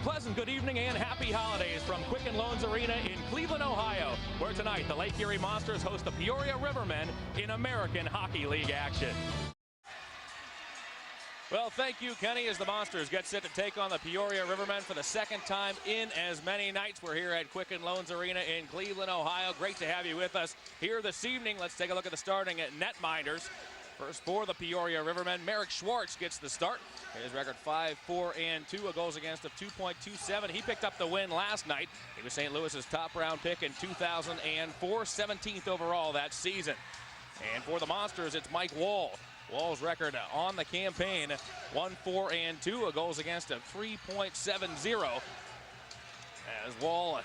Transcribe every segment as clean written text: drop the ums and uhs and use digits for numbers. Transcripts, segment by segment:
pleasant good evening and happy holidays from Quicken Loans Arena in Cleveland, Ohio, where tonight the Lake Erie Monsters host the Peoria Rivermen in American Hockey League action. Well, thank you, Kenny, as the Monsters get set to take on the Peoria Rivermen for the second time in as many nights. We're here at Quicken Loans Arena in Cleveland, Ohio. Great to have you with us here this evening. Let's take a look at the starting netminders. First for the Peoria Rivermen, Merrick Schwartz gets the start. His record 5-4-2, a goals against of 2.27. He picked up the win last night. He was St. Louis's top round pick in 2004, 17th overall that season. And for the Monsters, it's Mike Wall. Wall's record on the campaign, 1-4-2, a goals against of 3.70. As Wall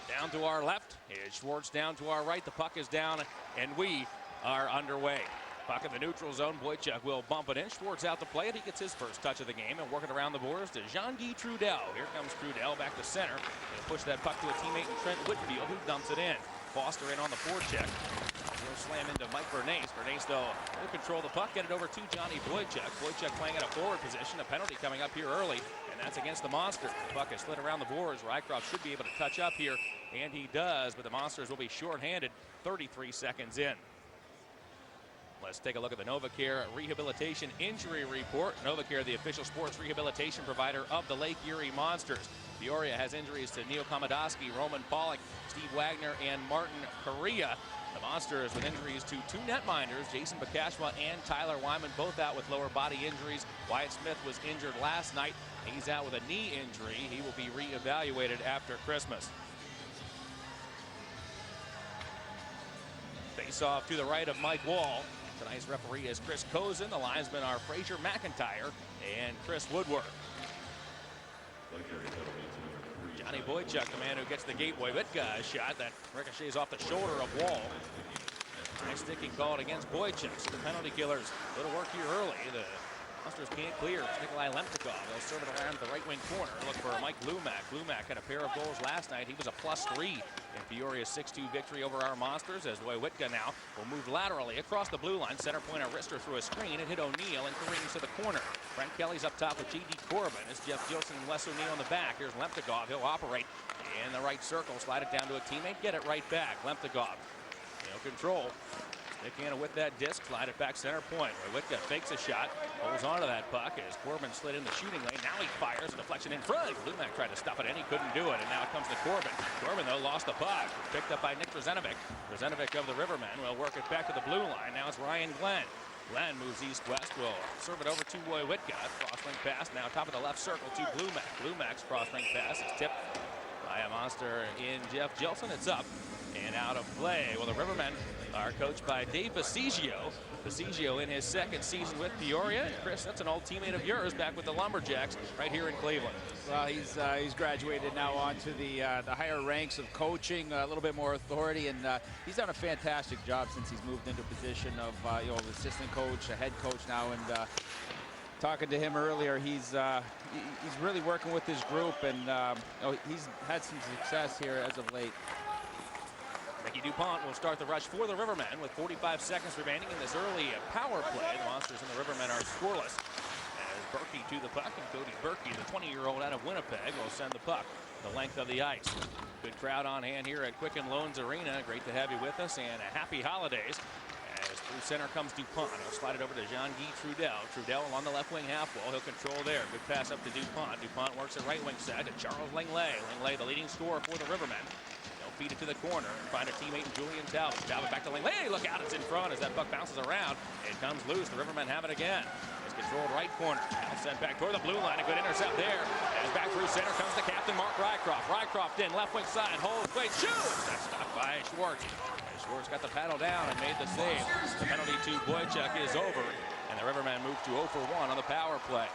down to our left, is Schwartz down to our right. The puck is down, and we are underway. Puck in the neutral zone. Boychuk will bump it in. Schwartz out to play it. He gets his first touch of the game and working around the boards to Jean-Guy Trudel. Here comes Trudel back to center. He'll push that puck to a teammate in Trent Whitfield, who dumps it in. Foster in on the forecheck. He'll slam into Mike Bernays. Bernays, though, will control the puck, get it over to Johnny Boychuk. Boychuk playing at a forward position. A penalty coming up here early, and that's against the Monsters. The puck is slid around the boards. Rycroft should be able to touch up here, and he does, but the Monsters will be shorthanded 33 seconds in. Let's take a look at the NovaCare Rehabilitation Injury Report. NovaCare, the official sports rehabilitation provider of the Lake Erie Monsters. Peoria has injuries to Neil Komodowski, Roman Pollock, Steve Wagner, and Martin Correa. The Monsters with injuries to two netminders, Jason Bakashwa and Tyler Wyman, both out with lower body injuries. Wyatt Smith was injured last night. He's out with a knee injury. He will be reevaluated after Christmas. Face off to the right of Mike Wall. Tonight's referee is Chris Cozen. The linesmen are Fraser McIntyre and Chris Woodward. Johnny Boychuk, the man who gets the gateway. Witka shot that ricochets off the shoulder of Wall. Nice sticking called against Boychuk. So the penalty killers go to work here early. The Monsters can't clear. It's Nikolai Lemtikov. They'll serve it around the right wing corner. Look for Mike Lumack. Lumack had a pair of goals last night. He was a +3 in Peoria's 6-2 victory over our Monsters, as Witka now will move laterally across the blue line. Center point, a wrister through a screen. It hit O'Neill and careens to the corner. Frank Kelly's up top with J.D. Corbin. It's Jeff Gilson and Wes O'Neill in the back. Here's Lemtikov. He'll operate in the right circle. Slide it down to a teammate. Get it right back. Lemtikov. Control. Stick with that disc, slide it back center point. Witka fakes a shot, holds onto that puck as Corbin slid in the shooting lane. Now he fires a deflection in front. Lumack tried to stop it and he couldn't do it. And now it comes to Corbin. Corbin, though, lost the puck. Picked up by Nick Brzanovic. Brzanovic of the Rivermen will work it back to the blue line. Now it's Ryan Glenn. Glenn moves east-west, will serve it over to Witka. Cross-link pass, now top of the left circle to Lumack. Lumack's cross-link pass is tipped by a Monster in Jeff Gilson. It's up and out of play. Well, the Rivermen are coached by Dave Bassigio. Bassigio in his second season with Peoria. And Chris, that's an old teammate of yours back with the Lumberjacks right here in Cleveland. Well, he's graduated now onto the higher ranks of coaching, a little bit more authority, and he's done a fantastic job since he's moved into a position of assistant coach, a head coach now. And talking to him earlier, he's really working with his group, and he's had some success here as of late. Mickey DuPont will start the rush for the Rivermen with 45 seconds remaining in this early power play. The Monsters and the Rivermen are scoreless. As Berkey to the puck, and Cody Berkey, the 20-year-old out of Winnipeg, will send the puck the length of the ice. Good crowd on hand here at Quicken Loans Arena. Great to have you with us, and happy holidays. As through center comes DuPont. He'll slide it over to Jean-Guy Trudel. Trudel along the left wing half wall. He'll control there. Good pass up to DuPont. DuPont works the right wing side to Charles Langley. Langley, the leading scorer for the Rivermen. Feed it to the corner and find a teammate in Julian Talbot. Talbot back to Langley. Hey, look out, it's in front as that puck bounces around. It comes loose. The Rivermen have it again. It's controlled right corner. Now sent back toward the blue line. A good intercept there. As back through center comes the captain, Mark Rycroft. Rycroft in, left wing side, holds, wait, shoots! That's stopped by Schwartz. And Schwartz got the paddle down and made the save. The penalty to Boychuk is over, and the Rivermen move to 0 for 1 on the power play.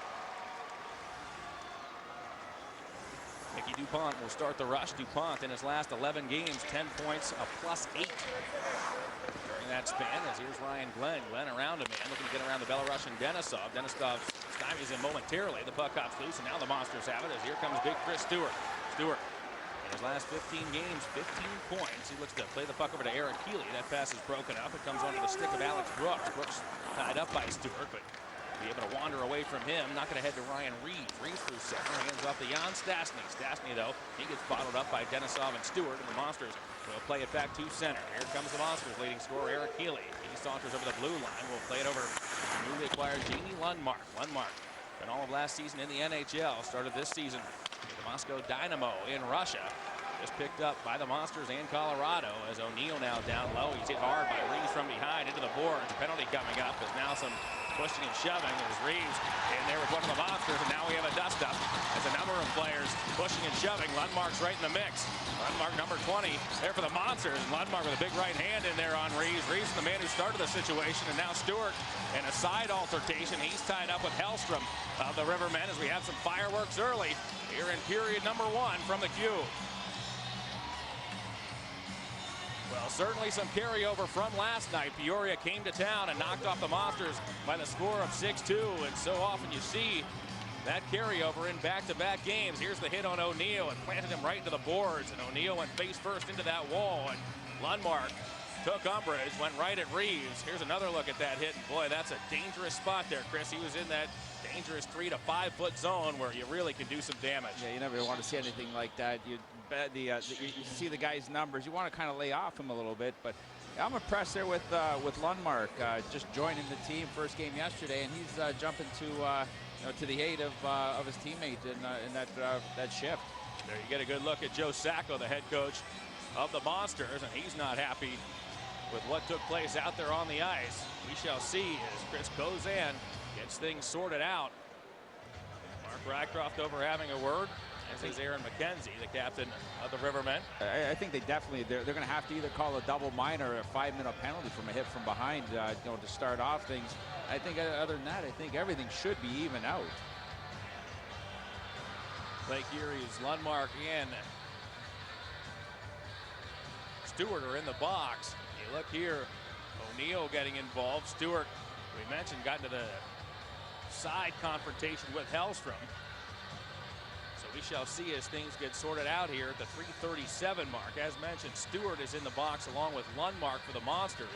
Mickey DuPont will start the rush. DuPont in his last 11 games, 10 points, a +8 during that span. As here's Ryan Glenn. Glenn around a man, looking to get around the Belarusian Denisov. Denisov stymies him momentarily. The puck hops loose, and now the Monsters have it as here comes big Chris Stewart. Stewart, in his last 15 games, 15 points. He looks to play the puck over to Eric Keeley. That pass is broken up. It comes onto the stick of Alex Brooks. Brooks tied up by Stewart, but Be able to wander away from him. Not going to head to Ryan Reed. Reed through center. Hands off to Jan Stastny. Stastny, though, he gets bottled up by Denisov and Stewart. And the Monsters will play it back to center. Here comes the Monsters. Leading scorer Eric Healy. He saunters over the blue line. We'll play it over newly acquired Jamie Lundmark. Lundmark, been all of last season in the NHL. Started this season with the Moscow Dynamo in Russia. Just picked up by the Monsters and Colorado as O'Neill now down low. He's hit hard by Reeves from behind into the boards. A penalty coming up. There's now some pushing and shoving. There's Reeves in there with one of the Monsters, and now we have a dust-up as a number of players pushing and shoving. Lundmark's right in the mix. Lundmark, number 20, there for the Monsters. And Lundmark with a big right hand in there on Reeves. Reeves, the man who started the situation, and now Stewart in a side altercation. He's tied up with Hellstrom of the Rivermen as we have some fireworks early here in period number 1 from the Cube. Well, certainly some carryover from last night. Peoria came to town and knocked off the Monsters by the score of 6-2. And so often you see that carryover in back-to-back games. Here's the hit on O'Neill and planted him right into the boards. And O'Neill went face first into that wall. And Lundmark took umbrage, went right at Reeves. Here's another look at that hit. And boy, that's a dangerous spot there, Chris. He was in that dangerous 3 to 5 foot zone where you really can do some damage. Yeah, you never want to see anything like that. You see the guy's numbers. You want to kind of lay off him a little bit, but I'm impressed there with Lundmark just joining the team first game yesterday, and he's jumping to the aid of his teammate in that shift. There you get a good look at Joe Sacco, the head coach of the Monsters, and he's not happy with what took place out there on the ice. We shall see as Chris Kozan gets things sorted out. Mark Rycroft over having a word, as is Aaron McKenzie, the captain of the Rivermen. I think they're going to have to either call a double minor or a 5-minute penalty from a hit from behind, to start off things. I think other than that, I think everything should be even out. Lake Erie's Lundmark and Stewart are in the box. You look here, O'Neill getting involved. Stewart, we mentioned, got into the side confrontation with Hellstrom. So we shall see as things get sorted out here at the 3:37 mark. As mentioned, Stewart is in the box along with Lundmark for the Monsters.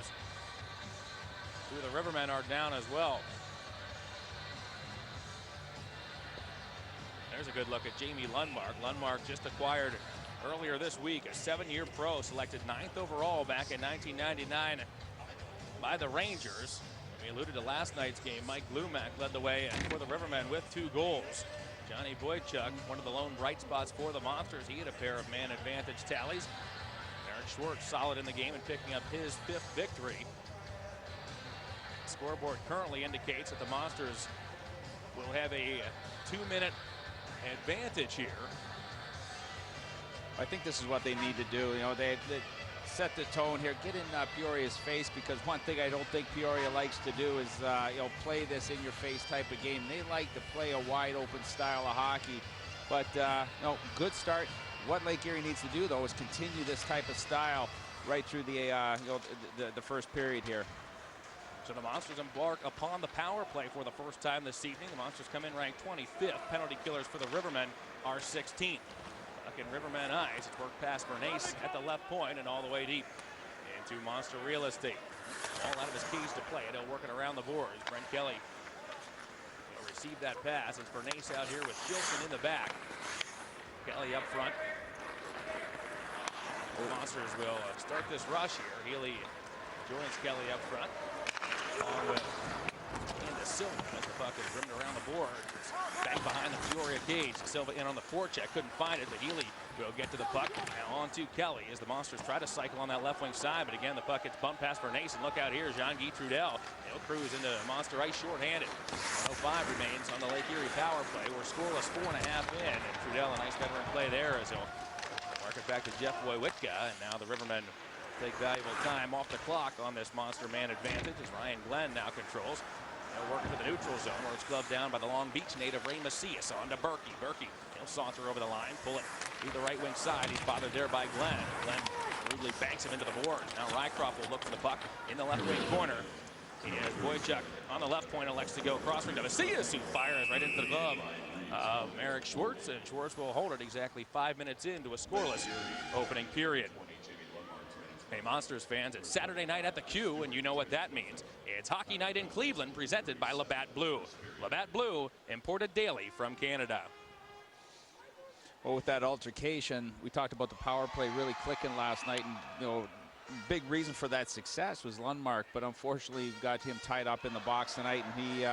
Two of the Rivermen are down as well. There's a good look at Jamie Lundmark. Lundmark just acquired earlier this week a 7-year pro, selected 9th overall back in 1999 by the Rangers. We alluded to last night's game. Mike Glumack led the way for the Rivermen with 2 goals. Johnny Boychuk, one of the lone bright spots for the Monsters. He had a pair of man advantage tallies. Eric Schwartz solid in the game and picking up his 5th victory. The scoreboard currently indicates that the Monsters will have a 2-minute advantage here. I think this is what they need to do. They set the tone here, get in Peoria's face, because one thing I don't think Peoria likes to do is play this in your face type of game. They like to play a wide open style of hockey, but good start. What Lake Erie needs to do though is continue this type of style right through the first period here. So the Monsters embark upon the power play for the first time this evening. The Monsters come in ranked 25th. Penalty killers for the Rivermen are 16th. Back in Rivermen ice, it's worked past Bernace at the left point and all the way deep into Monster real estate. All out of his keys to play. They'll work it around the boards. Brent Kelly will receive that pass. It's Bernace out here with Gilson in the back. Kelly up front. The Monsters will start this rush here. Healy joins Kelly up front, along with into Silva as the puck is rimmed around the board. It's back behind the Peoria cage. Silva in on the forecheck, couldn't find it, but Healy will get to the puck. Now on to Kelly as the Monsters try to cycle on that left wing side, but again the puck gets bumped past Bernace, and look out here, Jean-Guy Trudel. He'll cruise into Monster ice shorthanded. 1:05 remains on the Lake Erie power play. We're scoreless 4.5 in, and Trudel a nice veteran play there as he'll mark it back to Jeff Wojciechowski, and now the Rivermen take valuable time off the clock on this Monster man advantage as Ryan Glenn now controls. They'll work into the neutral zone where it's gloved down by the Long Beach native Ray Macias. On to Berkey. Berkey, he'll saunter over the line, pull it to the right wing side. He's bothered there by Glenn. Glenn rudely banks him into the boards. Now Rycroft will look for the puck in the left wing corner. As Boychuk on the left point elects to go cross ring to Macias, who fires right into the glove of Eric Schwartz, and Schwartz will hold it exactly 5 minutes into a scoreless opening period. Hey, Monsters fans, it's Saturday night at the Q, and you know what that means. It's Hockey Night in Cleveland, presented by Labatt Blue. Labatt Blue, imported daily from Canada. Well, with that altercation, we talked about the power play really clicking last night, and big reason for that success was Lundmark, but unfortunately got him tied up in the box tonight, and he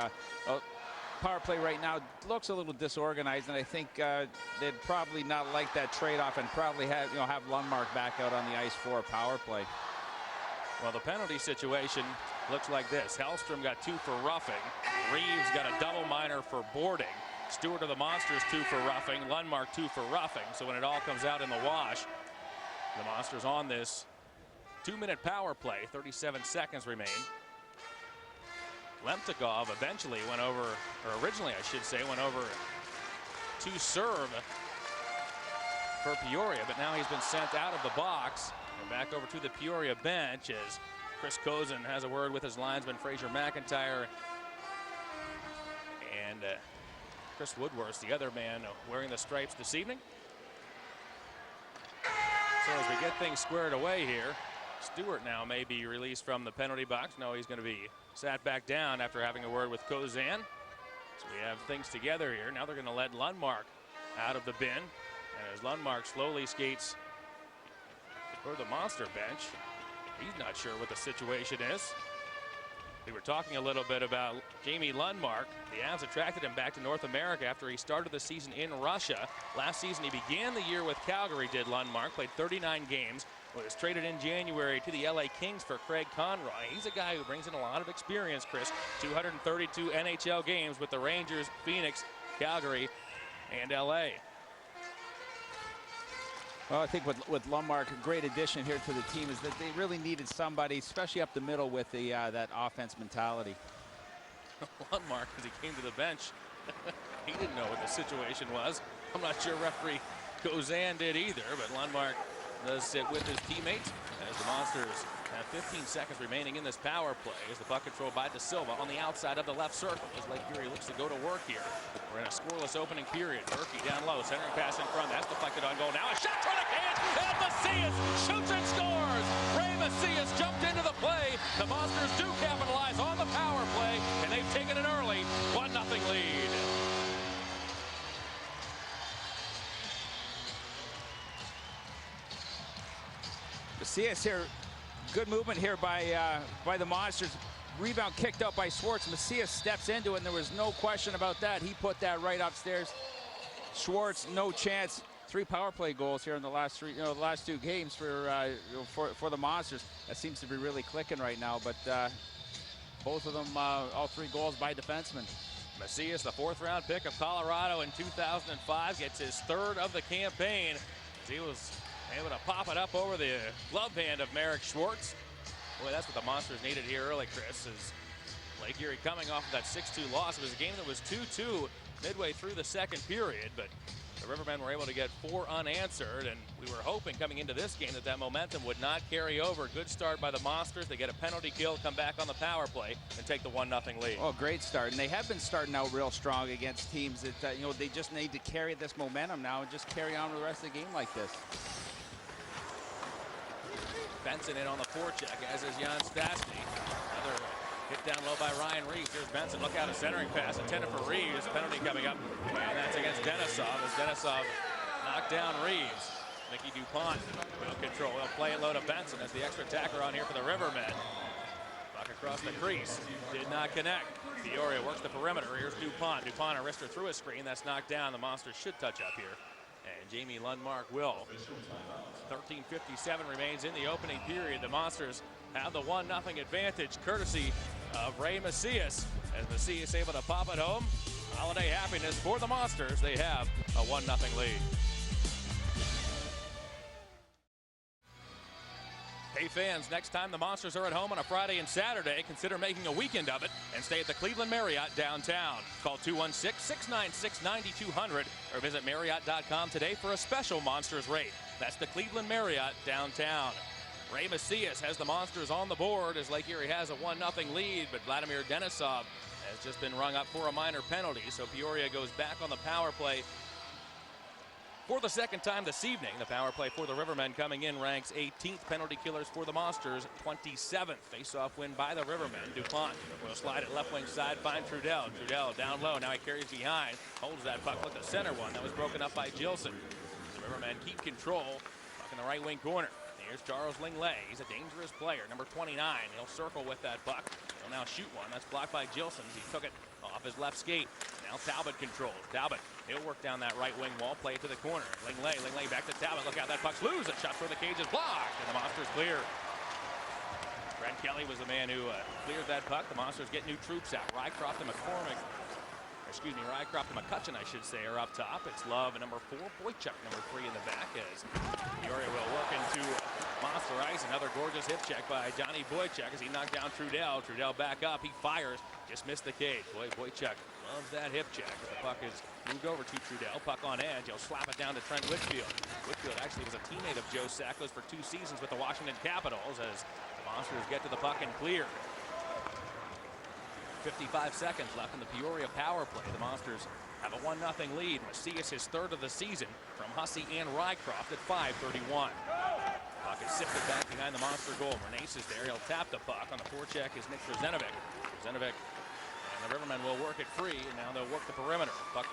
power play right now looks a little disorganized, and I think they'd probably not like that trade-off and probably have Lundmark back out on the ice for a power play. Well, the penalty situation looks like this. Hellstrom got 2 for roughing. Reeves got a double minor for boarding. Stewart of the Monsters 2 for roughing. Lundmark 2 for roughing. So when it all comes out in the wash, the Monsters on this 2-minute power play. 37 seconds remain. Lemtikov eventually went over, or originally I should say, went over to serve for Peoria, but now he's been sent out of the box and back over to the Peoria bench as Chris Kozin has a word with his linesman Fraser McIntyre, and Chris Woodworth, the other man wearing the stripes this evening. So as we get things squared away here, Stewart now may be released from the penalty box. No, he's going to be sat back down after having a word with Kozan. So we have things together here. Now they're going to let Lundmark out of the bin. And as Lundmark slowly skates for the Monster bench, he's not sure what the situation is. We were talking a little bit about Jamie Lundmark. The Avs attracted him back to North America after he started the season in Russia. Last season he began the year with Calgary, did Lundmark, played 39 games. Was traded in January to the LA Kings for Craig Conroy. He's a guy who brings in a lot of experience, Chris. 232 NHL games with the Rangers, Phoenix, Calgary, and LA. Well, I think with Lundmark, a great addition here to the team is that they really needed somebody, especially up the middle, with the that offense mentality. Lundmark, as he came to the bench, he didn't know what the situation was. I'm not sure referee Kozan did either, but Lundmark does sit with his teammates as the Monsters have 15 seconds remaining in this power play as the puck controlled by De Silva on the outside of the left circle as Lake Erie looks to go to work here. We're in a scoreless opening period. Murphy down low, centering pass in front. That's deflected on goal. Now a shot toward the can, and Macias shoots and scores. Ray Macias jumped into the play. The Monsters do capitalize on the power play, and they've taken an early 1-0 lead. Macias here, good movement here by the Monsters. Rebound kicked out by Schwartz. Macias steps into it, and there was no question about that. He put that right upstairs. Schwartz, no chance. 3 power play goals here in the last last 2 games for the Monsters. That seems to be really clicking right now. But both of them, all 3 goals by defensemen. Macias, the 4th-round pick of Colorado in 2005, gets his 3rd of the campaign. He was able to pop it up over the glove hand of Marek Schwartz. Boy, that's what the Monsters needed here early, Chris, is Lake Erie coming off of that 6-2 loss. It was a game that was 2-2 midway through the second period, but the Rivermen were able to get 4 unanswered, and we were hoping coming into this game that momentum would not carry over. Good start by the Monsters. They get a penalty kill, come back on the power play, and take the 1-0 lead. Oh, great start, and they have been starting out real strong against teams that they just need to carry this momentum now and just carry on with the rest of the game like this. Benson in on the forecheck, as is Jan Stastny. Another hit down low by Ryan Reeves. Here's Benson. Look out, a centering pass intended for Reeves. Penalty coming up, and that's against Denisov as Denisov knocked down Reeves. Mickey DuPont will control. He'll play it low to Benson as the extra attacker on here for the Rivermen. Puck across the crease. Did not connect. Peoria works the perimeter. Here's DuPont. DuPont a wrister through a screen. That's knocked down. The Monsters should touch up here. And Jamie Lundmark will. 13:57 remains in the opening period. The Monsters have the 1-0 advantage courtesy of Ray Macias. As Macias able to pop it home. Holiday happiness for the Monsters. They have a 1-0 lead. Hey fans, next time the Monsters are at home on a Friday and Saturday, consider making a weekend of it and stay at the Cleveland Marriott downtown. Call 216-696-9200 or visit Marriott.com today for a special Monsters rate. That's the Cleveland Marriott downtown. Ray Macias has the Monsters on the board as Lake Erie has a 1-0 lead, but Vladimir Denisov has just been rung up for a minor penalty, so Peoria goes back on the power play For the second time this evening, the power play for the Rivermen coming in ranks 18th. Penalty killers for the Monsters, 27th. Face-off win by the Rivermen. DuPont will slide it left wing side, find Trudell. Trudell down low, now he carries behind. Holds that puck with the center one. That was broken up by Gilson. The Rivermen keep control. Puck in the right wing corner. Here's Charles Lingley. He's a dangerous player, number 29. He'll circle with that puck. He'll now shoot one. That's blocked by Gilson. He took it off his left skate. Now Talbot controls. Talbot, he'll work down that right wing wall, play it to the corner. Lingley back to Talbot. Look out, that puck's loose. A shot for the cage is blocked, and the Monsters clear. Brent Kelly was the man who cleared that puck. The Monsters get new troops out. Rycroft and Rycroft and McCutcheon, I should say, are up top. It's Love and number 4, Boychuk, number 3 in the back, as Peoria will work into Monster Ice. Another gorgeous hip check by Johnny Boychuk as he knocked down Trudell. Trudell back up, he fires, just missed the cage. Boy, Boychuk loves that hip check. The puck is moved over to Trudell. Puck on edge, he'll slap it down to Trent Whitfield. Whitfield actually was a teammate of Joe Sacco's for 2 seasons with the Washington Capitals, as the Monsters get to the puck and clear. 55 seconds left in the Peoria power play. The Monsters have a 1-0 lead. Macias his 3rd of the season from Hussey and Rycroft at 5:31. Puck is sifted back behind the Monster goal. Renace is there. He'll tap the puck. On the forecheck is Nick Trzenovic. Trzenovic and the Rivermen will work it free, and now they'll work the perimeter. Puck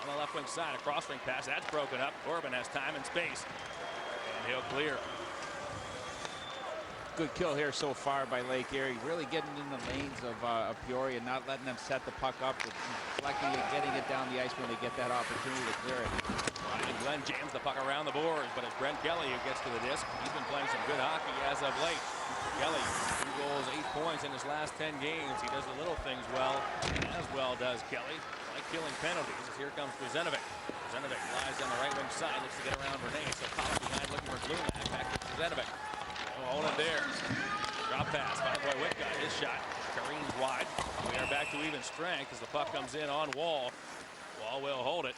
on the left wing side. A cross-ring pass. That's broken up. Corbin has time and space, and he'll clear. Good kill here so far by Lake Erie, really getting in the lanes of Peoria, not letting them set the puck up, but collecting it, getting it down the ice when they get that opportunity to clear it. Ryan Glenn jams the puck around the boards, but it's Brent Kelly who gets to the disc. He's been playing some good hockey as of late. Kelly, 2 goals, 8 points in his last 10 games. He does the little things well, as well does Kelly. Like killing penalties, as here comes Trzenovic. Trzenovic lies down the right wing side, looks to get around Renee, so Pollock behind looking for Glunak. Back to Trzenovic. Hold it there. Drop pass by Boy Whitka. His shot careens wide. We are back to even strength as the puck comes in on Wall. Wall will hold it.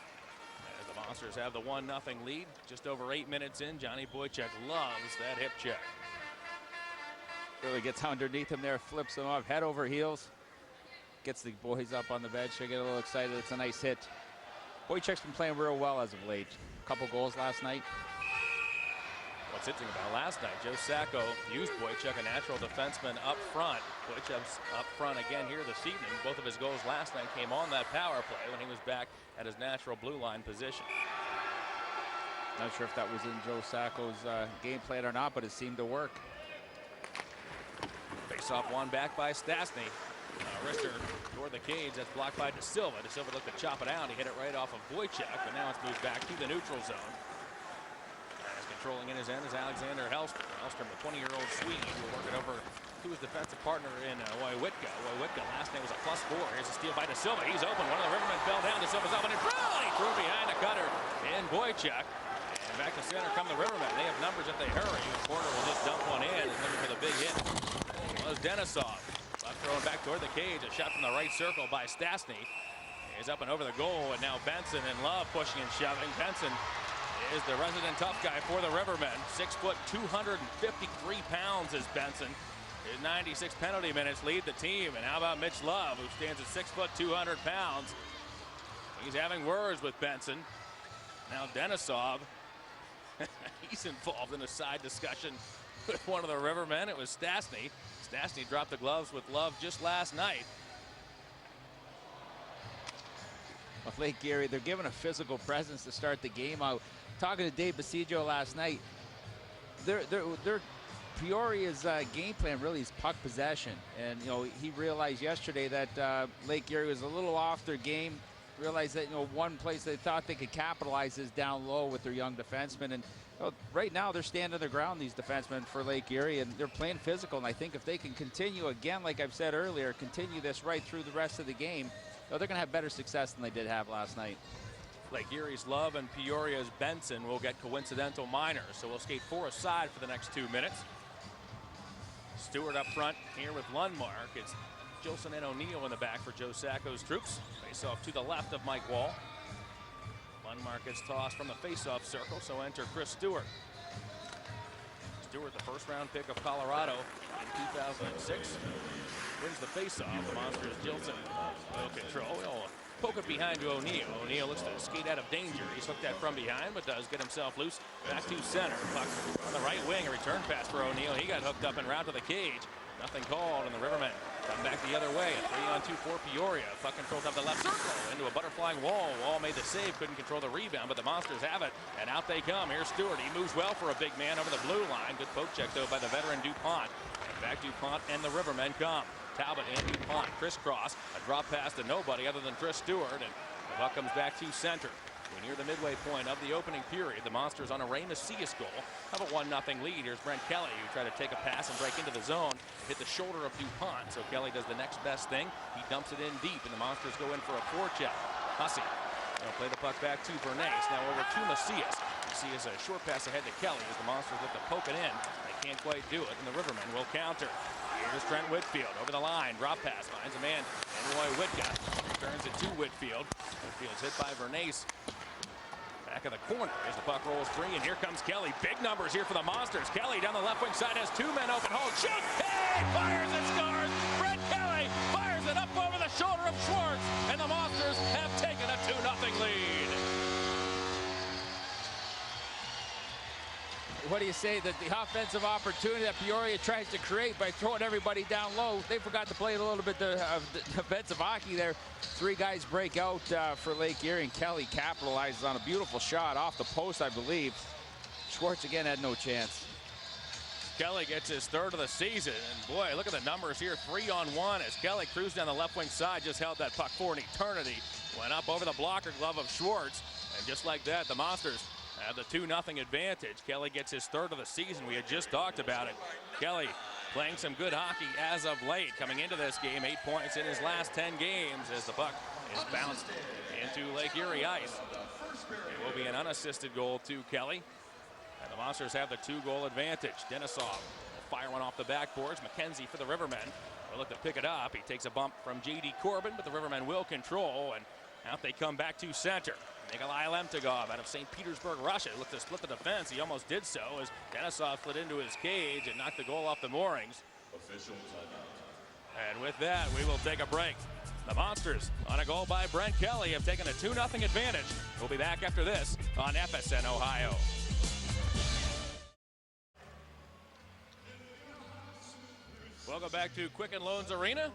As the Monsters have the 1-0 lead. Just over 8 minutes in. Johnny Boychuk loves that hip check. Really gets underneath him there, flips him off, head over heels. Gets the boys up on the bench. They get a little excited. It's a nice hit. Boychuk's been playing real well as of late. A couple goals last night. What's interesting about last night, Joe Sacco used Boychuk, a natural defenseman, up front. Boychuk's up front again here this evening. Both of his goals last night came on that power play when he was back at his natural blue line position. Not sure if that was in Joe Sacco's game plan or not, but it seemed to work. Face-off won back by Stastny. Wrister toward the cage. That's blocked by De Silva. De Silva looked to chop it out. He hit it right off of Boychuk, but now it's moved back to the neutral zone. Controlling in his end is Alexander Hellstrom. Hellstrom, the 20-year-old Swede, will work it over to his defensive partner in Wojwitka. Wojwitka, last name was a +4. Here's a steal by De Silva. He's open. One of the Rivermen fell down. De Silva's up and in front. He threw behind the cutter in Boychuk. And back to center come the Rivermen. They have numbers if they hurry. The corner will just dump one in. He's looking for the big hit. It was Denisov. Throwing back toward the cage. A shot from the right circle by Stastny. He's up and over the goal, and now Benson and Love pushing and shoving. Benson is the resident tough guy for the Rivermen. 6 foot, 253 pounds is Benson. His 96 penalty minutes lead the team. And how about Mitch Love, who stands at 6 foot, 200 pounds. He's having words with Benson. Now Denisov, he's involved in a side discussion with one of the Rivermen. It was Stastny. Stastny dropped the gloves with Love just last night. Well, Lake Erie, they're given a physical presence to start the game out. Talking to Dave Basiggio last night, their Peoria's game plan really is puck possession, and he realized yesterday that Lake Erie was a little off their game. Realized that one place they thought they could capitalize is down low with their young defensemen, and right now they're standing their ground, these defensemen for Lake Erie, and they're playing physical. And I think if they can continue again, like I've said earlier, continue this right through the rest of the game, they're going to have better success than they did have last night. Lake Erie's Love and Peoria's Benson will get coincidental minors, so we'll skate 4 aside for the next 2 minutes. Stewart up front here with Lundmark. It's Jolson and O'Neill in the back for Joe Sacco's troops. Face-off to the left of Mike Wall. Lundmark gets tossed from the face-off circle, so enter Chris Stewart. Stewart, the first-round pick of Colorado in 2006. Wins the face-off. The Monsters, Jilson will control. He'll poke it behind to O'Neill. O'Neill looks to skate out of danger. He's hooked that from behind, but does get himself loose. Back to center. Puck on the right wing. A return pass for O'Neill. He got hooked up and round to the cage. Nothing called, and the Rivermen come back the other way. A 3-on-2 for Peoria. Puck controls up the left circle into a butterflying Wall. Wall made the save, couldn't control the rebound, but the Monsters have it, and out they come. Here's Stewart. He moves well for a big man over the blue line. Good poke check, though, by the veteran DuPont. And back DuPont and the Rivermen come. Talbot and DuPont crisscross. A drop pass to nobody other than Chris Stewart, and the puck comes back to center. We're near the midway point of the opening period. The Monsters on a Ray Macias goal have a 1-0 lead. Here's Brent Kelly, who tried to take a pass and break into the zone. Hit the shoulder of DuPont, so Kelly does the next best thing. He dumps it in deep, and the Monsters go in for a forecheck. Hussey will play the puck back to Bernays. Now over to Macias. Macias a short pass ahead to Kelly as the Monsters look to poke it in. They can't quite do it, and the Rivermen will counter. Here's Trent Whitfield over the line. Drop pass, finds a man, and Roy Whitka turns it to Whitfield. Whitfield's hit by Bernays. Back of the corner as the puck rolls free, and here comes Kelly. Big numbers here for the Monsters. Kelly down the left wing side has 2 men open. Hold, shoot! Hey! Fires and scores! Brent Kelly fires it up over the shoulder of Schwartz, and the Monsters have taken a 2-0 lead. What do you say that the offensive opportunity that Peoria tries to create by throwing everybody down low? They forgot to play a little bit of defensive hockey there. 3 guys break out for Lake Erie, and Kelly capitalizes on a beautiful shot off the post, I believe. Schwartz again had no chance. Kelly gets his 3rd of the season, and boy, look at the numbers here. 3-on-1 as Kelly cruised down the left wing side, just held that puck for an eternity. Went up over the blocker glove of Schwartz, and just like that, the Monsters have the 2-0 advantage. Kelly gets his 3rd of the season. We had just talked about it. Kelly playing some good hockey as of late. Coming into this game, 8 points in his last 10 games as the puck is bounced into Lake Erie ice. It will be an unassisted goal to Kelly. And the Monsters have the 2-goal advantage. Denisov will fire one off the backboards. McKenzie for the Rivermen will look to pick it up. He takes a bump from J.D. Corbin, but the Rivermen will control, and out they come back to center. Nikolai Lemtigov out of St. Petersburg, Russia, looked to split the defense. He almost did so as Denisov slid into his cage and knocked the goal off the moorings. And with that, we will take a break. The Monsters, on a goal by Brent Kelly, have taken a 2-0 advantage. We'll be back after this on FSN Ohio. Welcome back to Quicken Loans Arena.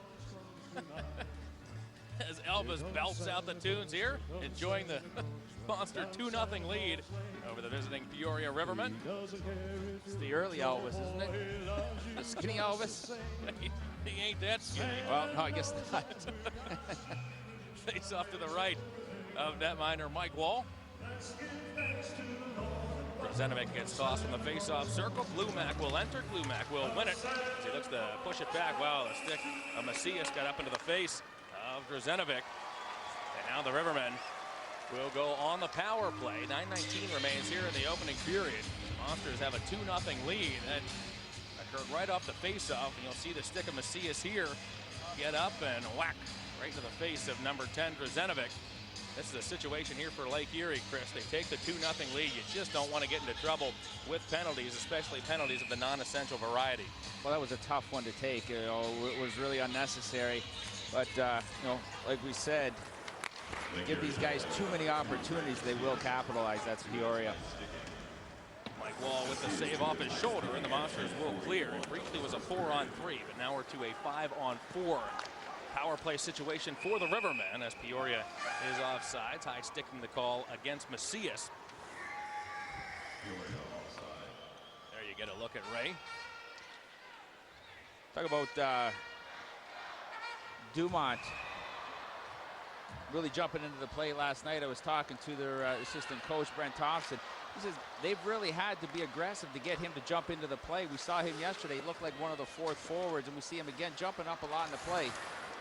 As Elvis belts out the tunes here, enjoying the Monster 2-0 lead over the visiting Peoria Rivermen. It's the early Elvis, isn't it? The skinny Elvis? He ain't that skinny. Well, no, I guess not. Face off to the right of netminder Mike Wall. Brozenovic gets tossed from the face-off circle. Glumac will enter. Glumac will win it. As he looks to push it back. Wow, the stick of Macias got up into the face of Brozenovic. And now the Rivermen will go on the power play. 9:19 remains here in the opening period. The Monsters have a 2-0 lead. That occurred right off the face-off, and you'll see the stick of Macias here get up and whack right into the face of number 10, Brozenovic. This is a situation here for Lake Erie, Chris. They take the 2-0 lead. You just don't want to get into trouble with penalties, especially penalties of the non-essential variety. Well, that was a tough one to take. You know, it was really unnecessary. But, you know, like we said, give these guys too many opportunities, they will capitalize. That's Peoria. Mike Wall with the save off his shoulder, and the Monsters will clear. It briefly was a 4-on-3, but now we're to a 5-on-4 power play situation for the Rivermen as Peoria is offsides. High sticking the call against Macias. There you get a look at Ray. Talk about Dumont really jumping into the play last night. I was talking to their assistant coach, Brent Thompson. He says they've really had to be aggressive to get him to jump into the play. We saw him yesterday. He looked like one of the fourth forwards, and we see him again jumping up a lot in the play.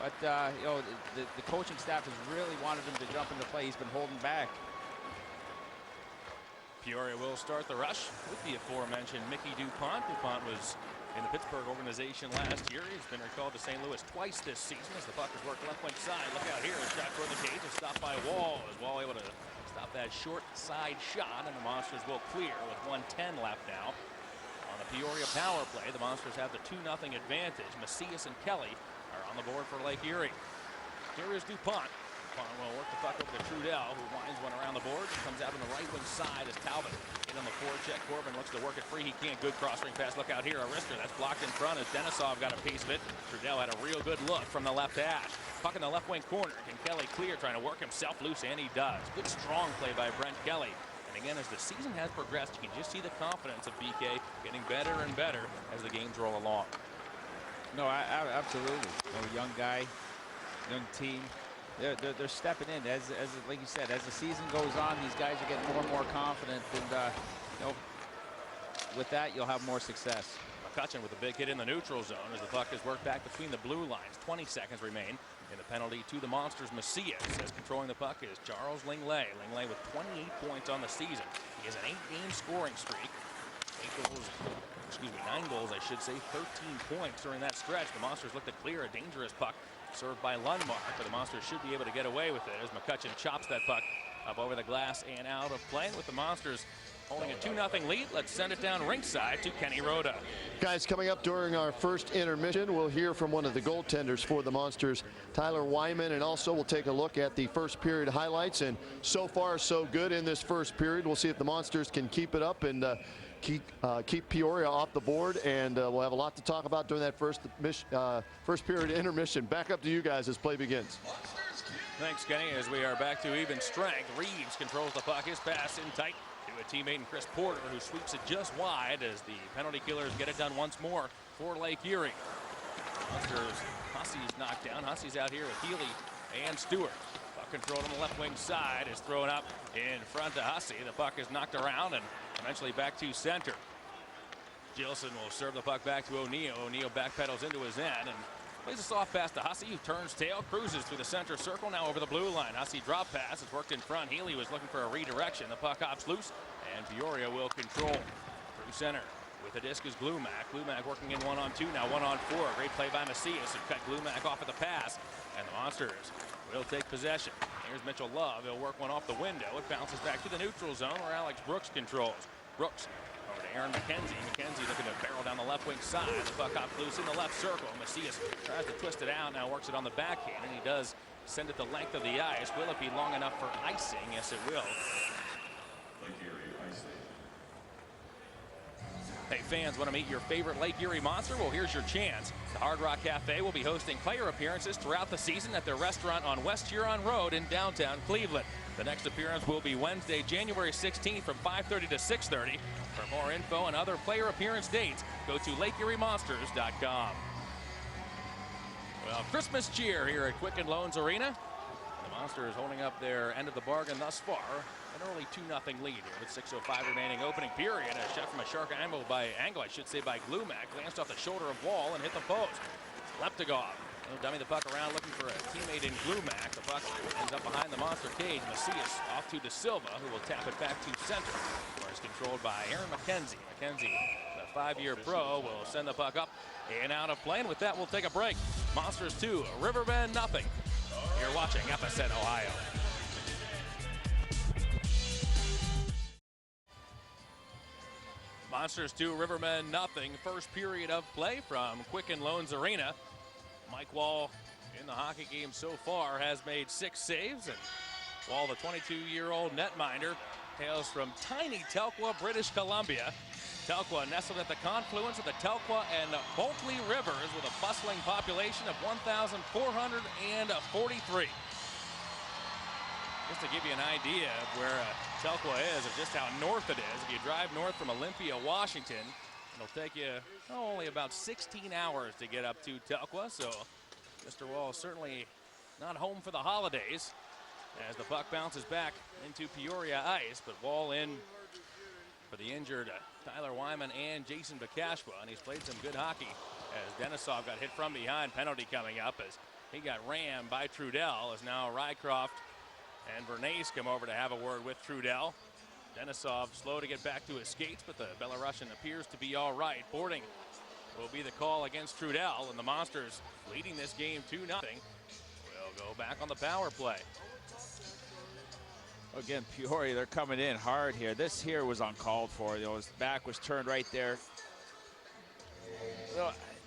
But, you know, the coaching staff has really wanted him to jump into play. He's been holding back. Peoria will start the rush with the aforementioned Mickey DuPont. DuPont was in the Pittsburgh organization last year. He's been recalled to St. Louis twice this season as the puck is worked left wing side. Look out here, a shot toward the cage is stopped by Wall. Is Wall able to stop that short side shot, and the Monsters will clear with 1:10 left now. On the Peoria power play, the Monsters have the 2-0 advantage. Macias and Kelly are on the board for Lake Erie. Here is DuPont. Will work the puck over to Trudell, who winds one around the board. Comes out on the right wing side as Talbot in on the forecheck. Corbin looks to work it free. He can't. Good cross-ring pass. Look out here. A wrister that's blocked in front as Denisov got a piece of it. Trudell had a real good look from the left hash. Puck in the left wing corner. Can Kelly clear, trying to work himself loose, and he does. Good strong play by Brent Kelly. And again, as the season has progressed, you can just see the confidence of BK getting better and better as the games roll along. No, absolutely. Young guy, young team. They're stepping in as like you said, as the season goes on, these guys are getting more and more confident, and with that you'll have more success. McCutcheon with a big hit in the neutral zone as the puck is worked back between the blue lines. 20 seconds remain in the penalty to the Monsters. Macias as controlling the puck is Charles Lingley. Lingley with 28 points on the season. He has an 8-game scoring streak. 9 goals, I should say. 13 points during that stretch. The Monsters look to clear a dangerous puck served by Lundmark, but the Monsters should be able to get away with it as McCutcheon chops that puck up over the glass and out of play. With the Monsters holding a 2-0 lead, let's send it down ringside to Kenny Rhoda. Guys, coming up during our first intermission, we'll hear from one of the goaltenders for the Monsters, Tyler Wyman, and also we'll take a look at the first period highlights. And so far, so good in this first period. We'll see if the Monsters can keep it up and keep Peoria off the board, and we'll have a lot to talk about during that first period intermission. Back up to you guys as play begins. Thanks, Kenny, as we are back to even strength. Reeves controls the puck. His pass in tight to a teammate in Chris Porter, who sweeps it just wide as the penalty killers get it done once more for Lake Erie. Monsters, Hussey's knocked down. Hussey's out here with Healy and Stewart. Puck controlled on the left wing side is thrown up in front of Hussey. The puck is knocked around and eventually back to center. Gilson will serve the puck back to O'Neill. O'Neill backpedals into his end and plays a soft pass to Hussey, who turns tail, cruises through the center circle, now over the blue line. Hussey drop pass. It's worked in front. Healy was looking for a redirection. The puck hops loose, and Peoria will control. Through center with the disc is Glumac. Glumac working in 1-on-2, now 1-on-4. Great play by Macias, who cut Glumac off at the pass, and the Monsters will take possession. Here's Mitchell Love. He'll work one off the window. It bounces back to the neutral zone where Alex Brooks controls. Brooks over to Aaron McKenzie. McKenzie looking to barrel down the left wing side. The puck hops loose in the left circle. Macias tries to twist it out. Now works it on the backhand, and he does send it the length of the ice. Will it be long enough for icing? Yes, it will. Hey, fans, want to meet your favorite Lake Erie Monster? Well, here's your chance. The Hard Rock Cafe will be hosting player appearances throughout the season at their restaurant on West Huron Road in downtown Cleveland. The next appearance will be Wednesday, January 16th from 5:30 to 6:30. For more info and other player appearance dates, go to LakeErieMonsters.com. Well, Christmas cheer here at Quicken Loans Arena. The Monsters holding up their end of the bargain thus far. An early 2-0 lead here with 6:05 remaining opening period. A shot from a shark angle by Glumac. Glanced off the shoulder of Wall and hit the post. Leptigov. He'll dummy the puck around looking for a teammate in Glumac. The puck ends up behind the Monster cage. Macias off to De Silva, who will tap it back to center, where it's controlled by Aaron McKenzie. McKenzie, the 5-year pro, will send the puck up and out of play. And with that, we'll take a break. Monsters 2, Rivermen nothing. You're watching FSN Ohio. Monsters 2, Rivermen nothing. First period of play from Quicken Loans Arena. Mike Wall in the hockey game so far has made 6 saves, and Wall, the 22-year-old netminder, hails from tiny Telkwa, British Columbia. Telkwa nestled at the confluence of the Telkwa and Bulkley Rivers with a bustling population of 1,443. Just to give you an idea of where Telkwa is, of just how north it is. If you drive north from Olympia, Washington, it'll take you only about 16 hours to get up to Telkwa, so Mr. Wall is certainly not home for the holidays as the puck bounces back into Peoria ice, but Wall in for the injured Tyler Wyman and Jason Bakashwa, and he's played some good hockey as Denisov got hit from behind. Penalty coming up as he got rammed by Trudell, as now Rycroft and Bernays come over to have a word with Trudell. Denisov slow to get back to his skates, but the Belarusian appears to be all right. Boarding will be the call against Trudell, and the Monsters leading this game 2-0. Will go back on the power play. Again, Peoria, they're coming in hard here. This here was uncalled for. His back was turned right there.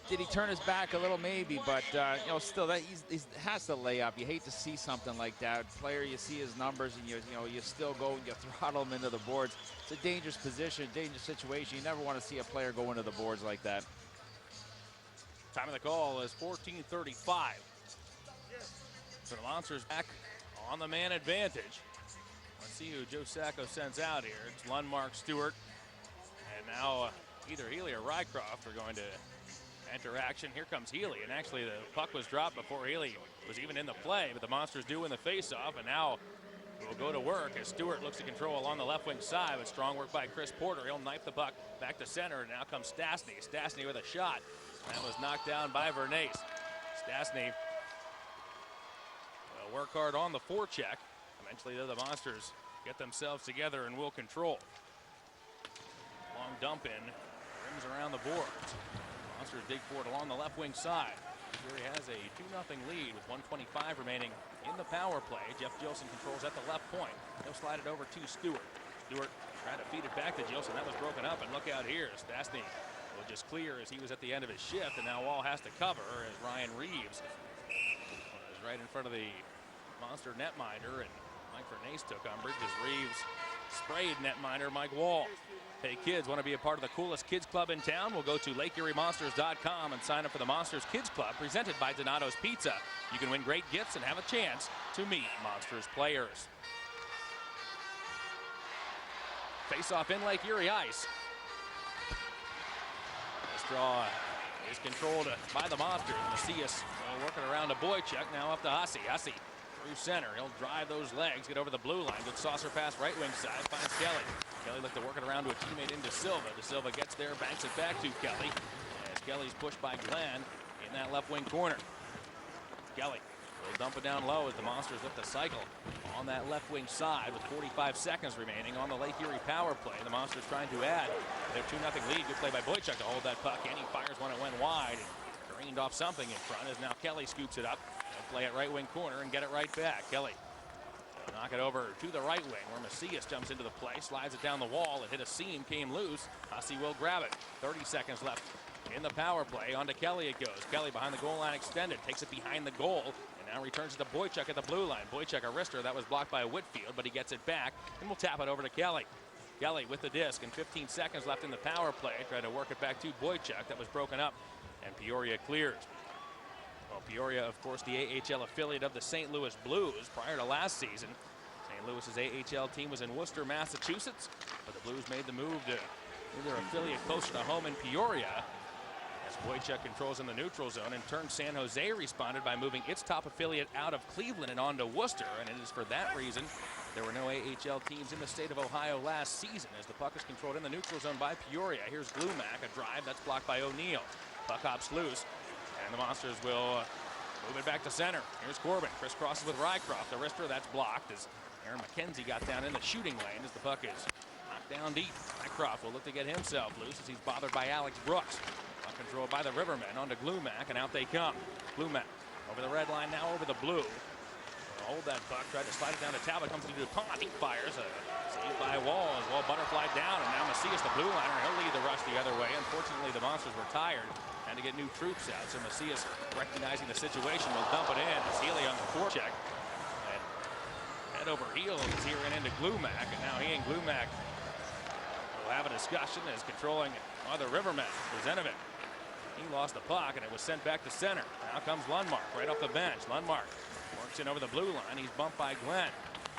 Did he turn his back a little? Maybe, but you know, still that he has to lay up. You hate to see something like that. Player, you see his numbers, and you still go and you throttle him into the boards. It's a dangerous position, dangerous situation. You never want to see a player go into the boards like that. Time of the call is 14:35. So the Monsters back on the man advantage. Let's see who Joe Sacco sends out here. It's Lundmark, Stewart, and now either Healy or Rycroft are going to enter action. Here comes Healy, and actually the puck was dropped before Healy was even in the play, but the Monsters do win the faceoff, and now we'll go to work as Stewart looks to control along the left wing side, but strong work by Chris Porter. He'll knife the puck back to center, and now comes Stastny. Stastny with a shot. That was knocked down by Vernace. Stastny will work hard on the forecheck. Eventually, though, the Monsters get themselves together and will control. Long dump in, rims around the boards. Monsters dig for it along the left wing side. Erie has a 2-0 lead with 1:25 remaining in the power play. Jeff Gilson controls at the left point. He'll slide it over to Stewart. Stewart trying to feed it back to Gilson. That was broken up, and look out here. Stastny will just clear as he was at the end of his shift, and now Wall has to cover as Ryan Reeves is right in front of the Monster netminder, and Mike Vernace took umbrage as Reeves sprayed netminder Mike Wall. Hey kids, want to be a part of the coolest kids club in town? We'll go to LakeErieMonsters.com and sign up for the Monsters Kids Club presented by Donato's Pizza. You can win great gifts and have a chance to meet Monsters players. Face-off in Lake Erie ice. This draw is controlled by the Monsters. Macias working around to Boychuk, now up to Hussey. Hussey through center. He'll drive those legs, get over the blue line. Good saucer pass right wing side. Finds Kelly. Kelly looked to work it around to a teammate into Silva. De Silva gets there, banks it back to Kelly. As Kelly's pushed by Glenn in that left wing corner. Kelly will dump it down low as the Monsters look to cycle on that left wing side with 45 seconds remaining on the Lake Erie power play. The Monsters trying to add their 2-0 lead. Good play by Boychuk to hold that puck in. He fires one, it went wide. Careened off something in front as now Kelly scoops it up. Play it right wing corner and get it right back. Kelly will knock it over to the right wing where Macias jumps into the play, slides it down the wall. It hit a seam, came loose. Hussey will grab it. 30 seconds left in the power play. On to Kelly it goes. Kelly behind the goal line extended, takes it behind the goal, and now returns it to Boychuk at the blue line. Boychuk a wrister that was blocked by Whitfield, but he gets it back and will tap it over to Kelly. Kelly with the disc and 15 seconds left in the power play. Tried to work it back to Boychuk. That was broken up, and Peoria clears. Well, Peoria, of course, the AHL affiliate of the St. Louis Blues. Prior to last season, St. Louis's AHL team was in Worcester, Massachusetts, but the Blues made the move to move their affiliate closer to home in Peoria. As Boychuk controls in the neutral zone, in turn San Jose responded by moving its top affiliate out of Cleveland and onto Worcester, and it is for that reason there were no AHL teams in the state of Ohio last season as the puck is controlled in the neutral zone by Peoria. Here's Glumac, a drive that's blocked by O'Neill. Puck hops loose. And the Monsters will move it back to center. Here's Corbin. Crisscrosses with Rycroft. The wrister, that's blocked as Aaron McKenzie got down in the shooting lane as the puck is knocked down deep. Rycroft will look to get himself loose as he's bothered by Alex Brooks. Puck controlled by the Rivermen onto Glumac, and out they come. Glumac over the red line, now over the blue. Hold that puck, tried to slide it down to Talbot, comes into the pond. He fires a save by Wall as Wall butterflied down, and now Macias, the blue liner, he'll lead the rush the other way. Unfortunately, the Monsters were tired. Had to get new troops out, so Macias, recognizing the situation, will dump it in. It's Healy on the forecheck. And head over heels as he ran into Glumac, and now he and Glumac will have a discussion as controlling the Rivermen. Brezenovic, he lost the puck, and it was sent back to center. Now comes Lundmark right off the bench. Lundmark works in over the blue line. He's bumped by Glenn.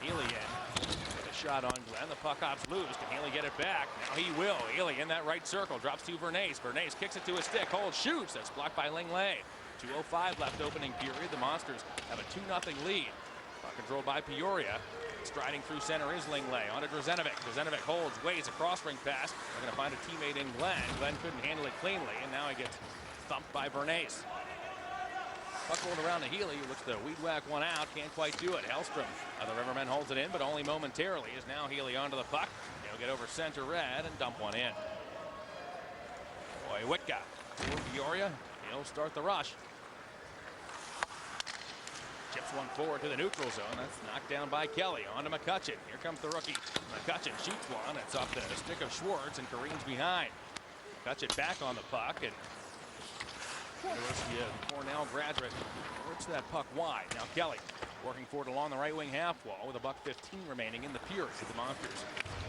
Healy in. With a shot on Glenn. The puck hops loose. Can Healy get it back? Now he will. Healy in that right circle. Drops to Vernace. Vernace kicks it to his stick. Holds, shoots. That's blocked by Lingley. 2:05 left opening period. The Monsters have a 2-0 lead. Puck controlled by Peoria. Striding through center is Lingley. On to Brezenovic. Brezenovic holds, waits a cross-ring pass. They're going to find a teammate in Glenn. Glenn couldn't handle it cleanly, and now he gets thumped by Vernace. Puck rolled around to Healy, who looks to weed whack one out. Can't quite do it. Hellstrom of the Rivermen holds it in, but only momentarily. Is now Healy onto the puck. He'll get over center red and dump one in. Boy, Witka for Peoria. He'll start the rush. Chips one forward to the neutral zone. That's knocked down by Kelly. On to McCutcheon. Here comes the rookie. McCutcheon shoots one. It's off the stick of Schwartz and careens behind. McCutcheon back on the puck, and University of Cornell graduate works that puck wide. Now Kelly working for it along the right wing half wall with $1:15 remaining in the period. The Monsters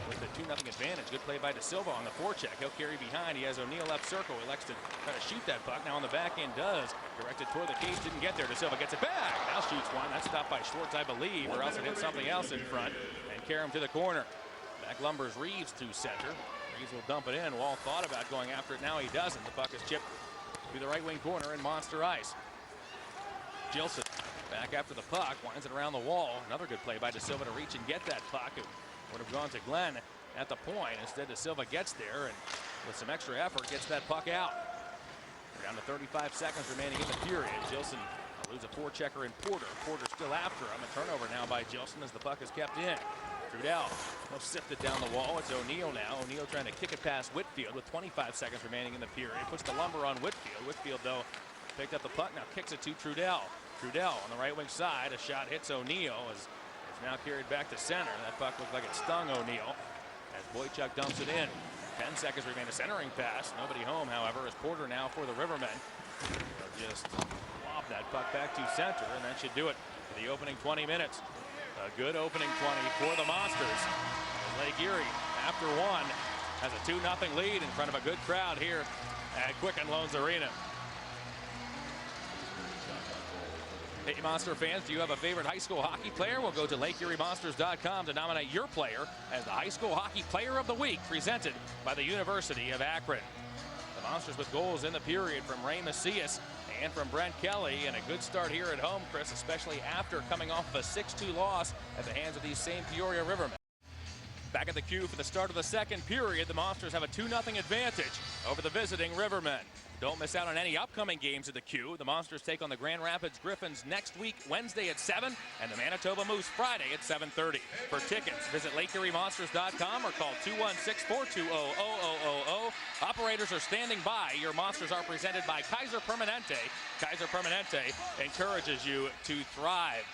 with the 2-0 advantage. Good play by De Silva on the forecheck. He'll carry behind. He has O'Neill left circle. He elects to try to shoot that puck. Now on the back end does. Directed toward the cage. Didn't get there. De Silva gets it back. Now shoots one. That's stopped by Schwartz, I believe, or else it hit something else in front and carry him to the corner. Back lumbers Reeves to center. Reeves will dump it in. Wall thought about going after it. Now he doesn't. The puck is chipped to the right wing corner in Monster ice. Gilson back after the puck, winds it around the wall. Another good play by De Silva to reach and get that puck. It would have gone to Glenn at the point. Instead, De Silva gets there and with some extra effort gets that puck out. We're down to 35 seconds remaining in the period. Gilson loses a forechecker in Porter. Porter still after him. A turnover now by Gilson as the puck is kept in. Trudell will sift it down the wall. It's O'Neill now. O'Neill trying to kick it past Whitfield with 25 seconds remaining in the period. Puts the lumber on Whitfield. Whitfield, though, picked up the puck. Now kicks it to Trudell. Trudell on the right wing side. A shot hits O'Neill as it's now carried back to center. That puck looked like it stung O'Neill as Boychuk dumps it in. 10 seconds remain. A centering pass. Nobody home, however, as Porter now for the Rivermen. They'll just lob that puck back to center, and that should do it for the opening 20 minutes. A good opening 20 for the Monsters. Lake Erie, after one, has a 2-0 lead in front of a good crowd here at Quicken Loans Arena. Hey, Monster fans, do you have a favorite high school hockey player? We'll go to LakeErieMonsters.com to nominate your player as the High School Hockey Player of the Week, presented by the University of Akron. The Monsters with goals in the period from Ray Macias and from Brent Kelly, and a good start here at home, Chris, especially after coming off of a 6-2 loss at the hands of these same Peoria Rivermen. Back at the queue for the start of the second period, the Monsters have a 2-0 advantage over the visiting Rivermen. Don't miss out on any upcoming games at the queue. The Monsters take on the Grand Rapids Griffins next week, Wednesday at 7, and the Manitoba Moose Friday at 7:30. For tickets, visit LakeErieMonsters.com or call 216-420-0000. Operators are standing by. Your Monsters are presented by Kaiser Permanente. Kaiser Permanente encourages you to thrive.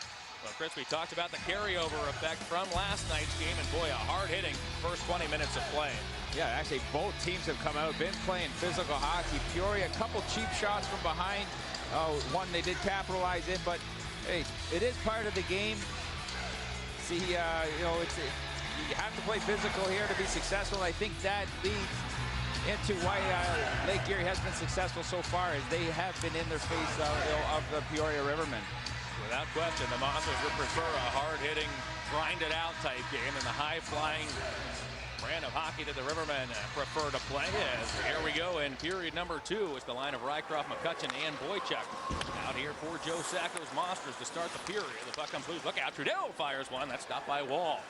Well, Chris, we talked about the carryover effect from last night's game, and boy, a hard-hitting first 20 minutes of play. Yeah, actually, both teams have come out, been playing physical hockey. Peoria, a couple cheap shots from behind. One they did capitalize in, but hey, it is part of the game. See, you know, you have to play physical here to be successful. I think that leads into why Lake Erie has been successful so far, as they have been in their face of the Peoria Rivermen. Without question, the Monsters would prefer a hard-hitting, grinded-out type game, and the high-flying brand of hockey that the Rivermen prefer to play. As here we go in period number 2. It's the line of Rycroft, McCutcheon, and Boychuk out here for Joe Sacco's Monsters to start the period. The puck comes loose. Look out. Trudell fires one. That's stopped by Wall.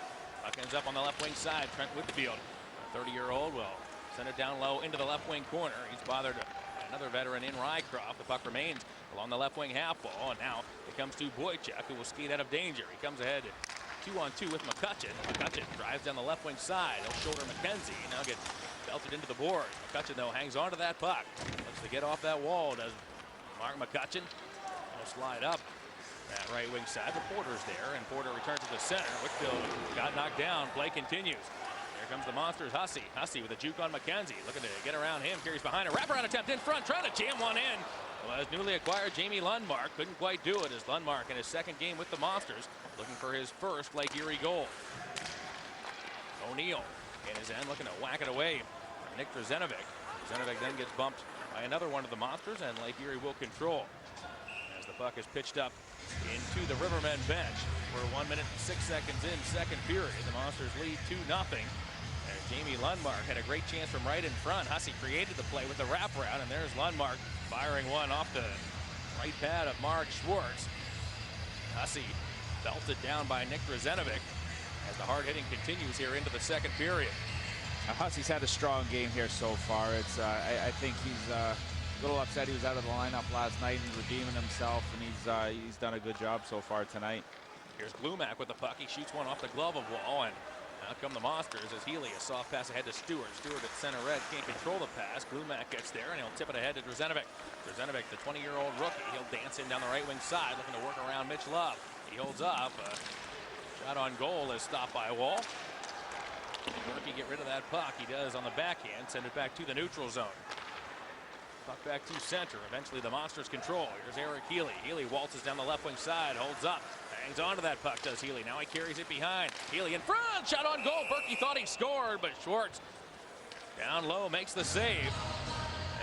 Puck ends up on the left wing side. Trent Whitfield, a 30-year-old, will send it down low into the left wing corner. He's bothered another veteran in Rycroft. The puck remains along the left wing half wall, and now it comes to Boychuk, who will skate out of danger. He comes ahead 2-on-2 with McCutcheon. McCutcheon drives down the left wing side. He'll shoulder McKenzie. Now gets belted into the boards. McCutcheon, though, hangs on to that puck. Looks to get off that wall, does Mark McCutcheon. He'll slide up that right wing side. The Porter's there, and Porter returns to the center. Whitfield got knocked down. Play continues. Here comes the Monsters. Hussey with a juke on McKenzie. Looking to get around him. Carries behind a wraparound attempt in front. Trying to jam one in. Well, as newly acquired Jamie Lundmark couldn't quite do it, as Lundmark in his second game with the Monsters, looking for his first Lake Erie goal. O'Neill in his end, looking to whack it away. Nick Trzenovic. Trzenovic then gets bumped by another one of the Monsters, and Lake Erie will control. As the puck is pitched up into the Rivermen bench. We're 1 minute and 6 seconds in, second period. The Monsters lead 2-0. And Jamie Lundmark had a great chance from right in front. Hussey created the play with the wraparound, and there's Lundmark firing one off the right pad of Mark Schwartz. Hussey belted down by Nick Trzenovic as the hard hitting continues here into the second period. Hussey's had a strong game here so far. It's I think he's a little upset he was out of the lineup last night and redeeming himself, and he's done a good job so far tonight. Here's Glumac with the puck. He shoots one off the glove of Wall, and out come the Monsters as Healy, a soft pass ahead to Stewart. Stewart at center red, can't control the pass. Glumac gets there, and he'll tip it ahead to Trzenovic. Trzenovic, the 20-year-old rookie, he'll dance in down the right wing side, looking to work around Mitch Love. He holds up. Shot on goal is stopped by Wall. Murphy get rid of that puck. He does on the backhand, send it back to the neutral zone. Puck back to center. Eventually the Monsters control. Here's Eric Healy. Healy waltzes down the left wing side, holds up, hangs on to that puck, does Healy. Now he carries it behind. Healy in front, shot on goal. Berkey thought he scored, but Schwartz down low makes the save.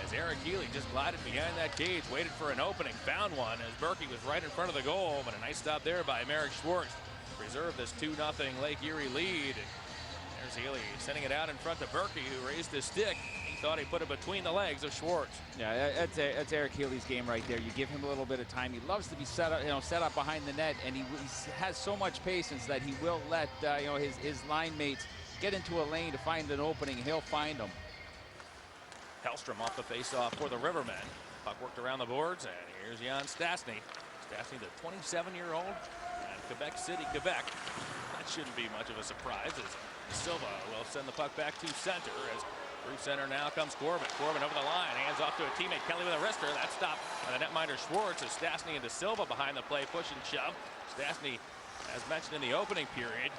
As Eric Healy just glided behind that cage, waited for an opening, found one as Berkey was right in front of the goal, but a nice stop there by Merrick Schwartz. Preserve this 2-0 Lake Erie lead. There's Healy sending it out in front to Berkey, who raised his stick. He thought he put it between the legs of Schwartz. Yeah, that's Eric Healy's game right there. You give him a little bit of time. He loves to be set up behind the net, and he has so much patience that he will let his line mates get into a lane to find an opening. He'll find them. Hellstrom off the faceoff for the Rivermen. Puck worked around the boards, and here's Jan Stastny. Stastny, the 27-year-old, and Quebec City, Quebec. That shouldn't be much of a surprise as Silva will send the puck back to center. As through center now comes Corbin. Corbin over the line, hands off to a teammate, Kelly with a wrister. That stopped by the netminder Schwartz as Stastny into Silva behind the play, push and shove. Stastny, as mentioned in the opening period,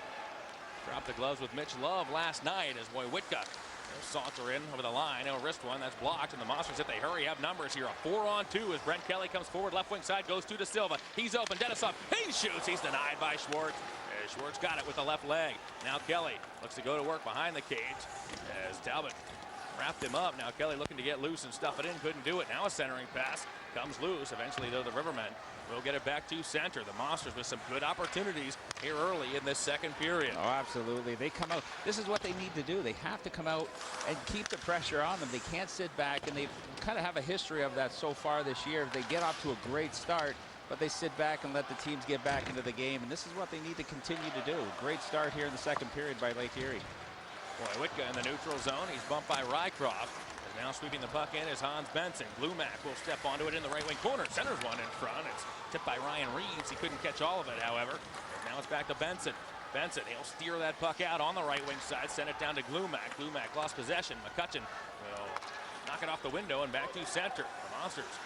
dropped the gloves with Mitch Love last night as Wojciechowski saunter in over the line. No wrist one, that's blocked, and the Monsters, if they hurry, have numbers here. A 4-on-2 as Brent Kelly comes forward, left wing side, goes to Silva. He's open, Denisov, he shoots, he's denied by Schwartz. Schwartz got it with the left leg. Now Kelly looks to go to work behind the cage as Talbot wrapped him up. Now Kelly looking to get loose and stuff it in, couldn't do it. Now a centering pass comes loose. Eventually, though, the Rivermen will get it back to center. The Monsters with some good opportunities here early in this second period. Oh, absolutely. They come out. This is what they need to do. They have to come out and keep the pressure on them. They can't sit back, and they kind of have a history of that so far this year. They get off to a great start, but they sit back and let the teams get back into the game, and this is what they need to continue to do. Great start here in the second period by Lake Erie. Wojciechowski in the neutral zone. He's bumped by Rycroft. And now sweeping the puck in is Hans Benson. Glumac will step onto it in the right wing corner. Centers one in front. It's tipped by Ryan Reeves. He couldn't catch all of it, however. And now it's back to Benson. Benson, he'll steer that puck out on the right wing side, send it down to Glumac. Glumac lost possession. McCutcheon will knock it off the window and back to center. The Monsters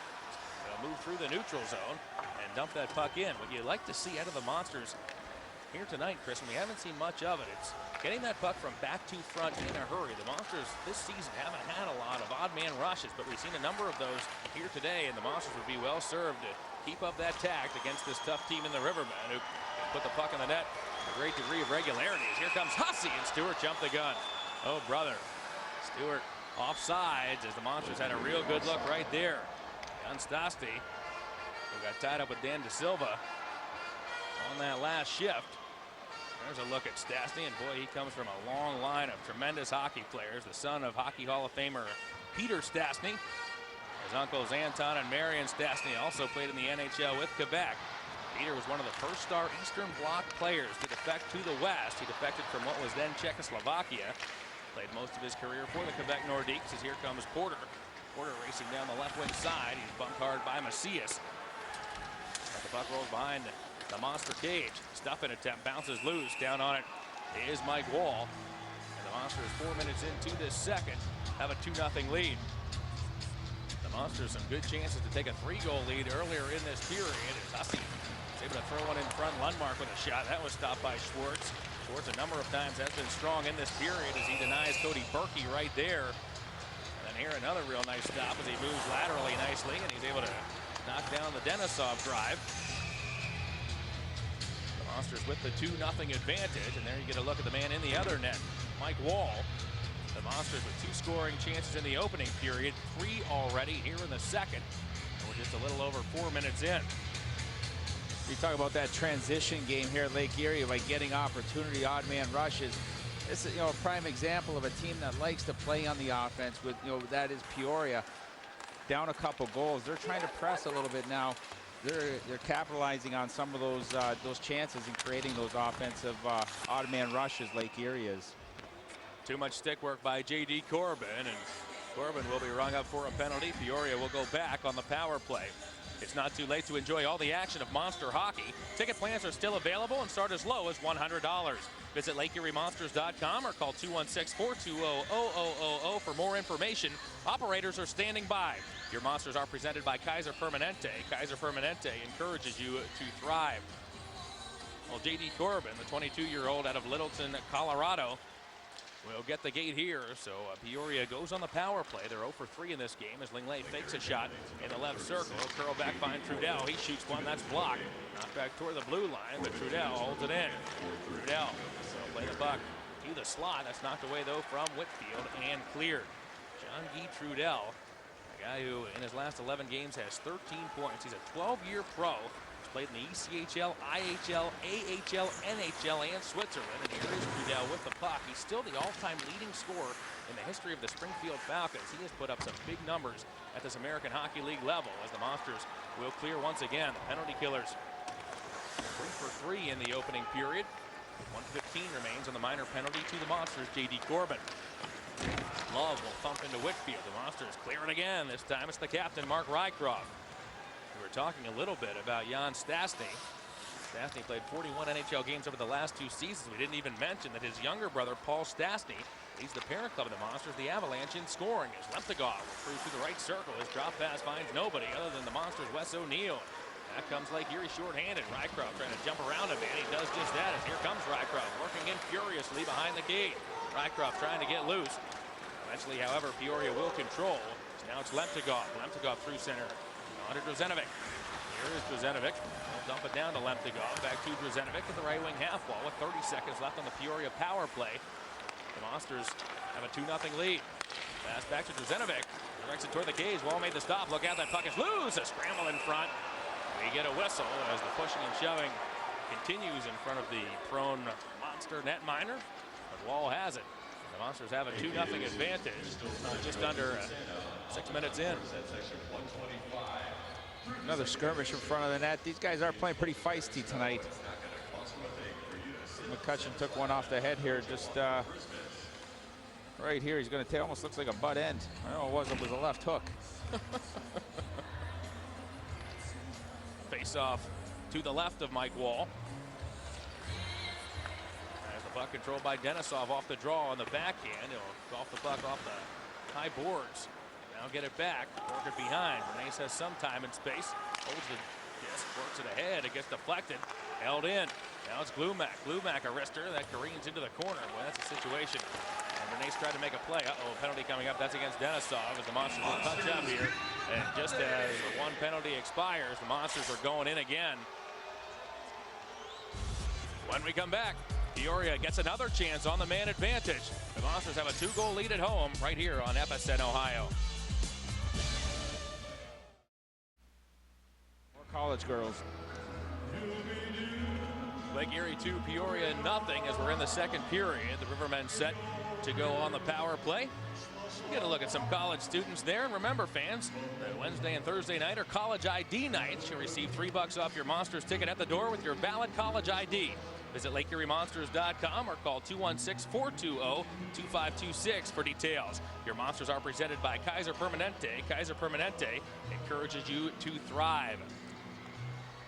will move through the neutral zone and dump that puck in. What you like to see out of the Monsters here tonight, Chris, and we haven't seen much of it, it's getting that puck from back to front in a hurry. The Monsters this season haven't had a lot of odd man rushes, but we've seen a number of those here today, and the Monsters would be well served to keep up that tact against this tough team in the Rivermen, who put the puck in the net with a great degree of regularity. Here comes Hussey, and Stewart jumped the gun. Oh, brother. Stewart offsides as the Monsters had a real good look right there. Jan Stastny, who got tied up with Dan De Silva on that last shift. There's a look at Stastny, and boy, he comes from a long line of tremendous hockey players. The son of Hockey Hall of Famer Peter Stastny. His uncles Anton and Marion Stastny also played in the NHL with Quebec. Peter was one of the first-star Eastern Bloc players to defect to the West. He defected from what was then Czechoslovakia. Played most of his career for the Quebec Nordiques, as here comes Porter. Porter racing down the left wing side. He's bumped hard by Macias. But the puck rolls behind the Monster cage. Stuffing attempt, bounces loose. Down on it is Mike Wall. And the Monsters 4 minutes into this second have a 2-0 lead. The Monsters some good chances to take a 3-goal lead earlier in this period. As Hussey is able to throw one in front. Lundmark with a shot. That was stopped by Schwartz. Schwartz a number of times has been strong in this period as he denies Cody Berkey right there. And here another real nice stop as he moves laterally nicely, and he's able to knock down the Denisov drive. Monsters with the 2-0 advantage, and there you get a look at the man in the other net, Mike Wall. The Monsters with 2 scoring chances in the opening period, 3 already here in the second. And we're just a little over 4 minutes in. You talk about that transition game here at Lake Erie, like getting opportunity, odd man rushes. This is a prime example of a team that likes to play on the offense. With that is Peoria, down a couple goals. They're trying to press a little bit now. They're capitalizing on some of those chances and creating those offensive odd man rushes Lake Erie is. Too much stick work by J.D. Corbin, and Corbin will be rung up for a penalty. Peoria will go back on the power play. It's not too late to enjoy all the action of Monster Hockey. Ticket plans are still available and start as low as $100. Visit LakeErieMonsters.com or call 216-420-0000 for more information. Operators are standing by. Your Monsters are presented by Kaiser Permanente. Kaiser Permanente encourages you to thrive. Well, J.D. Corbin, the 22-year-old out of Littleton, Colorado, will get the gate here. So Peoria goes on the power play. They're 0 for 3 in this game as Lingley fakes a shot in the left circle. Curl back, find Trudell. He shoots one, that's blocked. Knocked back toward the blue line, but Trudell holds it in. Trudell will play the puck to the slot. That's knocked away though from Whitfield and cleared. John Guy Trudell, a guy who in his last 11 games has 13 points. He's a 12-year pro. He's played in the ECHL, IHL, AHL, NHL, and Switzerland. And here is Trudell with the puck. He's still the all-time leading scorer in the history of the Springfield Falcons. He has put up some big numbers at this American Hockey League level as the Monsters will clear once again. The penalty killers 3 for 3 in the opening period. 1:15 remains on the minor penalty to the Monsters. J.D. Corbin. Love will thump into Whitfield. The Monsters clear it again. This time it's the captain, Mark Rycroft. We were talking a little bit about Jan Stastny. Stastny played 41 NHL games over the last 2 seasons. We didn't even mention that his younger brother, Paul Stastny, leads the parent club of the Monsters, the Avalanche, in scoring. As Lemtegov will cruise through the right circle. His drop pass finds nobody other than the Monsters' Wes O'Neill. Back comes Lake Erie shorthanded. Rycroft trying to jump around a bit. He does just that as here comes Rycroft working in furiously behind the gate. Rycroft trying to get loose. Eventually, however, Peoria will control. So now it's Lemtegov. Lemtegov through center. On to Drzenovic. Here is Drzenovic. He'll dump it down to Lemtegov. Back to Drzenovic at the right wing half wall with 30 seconds left on the Peoria power play. The Monsters have a 2-0 lead. Pass back to Drzenovic. Directs it toward the cage. Wall made the stop. Look out, that puck is loose. A scramble in front. We get a whistle as the pushing and shoving continues in front of the prone Monster netminer. But Wall has it. The Monsters have a 2-0 advantage. Just under 6 minutes in. Another skirmish in front of the net. These guys are playing pretty feisty tonight. McCutcheon took one off the head here, just right here. He's going to take, almost looks like a butt end. I don't know, it was a left hook. Face off to the left of Mike Wall. As the puck controlled by Denisov off the draw on the backhand. He'll golf the puck off the high boards. Now get it back, work it behind. Renace has some time and space. Holds the disc, works it ahead. It gets deflected, held in. Now it's Glumac. Glumac, a wrister that careens into the corner. Boy, that's a situation. And Renace tried to make a play. Uh-oh, penalty coming up. That's against Denisov as the Monsters will touch up here. And just as one penalty expires, the Monsters are going in again. When we come back, Peoria gets another chance on the man advantage. The Monsters have a 2-goal lead at home right here on FSN Ohio. College girls. Lake Erie 2, Peoria nothing as we're in the second period. The Rivermen set to go on the power play. Get a look at some college students there. And remember, fans, the Wednesday and Thursday night are college ID nights. You'll receive $3 off your Monsters ticket at the door with your valid college ID. Visit LakeErieMonsters.com or call 216-420-2526 for details. Your Monsters are presented by Kaiser Permanente. Kaiser Permanente encourages you to thrive.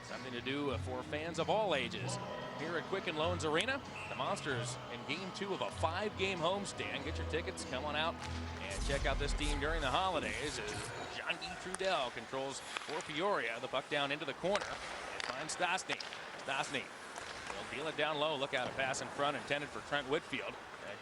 Something to do for fans of all ages. Here at Quicken Loans Arena, the Monsters in game 2 of a 5-game homestand. Get your tickets, come on out and check out this team during the holidays as John Guy Trudell controls for Peoria. The puck down into the corner. And finds Stastny. Stastny will deal it down low. Look out, a pass in front intended for Trent Whitfield.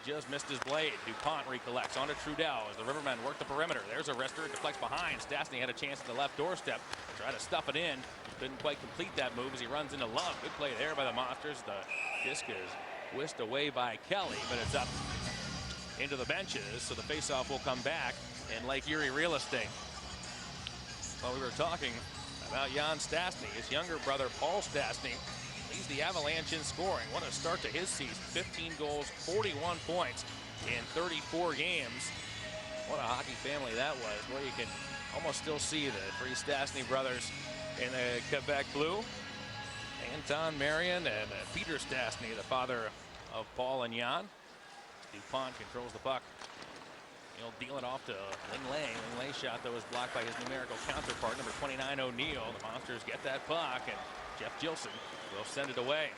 Just missed his blade. DuPont recollects onto Trudell as the Rivermen work the perimeter. There's a wrister, deflects behind. Stastny had a chance at the left doorstep. Try to stuff it in. Couldn't quite complete that move as he runs into Love. Good play there by the Monsters. The disc is whisked away by Kelly, but it's up into the benches, so the faceoff will come back in Lake Erie real estate. Well, we were talking about Jan Stastny. His younger brother, Paul Stastny, leads the Avalanche in scoring. What a start to his season. 15 goals, 41 points in 34 games. What a hockey family that was. Well, you can almost still see the 3 Stastny brothers in the Quebec blue. Anton Marion and Peter Stastny, the father of Paul and Jan. DuPont controls the puck. He'll deal it off to Lingley. Lingley's shot, though, was blocked by his numerical counterpart, number 29, O'Neill. The Monsters get that puck, and Jeff Gilson will send it away.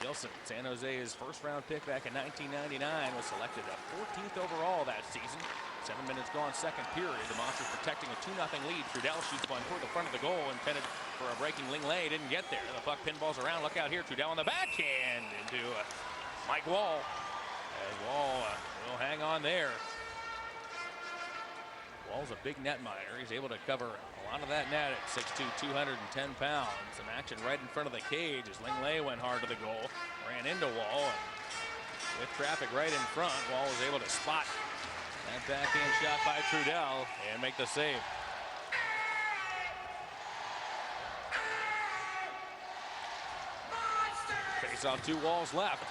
Gilson, San Jose's first-round pick back in 1999, was selected 14th overall that season. 7 minutes gone, second period. The Monsters protecting a 2-0 lead. Trudell shoots one toward the front of the goal, intended for a breaking Lingley. Didn't get there. The puck pinballs around. Look out here. Trudell on the backhand into Mike Wall. As Wall will hang on there. Wall's a big netminder. He's able to cover a lot of that net at 6'2", 210 pounds. Some action right in front of the cage as Lingley went hard to the goal. Ran into Wall. And with traffic right in front, Wall was able to spot that backhand shot by Trudell and make the save. Face off 2 Walls left.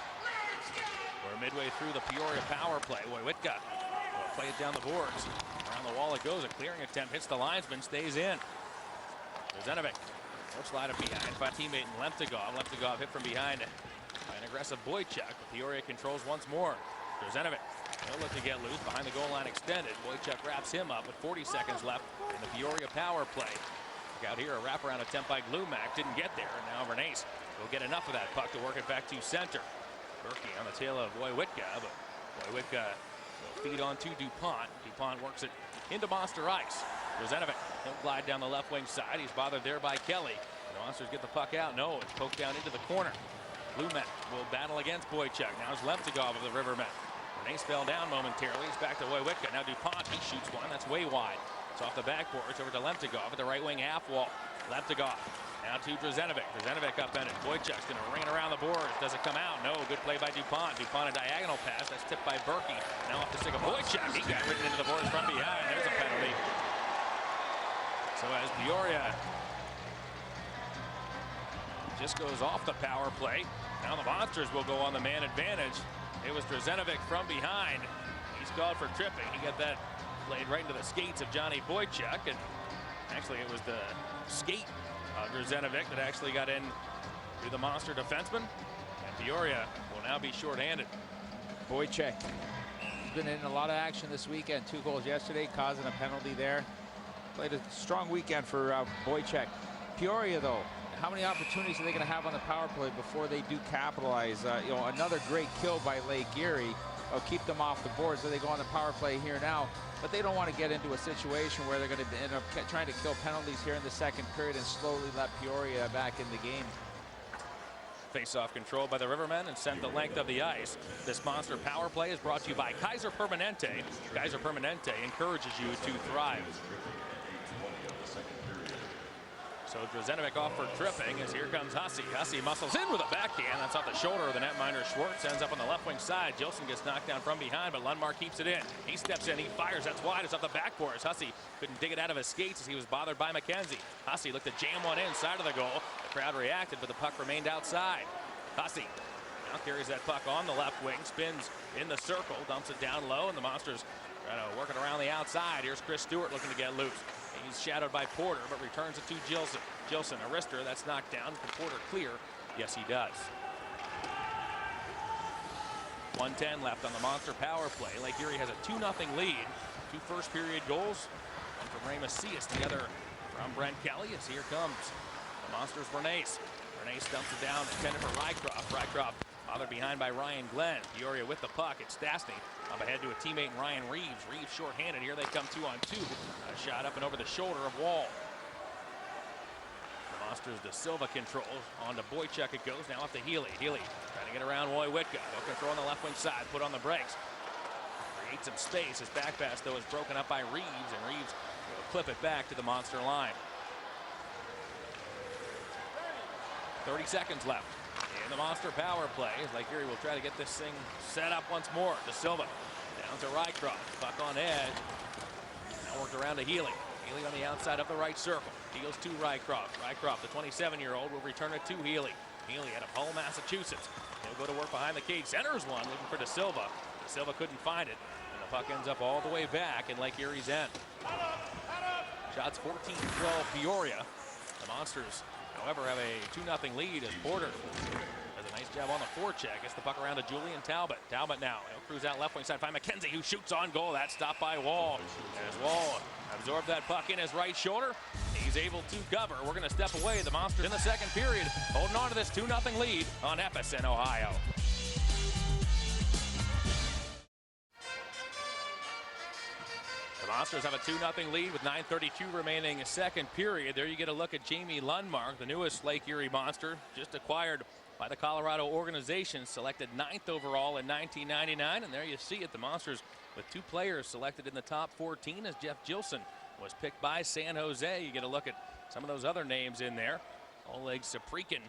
We're midway through the Peoria power play. Wojciech will play it down the boards. Around the wall it goes. A clearing attempt hits the linesman, stays in. Zenovic will slide it behind by teammate in Lemtegov. Lemtegov hit from behind by an aggressive Boychuk. Peoria controls once more. Zenovic will look to get loose behind the goal line extended. Boychuk wraps him up with 40 seconds left in the Peoria power play. Look out here, a wraparound attempt by Glumak. Didn't get there, and now Bernays will get enough of that puck to work it back to center. Berkey on the tail of Wojciech, but Wojciech will feed on to DuPont. DuPont works it into Monster ice. Zenovic, he'll glide down the left wing side. He's bothered there by Kelly. The Monsters get the puck out. No, it's poked down into the corner. Glumak will battle against Boychuk. Now it's Lemtegov of the Rivermen. Bernays fell down momentarily. He's back to Wojciech. Now DuPont, he shoots one. That's way wide. It's off the backboards over to Lemtegov at the right wing half wall. Lemtegov now to Zenovic. Zenovic upended. Boychuk's going to ring it around the boards. Does it come out? No. Good play by DuPont. DuPont a diagonal pass. That's tipped by Berkey. Now off the stick of Boychuk. He got written into the boards from behind. There's a penalty. So as Peoria just goes off the power play, now the Monsters will go on the man advantage. It was Zenovic from behind. He's called for tripping. He got that played right into the skates of Johnny Boychuk, and actually it was the skate of Zenovic that actually got in to the Monster defenseman, and Peoria will now be shorthanded. Boychuk has been in a lot of action this weekend. 2 goals yesterday, causing a penalty there. Played a strong weekend for Boychuk. Peoria, though, how many opportunities are they going to have on the power play before they do capitalize? You know, another great kill by Lake Erie will keep them off the board, so they go on the power play here now. But they don't want to get into a situation where they're going to end up trying to kill penalties here in the second period and slowly let Peoria back in the game. Face-off control by the Rivermen and sent the length of the ice. This Monster power play is brought to you by Kaiser Permanente. Kaiser Permanente encourages you to thrive. So Zenovic off for tripping as here comes Hussey. Hussey muscles in with a backhand. That's off the shoulder of the netminder Schwartz. Ends up on the left wing side. Gilson gets knocked down from behind, but Lundmark keeps it in. He steps in, he fires. That's wide. It's off the backboards. Hussey couldn't dig it out of his skates as he was bothered by McKenzie. Hussey looked to jam one inside of the goal. The crowd reacted, but the puck remained outside. Hussey now carries that puck on the left wing, spins in the circle, dumps it down low, and the Monsters working around the outside. Here's Chris Stewart looking to get loose. He's shadowed by Porter, but returns it to Gilson. Gilson, a wrister, that's knocked down. Can Porter clear? Yes, he does. 1:10 left on the Monster power play. Lake Erie has a 2-0 lead. 2 first period goals. One from Ray Macias, the other from Brent Kelly. As here comes the Monsters' Bernays. Bernays dumps it down, intended for Rycroft. Rycroft bothered behind by Ryan Glenn. Peoria with the puck. It's Stastny up ahead to a teammate, Ryan Reeves. Reeves shorthanded. Here they come 2-on-2. A shot up and over the shoulder of Wall. The Monsters, De Silva controls. On to Boychuk it goes. Now up to Healy. Healy trying to get around Wojciech. No control on the left wing side. Put on the brakes. Create some space. His back pass, though, is broken up by Reeves, and Reeves will clip it back to the Monster line. 30 seconds left in the Monster power play. Lake Erie will try to get this thing set up once more. De Silva down to Rycroft. Puck on edge. Now worked around to Healy. Healy on the outside of the right circle. Deals to Rycroft. Rycroft, the 27-year-old, will return it to Healy. Healy out of Hull, Massachusetts. He'll go to work behind the cage. Centers one, looking for De Silva. De Silva couldn't find it. And the puck ends up all the way back in Lake Erie's end. Shots 14-12 Peoria. The Monsters, however, have a 2-0 lead as Porter does a nice job on the forecheck. Gets the puck around to Julian Talbot. Talbot now, he'll cruise out left wing side. Find McKenzie, who shoots on goal. That's stopped by Wall. As Wall absorbed that puck in his right shoulder, he's able to cover. We're going to step away. The Monsters in the second period holding on to this 2-0 lead on FSN Ohio. The Monsters have a 2-0 lead with 9:32 remaining second period. There you get a look at Jamie Lundmark, the newest Lake Erie Monster, just acquired by the Colorado organization, selected 9th overall in 1999. And there you see it, the Monsters with 2 players selected in the top 14 as Jeff Gilson was picked by San Jose. You get a look at some of those other names in there. Oleg Saprikin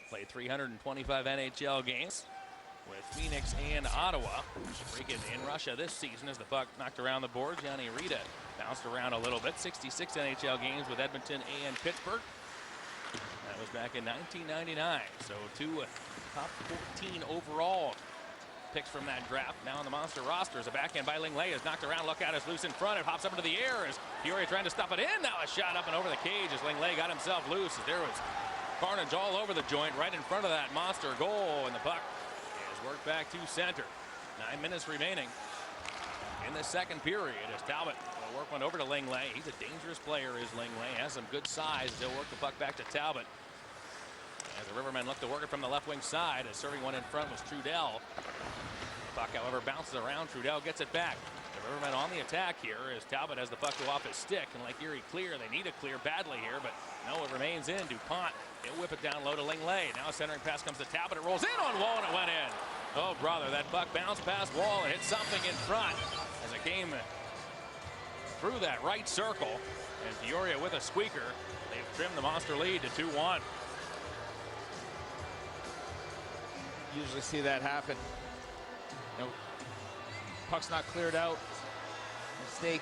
played 325 NHL games with Phoenix and Ottawa. Saprikin in Russia this season as the puck knocked around the board. Johnny Rita bounced around a little bit. 66 NHL games with Edmonton and Pittsburgh. That was back in 1999. So 2 top 14 overall picks from that draft. Now on the Monster roster as a backhand by Lingley is knocked around. Look out, it's loose in front. It hops up into the air as Peoria trying to stop it in. Now a shot up and over the cage as Lingley got himself loose. As there was carnage all over the joint right in front of that Monster goal, and the puck is worked back to center. 9 minutes remaining in the second period as Talbot will work one over to Lingley. He's a dangerous player, is Lingley. Has some good size. He'll work the puck back to Talbot. As the Rivermen look to work it from the left wing side, as serving one in front was Trudell. The puck, however, bounces around. Trudell gets it back. The Rivermen on the attack here as Talbot has the puck go off his stick. And like Erie clear, they need a clear badly here, but no, it remains in. DuPont, he'll whip it down low to Lingley. Now a centering pass comes to Talbot. It rolls in on Wall and it went in. Oh, brother, that puck bounced past Wall and hit something in front as it came through that right circle. And Peoria with a squeaker. They've trimmed the Monster lead to 2-1. Usually see that happen. You know, puck's not cleared out. Mistake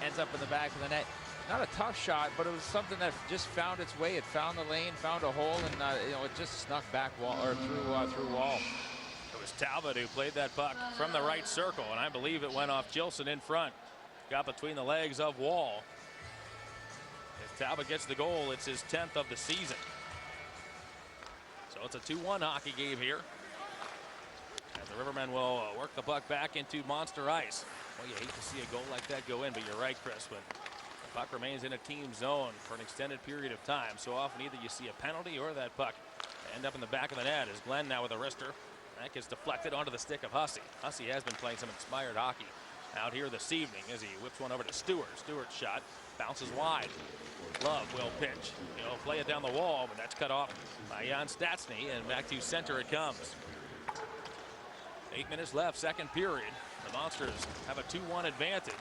ends up in the back of the net. Not a tough shot, but it was something that just found its way. It found the lane, found a hole, and you know, it just snuck back Wall or through Wall. It was Talbot who played that puck from the right circle, and I believe it went off Gilson in front. Got between the legs of Wall. If Talbot gets the goal, it's his 10th of the season. So it's a 2-1 hockey game here. As the Rivermen will work the puck back into Monster ice. Well, you hate to see a goal like that go in, but you're right, Chris. When the puck remains in a team zone for an extended period of time, so often either you see a penalty or that puck end up in the back of the net. As Glenn now with a wrister. That gets deflected onto the stick of Hussey. Hussey has been playing some inspired hockey out here this evening as he whips one over to Stewart. Stewart's shot bounces wide. Love will pitch. He'll play it down the wall, but that's cut off by Jan Stastny, and back to center it comes. 8 minutes left, second period. The Monsters have a 2-1 advantage.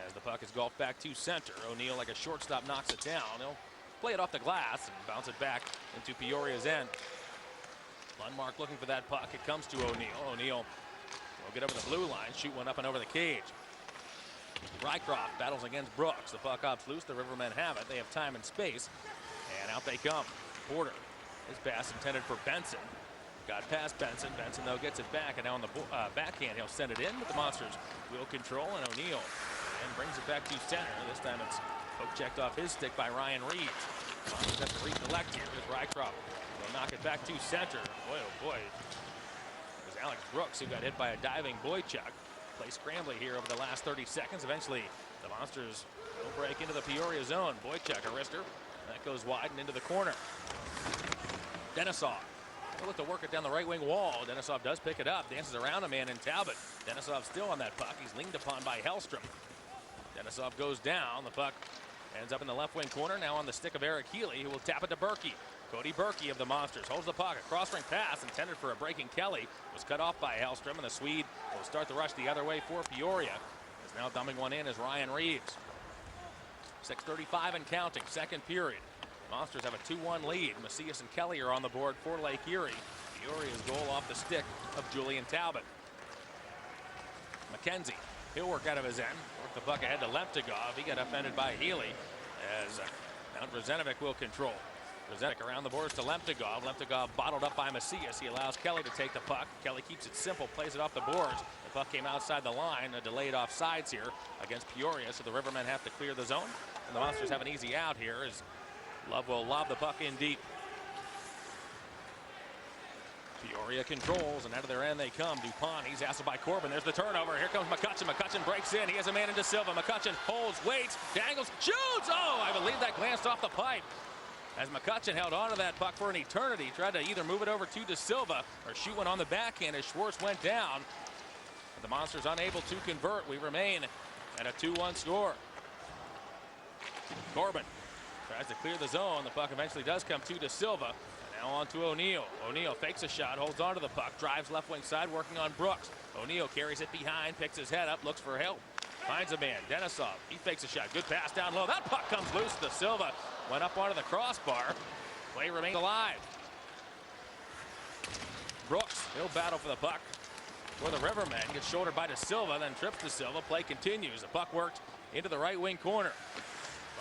As the puck is golfed back to center, O'Neill, like a shortstop, knocks it down. He'll play it off the glass and bounce it back into Peoria's end. Lundmark looking for that puck. It comes to O'Neill. O'Neill will get over the blue line, shoot one up and over the cage. Rycroft battles against Brooks. The puck hops loose. The Rivermen have it. They have time and space. And out they come. Porter. His pass intended for Benson. Got past Benson. Benson, though, gets it back. And now on the backhand, he'll send it in. But the Monsters will control. And O'Neill and brings it back to center. This time it's poke checked off his stick by Ryan Reeves. Monsters have to recollect here with Rycroft. They'll knock it back to center. Boy, oh boy. It was Alex Brooks who got hit by a diving Boychuk. Play scrambly here over the last 30 seconds. Eventually, the Monsters will break into the Peoria zone. Boychuk, a wrister. That goes wide and into the corner. Denisov. They'll look to work it down the right wing wall. Denisov does pick it up. Dances around a man in Talbot. Denisov still on that puck. He's leaned upon by Hellstrom. Denisov goes down. The puck ends up in the left wing corner. Now on the stick of Eric Healy, who will tap it to Berkey. Cody Berkey of the Monsters holds the puck. A cross-ring pass intended for a breaking Kelly was cut off by Hellstrom, and the Swede will start the rush the other way for Peoria. Is now dumping one in as Ryan Reeves. 6:35 and counting, second period. Monsters have a 2-1 lead. Macias and Kelly are on the board for Lake Erie. Peoria's goal off the stick of Julian Talbot. McKenzie, he'll work out of his end. Work the puck ahead to Leptigov. He got offended by Healy as now Brzezinski will control. Brzezinski around the boards to Leptigov. Leptigov bottled up by Macias. He allows Kelly to take the puck. Kelly keeps it simple, plays it off the boards. The puck came outside the line. A delayed offsides here against Peoria, so the Rivermen have to clear the zone. And the Monsters have an easy out here as Love will lob the puck in deep. Peoria controls, and out of their end they come. DuPont, he's asked by Corbin. There's the turnover. Here comes McCutcheon. McCutcheon breaks in. He has a man into Silva. McCutcheon holds, waits, dangles, shoots! Oh, I believe that glanced off the pipe. As McCutcheon held onto that puck for an eternity, tried to either move it over to De Silva or shoot one on the backhand as Schwartz went down. But the Monsters unable to convert. We remain and a 2-1 score. Corbin tries to clear the zone. The puck eventually does come to Silva. Now on to O'Neill. O'Neill fakes a shot, holds on to the puck, drives left wing side, working on Brooks. O'Neill carries it behind, picks his head up, looks for help. Finds a man, Denisov. He fakes a shot. Good pass down low. That puck comes loose to Silva. Went up onto the crossbar. Play remains alive. Brooks, he'll battle for the puck. For the Rivermen, gets shouldered by Silva, then trips to Silva. Play continues. The puck worked into the right wing corner.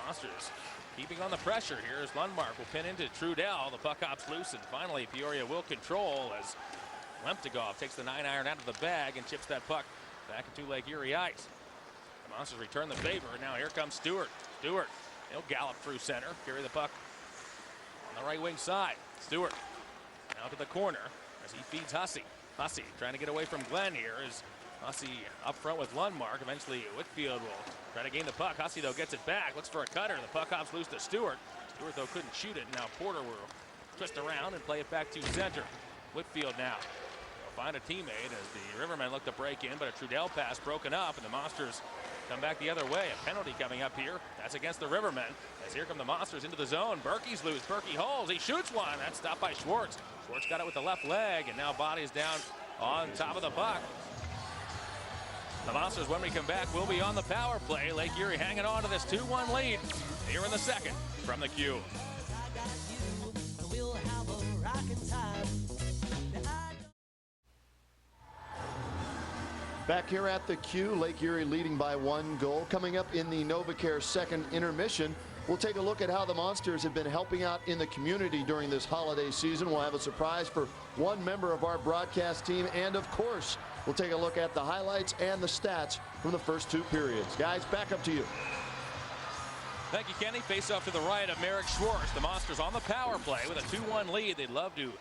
Monsters keeping on the pressure here as Lundmark will pin into Trudell. The puck hops loose, and finally Peoria will control as Lemtegov takes the 9-iron out of the bag and chips that puck back into Lake Erie ice. The Monsters return the favor, and now here comes Stewart. Stewart, he'll gallop through center, carry the puck on the right wing side. Stewart now to the corner as he feeds Hussey. Hussey trying to get away from Glenn here as Hussey up front with Lundmark. Eventually Whitfield will try to gain the puck. Hussey though gets it back, looks for a cutter. The puck hops loose to Stewart. Stewart though couldn't shoot it. Now Porter will twist around and play it back to center. Whitfield now will find a teammate as the Rivermen look to break in, but a Trudell pass broken up, and the Monsters come back the other way. A penalty coming up here. That's against the Rivermen as here come the Monsters into the zone. Berkey's loose. Berkey holds. He shoots one. That's stopped by Schwartz. Schwartz got it with the left leg, and now bodies down on top of the puck. The Monsters, when we come back, will be on the power play. Lake Erie hanging on to this 2-1 lead here in the second from the Q. Back here at the Q, Lake Erie leading by 1 goal. Coming up in the NovaCare second intermission, we'll take a look at how the Monsters have been helping out in the community during this holiday season. We'll have a surprise for one member of our broadcast team, and of course, we'll take a look at the highlights and the stats from the first 2 periods. Guys, back up to you. Thank you, Kenny. Face off to the right of Merrick Schwartz. The Monsters on the power play with a 2-1 lead. They'd love to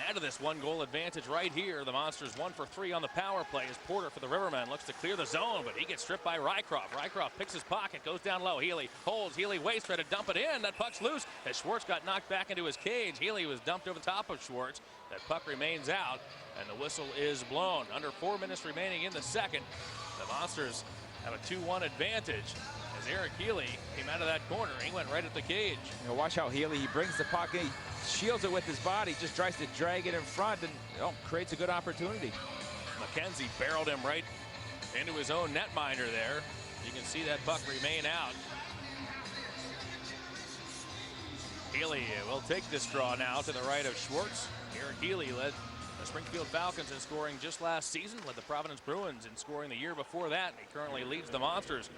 add to this 1-goal advantage right here. The Monsters 1 for 3 on the power play as Porter for the Rivermen looks to clear the zone, but he gets stripped by Rycroft. Rycroft picks his pocket, goes down low. Healy holds. Healy waits, try to dump it in. That puck's loose as Schwartz got knocked back into his cage. Healy was dumped over the top of Schwartz. That puck remains out, and the whistle is blown. Under 4 minutes remaining in the second. The Monsters have a 2-1 advantage. As Eric Healy came out of that corner, he went right at the cage. You know, watch how Healy, he brings the puck in, he shields it with his body, just tries to drag it in front and creates a good opportunity. McKenzie barreled him right into his own netminder there. You can see that puck remain out. Healy will take this draw now to the right of Schwartz. Eric Healy led the Springfield Falcons in scoring just last season, led the Providence Bruins in scoring the year before that. He currently leads the Monsters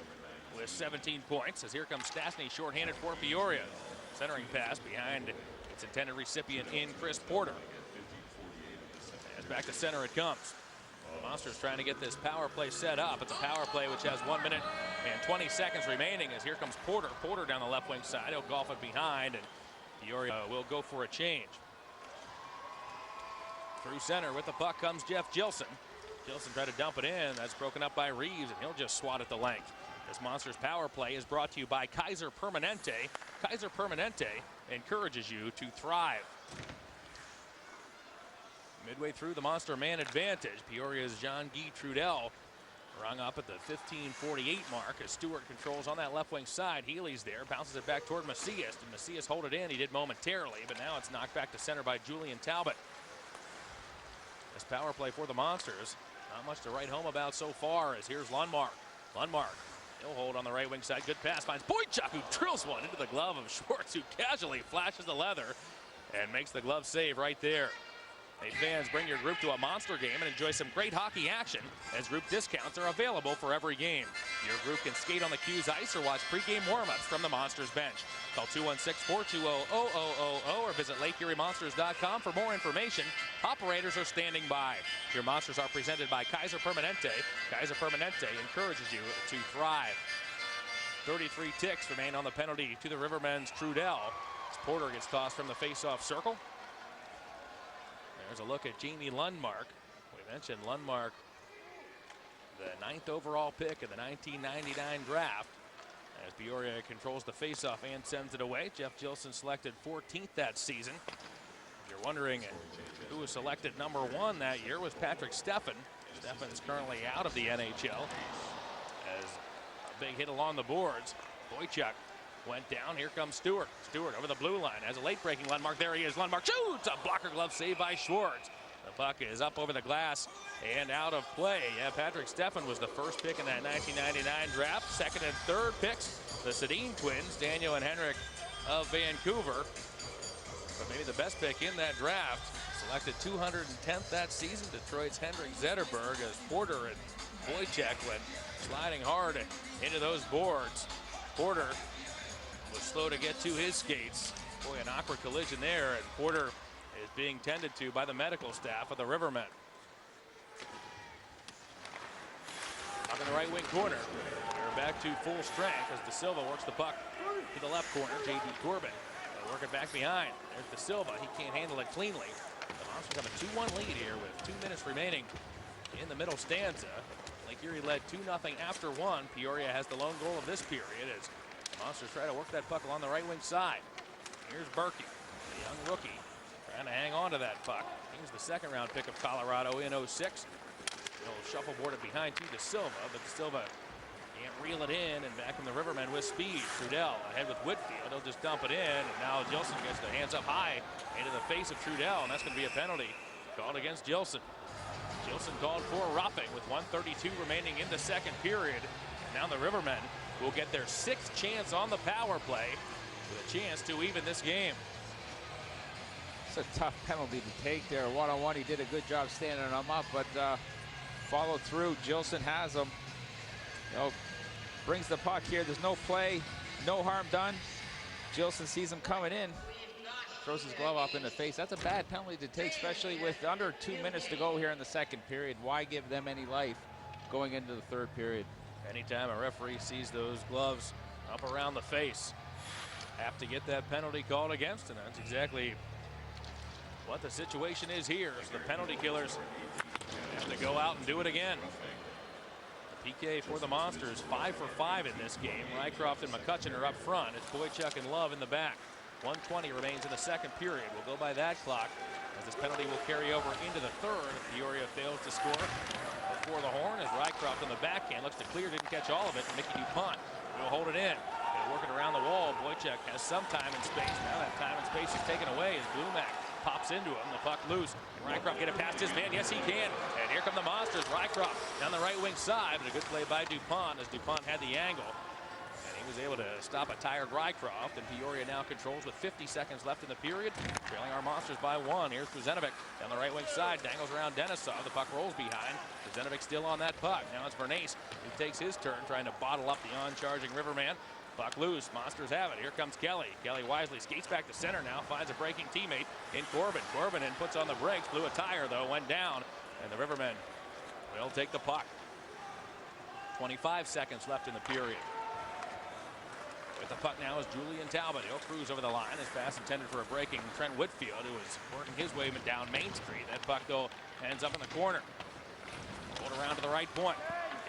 with 17 points as here comes Stastny shorthanded for Peoria. Centering pass behind its intended recipient in Chris Porter. As back to center it comes. The Monsters trying to get this power play set up. It's a power play which has 1 minute and 20 seconds remaining as here comes Porter. Porter down the left wing side. He'll golf it behind, and Peoria will go for a change. Through center with the puck comes Jeff Gilson. Gilson tried to dump it in. That's broken up by Reeves, and he'll just swat at the length. This Monsters power play is brought to you by Kaiser Permanente. Kaiser Permanente encourages you to thrive. Midway through the Monster man advantage, Peoria's Jean-Guy Trudell rung up at the 15:48 mark as Stewart controls on that left wing side. Healy's there, bounces it back toward Macias. Did Macias hold it in? He did momentarily, but now it's knocked back to center by Julian Talbot. This power play for the Monsters, not much to write home about so far as here's Lundmark. Lundmark, he'll hold on the right wing side. Good pass, finds Boychuk, who drills one into the glove of Schwartz, who casually flashes the leather and makes the glove save right there. Hey fans, bring your group to a Monster game and enjoy some great hockey action as group discounts are available for every game. Your group can skate on the Q's ice or watch pregame warm-ups from the Monsters bench. Call 216-420-0000 or visit LakeErieMonsters.com for more information. Operators are standing by. Your Monsters are presented by Kaiser Permanente. Kaiser Permanente encourages you to thrive. 33 ticks remain on the penalty to the Rivermen's Trudell. As Porter gets tossed from the face-off circle. There's a look at Jamie Lundmark. We mentioned Lundmark, the 9th overall pick in the 1999 draft. As Peoria controls the faceoff and sends it away. Jeff Gilson selected 14th that season. If you're wondering who was selected number 1 that year, was Patrick Steffen. Steffen is currently out of the NHL as big hit along the boards. Boychuk went down. Here comes Stewart. Stewart over the blue line. Has a late breaking Lundmark. There he is. Lundmark shoots. A blocker glove save by Schwartz. The puck is up over the glass and out of play. Yeah, Patrick Steffen was the first pick in that 1999 draft. Second and third picks, the Sedin twins, Daniel and Henrik of Vancouver. But maybe the best pick in that draft, selected 210th that season, Detroit's Henrik Zetterberg, as Porter and Boychuk went sliding hard into those boards. Porter was slow to get to his skates. Boy, an awkward collision there, and Porter is being tended to by the medical staff of the Rivermen. Up in the right wing corner. They're back to full strength as De Silva works the puck to the left corner. J.D. Corbin will work it back behind. There's De Silva. He can't handle it cleanly. The Monsters have a 2-1 lead here with 2 minutes remaining in the middle stanza. Lake Erie led 2-0 after 1. Peoria has the lone goal of this period as the Monsters try to work that puck along the right wing side. Here's Berkey, the young rookie, trying to hang on to that puck. He's the second-round pick of Colorado in 06. He'll shuffleboard it behind to De Silva, but De Silva can't reel it in, and back from the Rivermen with speed. Trudell ahead with Whitfield. He'll just dump it in, and now Gilson gets the hands up high into the face of Trudell, and that's going to be a penalty called against Gilson. Gilson called for roughing with 1:32 remaining in the second period. Now the Rivermen will get their 6th chance on the power play with a chance to even this game. It's a tough penalty to take there. One-on-one, he did a good job standing him up, but follow through. Gilson has him. You know, brings the puck here. There's no play, no harm done. Gilson sees him coming in, throws his glove up in the face. That's a bad penalty to take, especially with under 2 minutes to go here in the second period. Why give them any life going into the third period? Anytime a referee sees those gloves up around the face, have to get that penalty called against, and that's exactly what the situation is here. So the penalty killers have to go out and do it again. The PK for the Monsters, 5 for 5 in this game. Rycroft and McCutcheon are up front. It's Boychuk and Love in the back. 1:20 remains in the second period. We'll go by that clock as this penalty will carry over into the third if Peoria fails to score before the horn, as Rycroft on the backhand looks to clear, didn't catch all of it. Mickey DuPont will hold it in. They'll work it around the wall. Boychuk has some time and space. Now that time and space is taken away as Blumack pops into him. The puck loose. Can Rycroft get it past his man? Yes, he can. And here come the Monsters. Rycroft down the right wing side, but a good play by DuPont as DuPont had the angle. And he was able to stop a tired Rycroft, and Peoria now controls with 50 seconds left in the period, trailing our Monsters by 1. Here's Kuzenovic down the right wing side, dangles around Denisov. The puck rolls behind. Kuzenovic still on that puck. Now it's Bernays who takes his turn, trying to bottle up the on-charging Riverman. Puck loose. Monsters have it. Here comes Kelly. Kelly wisely skates back to center now, finds a breaking teammate in Corbin. Corbin and puts on the brakes. Blew a tire, though, went down, and the Rivermen will take the puck. 25 seconds left in the period. With the puck now is Julian Talbot. He'll cruise over the line. His pass intended for a breaking Trent Whitfield, who is working his way down Main Street. That puck, though, ends up in the corner. Pulled around to the right point.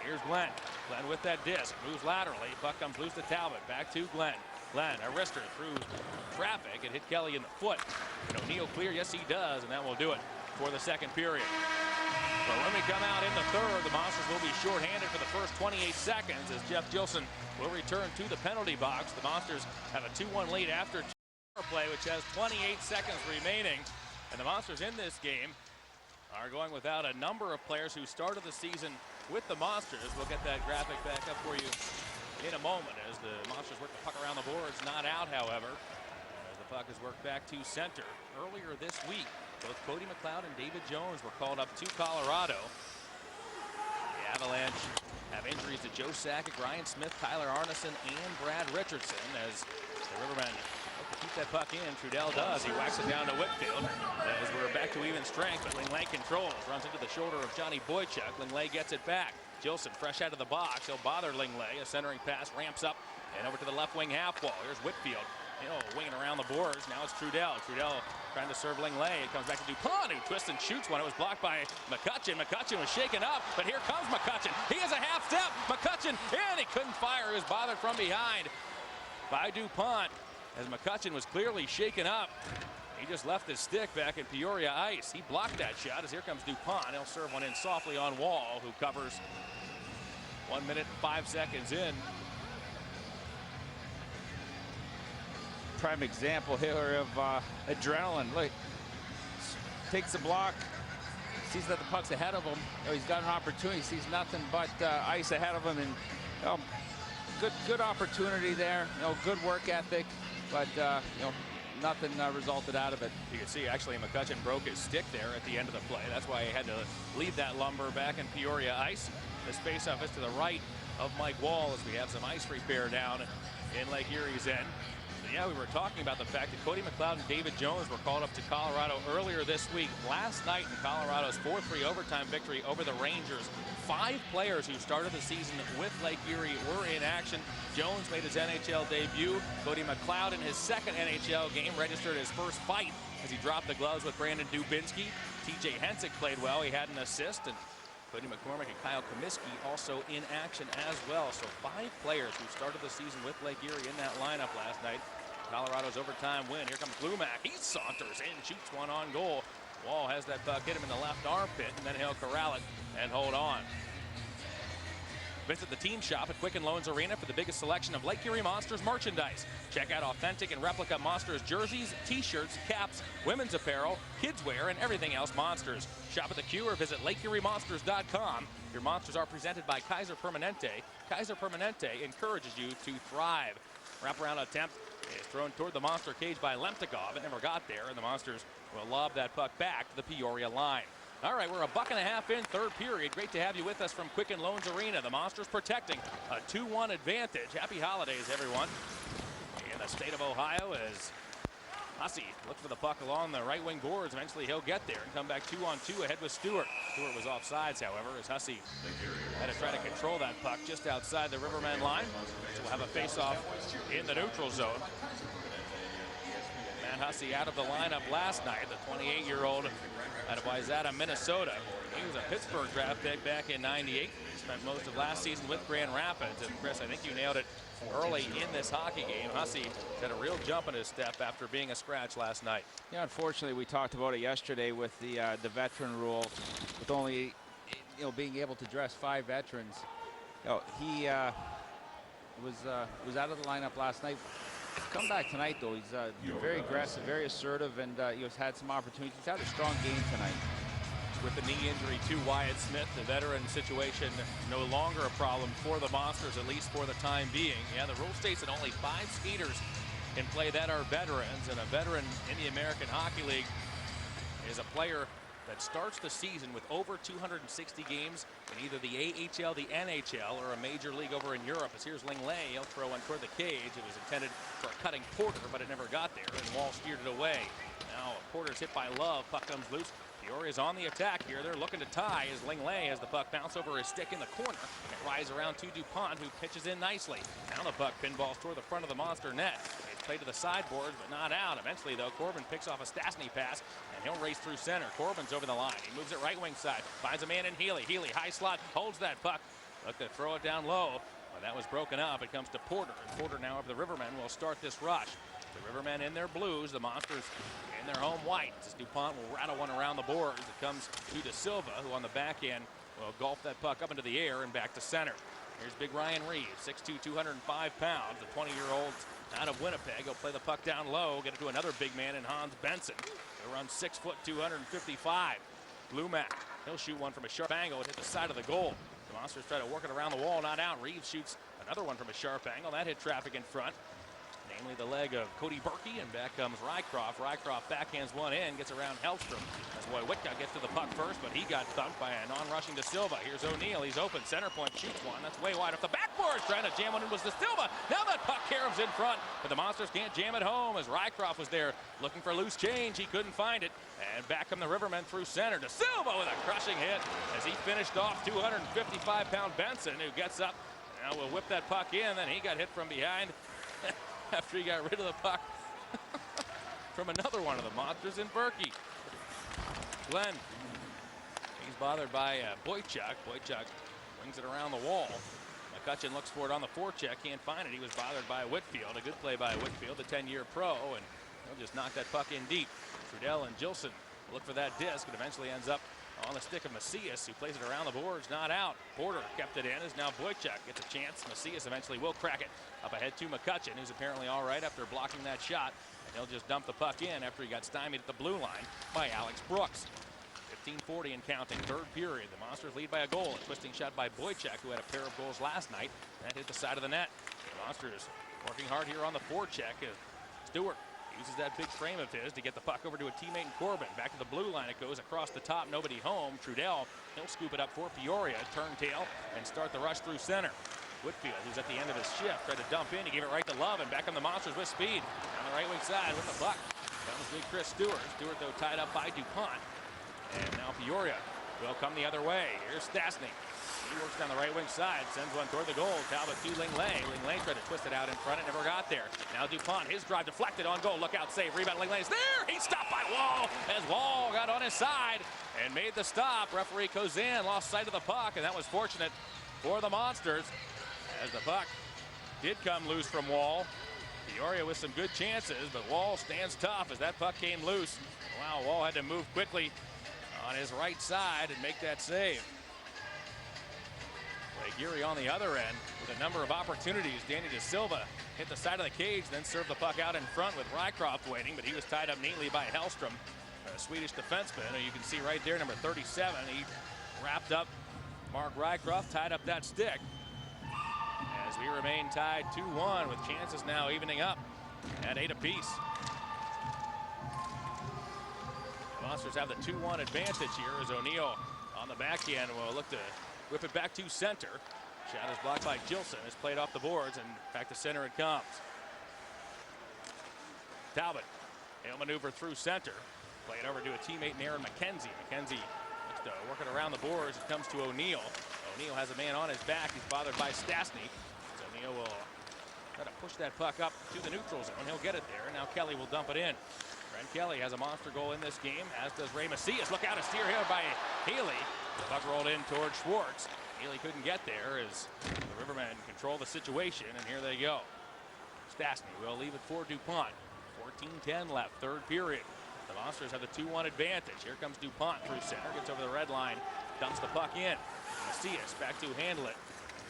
Here's Glenn. Glenn with that disc. Moves laterally. Puck comes loose to Talbot. Back to Glenn. Glenn, a wrister through traffic. It hit Kelly in the foot. And O'Neill clear. Yes, he does. And that will do it for the second period. So when we come out in the third, the Monsters will be shorthanded for the first 28 seconds as Jeff Gilson will return to the penalty box. The Monsters have a 2-1 lead after power play, which has 28 seconds remaining. And the Monsters in this game are going without a number of players who started the season with the Monsters. We'll get that graphic back up for you in a moment as the Monsters work the puck around the boards. Not out, however, as the puck is worked back to center. Earlier this week, both Cody McLeod and David Jones were called up to Colorado. The Avalanche have injuries to Joe Sakic, Ryan Smith, Tyler Arneson, and Brad Richardson as the Rivermen hope to keep that puck in. Trudell does. He whacks it down to Whitfield as we're back to even strength, but Linglet controls. Runs into the shoulder of Johnny Boychuk. Linglet gets it back. Gilson fresh out of the box. He'll bother Linglet. A centering pass ramps up and over to the left wing half wall. Here's Whitfield. Winging around the boards. Now it's Trudell. Trudell trying to serve Linglet. It comes back to DuPont, who twists and shoots one. It was blocked by McCutcheon. McCutcheon was shaken up, but here comes McCutcheon. He has a half step. McCutcheon, and he couldn't fire. He was bothered from behind by DuPont as McCutcheon was clearly shaken up. He just left his stick back at Peoria ice. He blocked that shot as here comes DuPont. He'll serve one in softly on Wall, who covers 1 minute and 5 seconds in. Prime example here of adrenaline. Look, takes the block, sees that the puck's ahead of him. He's got an opportunity, sees nothing but ice ahead of him, and good opportunity there. Good work ethic, but nothing resulted out of it. You can see actually McCutcheon broke his stick there at the end of the play. That's why he had to leave that lumber back in Peoria ice. This faceoff is to the right of Mike Wall as we have some ice repair down in Lake Erie's end. So yeah, we were talking about the fact that Cody McLeod and David Jones were called up to Colorado earlier this week. Last night in Colorado's 4-3 overtime victory over the Rangers, 5 players who started the season with Lake Erie were in action. Jones made his NHL debut. Cody McLeod in his second NHL game registered his first fight as he dropped the gloves with Brandon Dubinsky. TJ Hensick played well. He had an assist. And Cody McCormick and Kyle Comiskey also in action as well. So 5 players who started the season with Lake Erie in that lineup last night. Colorado's overtime win. Here comes Glumac. He saunters in, shoots one on goal. Wall has that puck hit him in the left armpit, and then he'll corral it and hold on. Visit the team shop at Quicken Loans Arena for the biggest selection of Lake Erie Monsters merchandise. Check out authentic and replica Monsters jerseys, t-shirts, caps, women's apparel, kids wear, and everything else Monsters. Shop at the Q or visit LakeErieMonsters.com. Your Monsters are presented by Kaiser Permanente. Kaiser Permanente encourages you to thrive. Wraparound attempt is thrown toward the Monster cage by Lemtikov. It never got there, and the Monsters will lob that puck back to the Peoria line. All right, we're a buck and a half in, third period. Great to have you with us from Quicken Loans Arena. The Monsters protecting a 2-1 advantage. Happy holidays, everyone. In the state of Ohio as Hussey looks for the puck along the right wing boards. Eventually he'll get there and come back 2-on-2 ahead with Stewart. Stewart was offsides, however, as Hussey had to try to control that puck just outside the Rivermen line. So we'll have a face-off in the neutral zone. Matt Hussey out of the lineup last night, the 28-year-old out of Wayzata, Minnesota. He was a Pittsburgh draft pick back in '98. Spent most of last season with Grand Rapids. And Chris, I think you nailed it early in this hockey game. Hussey had a real jump in his step after being a scratch last night. Yeah, unfortunately, we talked about it yesterday with the veteran rule, with only being able to dress 5 veterans. He was out of the lineup last night. Come back tonight, though. He's very aggressive, very assertive, and he's had some opportunities. He's had a strong game tonight. With the knee injury to Wyatt Smith, the veteran situation no longer a problem for the Monsters, at least for the time being. Yeah, the rule states that only 5 skaters can play that are veterans, and a veteran in the American Hockey League is a player that starts the season with over 260 games in either the AHL, the NHL, or a major league over in Europe. As here's Lingley, he'll throw one toward the cage. It was intended for a cutting Porter, but it never got there, and Wall steered it away. Now Porter's hit by Love, puck comes loose. Peoria's on the attack here. They're looking to tie as Lingley has the puck bounce over his stick in the corner. It rides around to DuPont, who pitches in nicely. Now the puck pinballs toward the front of the Monster net. It's played to the sideboards, but not out. Eventually, though, Corbin picks off a Stastny pass, and he'll race through center. Corbin's over the line. He moves it right wing side. Finds a man in Healy. Healy, high slot, holds that puck. Look to throw it down low. But that was broken up. It comes to Porter. And Porter now of the Rivermen will start this rush. The Rivermen in their blues, the Monsters in their home whites. As DuPont will rattle one around the boards. It comes to De Silva, who on the back end will golf that puck up into the air and back to center. Here's big Ryan Reeves, 6'2", 205 pounds. The 20-year-old out of Winnipeg. He'll play the puck down low, get it to another big man in Hans Benson. He'll run 6 foot, 255. Glumac, he'll shoot one from a sharp angle and hit the side of the goal. The Monsters try to work it around the wall, not out. Reeves shoots another one from a sharp angle. That hit traffic in front. Namely the leg of Cody Berkey, and back comes Rycroft. Rycroft backhands one in, gets around Hellstrom. As Wojciech gets to the puck first, but he got thumped by a non-rushing De Silva. Here's O'Neill, he's open, center point, shoots one. That's way wide off the backboard, trying to jam one in was De Silva. Now that puck caroms in front, but the Monsters can't jam it home as Rycroft was there looking for loose change. He couldn't find it, and back come the Rivermen through center. De Silva with a crushing hit as he finished off 255-pound Benson, who gets up. Now we'll whip that puck in, then he got hit from behind. After he got rid of the puck from another one of the Monsters in Berkey. Glenn, he's bothered by Wojciech. Wojciech brings it around the wall. McCutcheon looks for it on the forecheck, can't find it. He was bothered by Whitfield. A good play by Whitfield, the 10-year pro, and he'll just knock that puck in deep. Trudell and Gilson look for that disc. It eventually ends up On the stick of Macias, who plays it around the boards, not out. Porter kept it in, as now Boychuk gets a chance. Macias eventually will crack it. Up ahead to McCutcheon, who's apparently all right after blocking that shot. And he'll just dump the puck in after he got stymied at the blue line by Alex Brooks. 15:40 and counting, third period. The Monsters lead by a goal. A twisting shot by Boychuk, who had a pair of goals last night. That hit the side of the net. The Monsters working hard here on the forecheck. Stewart uses that big frame of his to get the puck over to a teammate in Corbin. Back to the blue line it goes, across the top, nobody home. Trudell, he'll scoop it up for Peoria, turn tail, and start the rush through center. Whitfield, who's at the end of his shift, tried to dump in. He gave it right to Love, and back on the Monsters with speed. On the right wing side with the puck comes big Chris Stewart. Stewart, though, tied up by DuPont. And now Peoria will come the other way. Here's Stastny. He works down the right wing side, sends one toward the goal. Talbot to Lingley. Lingley tried to twist it out in front. It never got there. Now DuPont, his drive deflected on goal. Look out, save, rebound. Lingley is there. He's stopped by Wall, as Wall got on his side and made the stop. Referee Kozan lost sight of the puck, and that was fortunate for the Monsters, as the puck did come loose from Wall. Peoria with some good chances, but Wall stands tough as that puck came loose. Wow, Wall had to move quickly on his right side and make that save. Erie on the other end with a number of opportunities. Danny De Silva hit the side of the cage, then served the puck out in front with Rycroft waiting, but he was tied up neatly by Hellstrom, a Swedish defenseman. You can see right there, number 37. He wrapped up Mark Rycroft, tied up that stick. As we remain tied 2-1 with chances now evening up at 8 apiece. The Monsters have the 2-1 advantage here as O'Neill on the backhand will look to whip it back to center. Shot is blocked by Gilson. It's played off the boards, and back to center it comes. Talbot, he'll maneuver through center. Play it over to a teammate, Aaron McKenzie. McKenzie looks to work it around the boards. It comes to O'Neill. O'Neill has a man on his back. He's bothered by Stastny. So O'Neill will try to push that puck up to the neutral zone. He'll get it there. Now Kelly will dump it in. Brent Kelly has a monster goal in this game, as does Ray Macias. Look out, a steer here by Healy. The puck rolled in towards Schwartz. Healy couldn't get there as the Rivermen control the situation, and here they go. Stastny will leave it for DuPont. 14:10 left, third period. The Monsters have the 2-1 advantage. Here comes DuPont through center, gets over the red line, dumps the puck in. Macias back to handle it.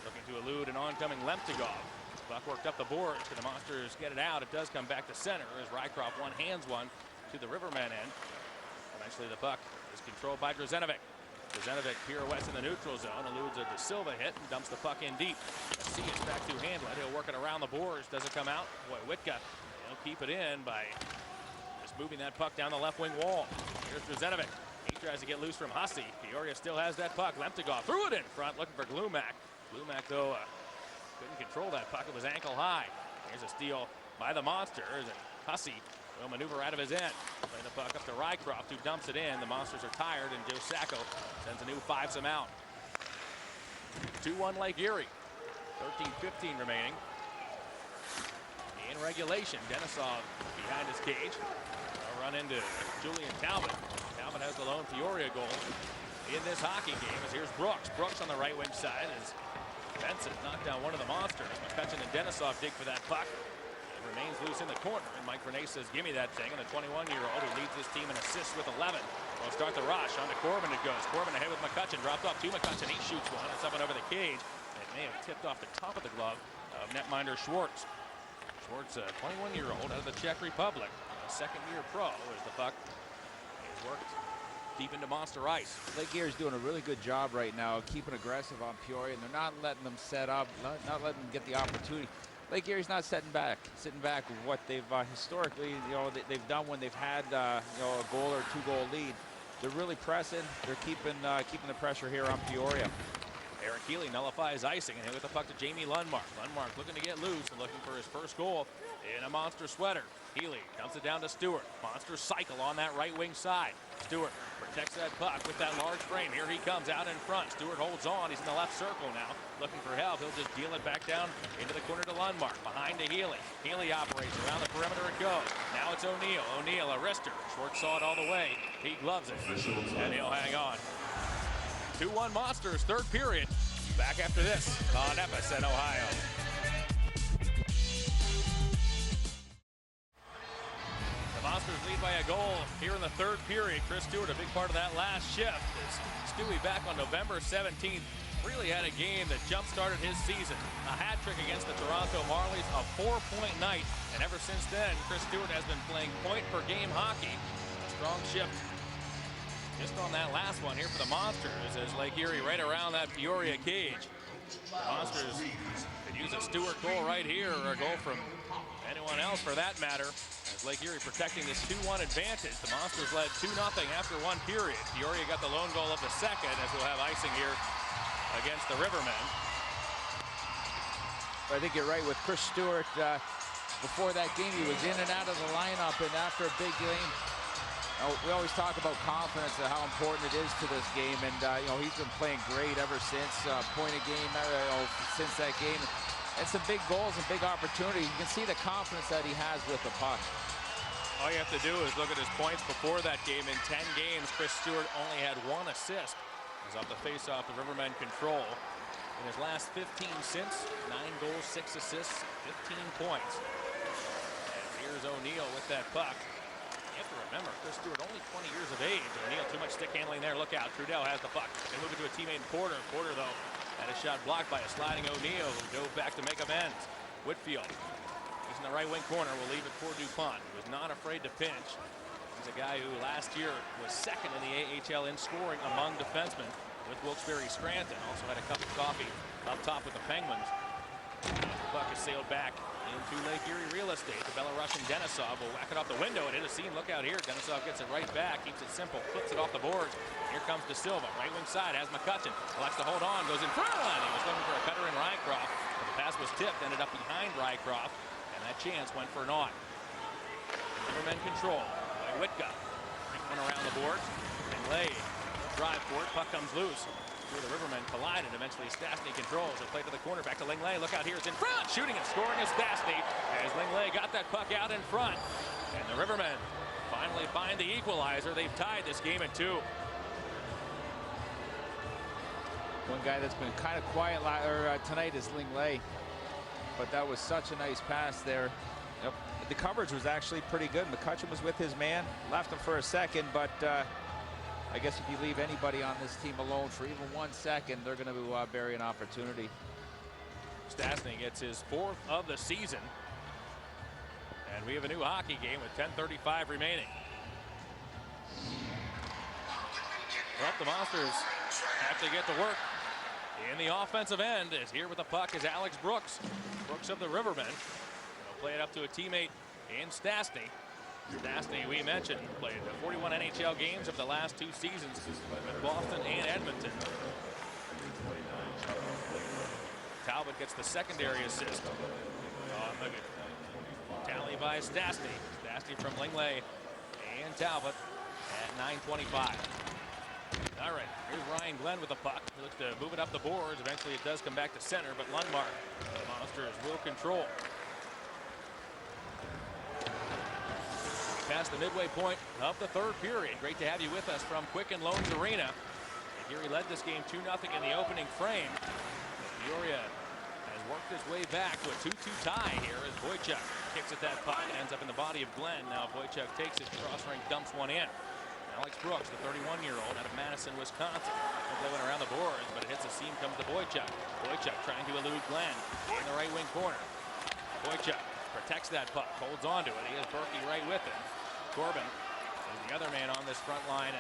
Looking to elude an oncoming Lemtigov. Puck worked up the boards. Can the Monsters get it out? It does come back to center as Rycroft one-hands one to the Rivermen end. Eventually the puck is controlled by Drzenovic. Drzenovic pirouettes in the neutral zone, eludes a De Silva hit and dumps the puck in deep. Macias back to handle it. He'll work it around the boards. Does it come out? Boy, Witka, he'll keep it in by just moving that puck down the left wing wall. Here's Drzenovic. He tries to get loose from Hussey. Peoria still has that puck. Lemtigov threw it in front, looking for Glumac. Glumac, though, couldn't control that puck. It was ankle high. Here's a steal by the Monsters, and Hussey will maneuver out of his end. Play the puck up to Rycroft, who dumps it in. The Monsters are tired, and Joe Sacco sends a new 5-some out. 2-1 Lake Erie. 13:15 remaining. In regulation, Denisov behind his cage. A run into Julian Talbot. Talbot has the lone Peoria goal in this hockey game. As here's Brooks. Brooks on the right wing side as Benson knocked down one of the Monsters. McCutcheon and Denisov dig for that puck. Remains loose in the corner, and Mike Vernay says, give me that thing. And the 21-year-old who leads this team in assists with 11 will start the rush. On to Corbin it goes. Corbin ahead with McCutcheon. Dropped off to McCutcheon. He shoots one. It's up and over the cage. It may have tipped off the top of the glove of netminder Schwartz. Schwartz, a 21-year-old out of the Czech Republic. A second-year pro as the puck is worked deep into Monster ice. Lake Erie's doing a really good job right now, keeping aggressive on Peoria, and they're not letting them set up, not letting them get the opportunity. Lake Erie's not sitting back with what they've historically, they've done when they've had, a goal or two-goal lead. They're really pressing. They're keeping the pressure here on Peoria. Eric Healy nullifies icing and hit with the puck to Jamie Lundmark. Lundmark looking to get loose and looking for his first goal in a Monster sweater. Healy dumps it down to Stewart. Monster cycle on that right wing side. Stewart protects that puck with that large frame. Here he comes out in front. Stewart holds on. He's in the left circle now. Looking for help. He'll just deal it back down into the corner to Lundmark. Behind to Healy. Healy operates around the perimeter it goes. Now it's O'Neill. O'Neill, a wrister. Schwartz saw it all the way. He gloves it. And he'll hang on. 2-1 Monsters, third period. Back after this on FSN Ohio. Monsters lead by a goal here in the third period. Chris Stewart, a big part of that last shift. As Stewie back on November 17th really had a game that jump-started his season. A hat trick against the Toronto Marlies, a 4-point night. And ever since then, Chris Stewart has been playing point-per-game hockey. A strong shift just on that last one here for the Monsters as Lake Erie right around that Peoria cage. The Monsters could use a Stewart goal right here, or a goal from anyone else for that matter, as Lake Erie protecting this 2-1 advantage. The Monsters led 2-0 after one period. Peoria got the lone goal of the second, as we'll have icing here against the Rivermen. I think you're right with Chris Stewart. Before that game, he was in and out of the lineup, and after a big game, we always talk about confidence and how important it is to this game, and he's been playing great ever since. Point a game since that game, and some big goals and big opportunities. You can see the confidence that he has with the puck. All you have to do is look at his points before that game. In 10 games, Chris Stewart only had 1 assist. He's off the face-off, the Rivermen control. In his last 15 since, 9 goals, 6 assists, 15 points. And here's O'Neill with that puck. You have to remember, Chris Stewart only 20 years of age. O'Neill, too much stick handling there. Look out, Trudell has the puck. They move it to a teammate in Porter. Porter, though, had a shot blocked by a sliding O'Neill, who dove back to make amends. Whitfield, he's in the right wing corner, will leave it for DuPont. He was not afraid to pinch. He's a guy who last year was second in the AHL in scoring among defensemen with Wilkes-Barre Scranton. Also had a cup of coffee up top with the Penguins. The puck is sailed back into Lake Erie real estate. The Belarusian Denisov will whack it off the window and hit a seam. Look out here. Denisov gets it right back, keeps it simple, flips it off the boards. Here comes De Silva, right wing side, has McCutcheon. Likes to hold on, goes in front. He was looking for a cutter in Rycroft, but the pass was tipped, ended up behind Rycroft, and that chance went for naught. Rivermen control by Witka. One around the boards. And Lay drive for it. Puck comes loose. Two of the Rivermen collide, and eventually Stastny controls. They play to the corner, back to Lingley. Look out here, it's in front. Shooting and scoring is Stastny as Lingley got that puck out in front. And the Rivermen finally find the equalizer. They've tied this game at 2. One guy that's been kind of quiet tonight is Lingley, but that was such a nice pass there. Yep. The coverage was actually pretty good. McCutcheon was with his man, left him for a second, but I guess if you leave anybody on this team alone for even 1 second, they're going to bury an opportunity. Stastny gets his 4th of the season. And we have a new hockey game with 10:35 remaining. Well, the Monsters have to get to work in the offensive end. As here with the puck is Alex Brooks. Brooks of the Rivermen. He'll play it up to a teammate in Stastny. Stastny, we mentioned, played 41 NHL games of the last 2 seasons with Boston and Edmonton. Talbot gets the secondary assist on the tally by Stastny. Stastny from Lingley and Talbot at 9:25. All right, here's Ryan Glenn with the puck. He looks to move it up the boards. Eventually it does come back to center, but Lundmark, the Monsters will control. Past the midway point of the third period. Great to have you with us from Quicken Loans Arena. Erie led this game 2-0 in the opening frame. Peoria has worked its way back to a 2-2 tie here as Boychuk kicks at that puck and ends up in the body of Glenn. Now Boychuk takes it, cross ring, dumps one in. Alex Brooks, the 31-year-old out of Madison, Wisconsin. They went around the boards, but it hits a seam, comes to Boychuk. Boychuk trying to elude Glenn in the right wing corner. Boychuk protects that puck, holds on to it. He has Berkey right with him. Corbin is the other man on this front line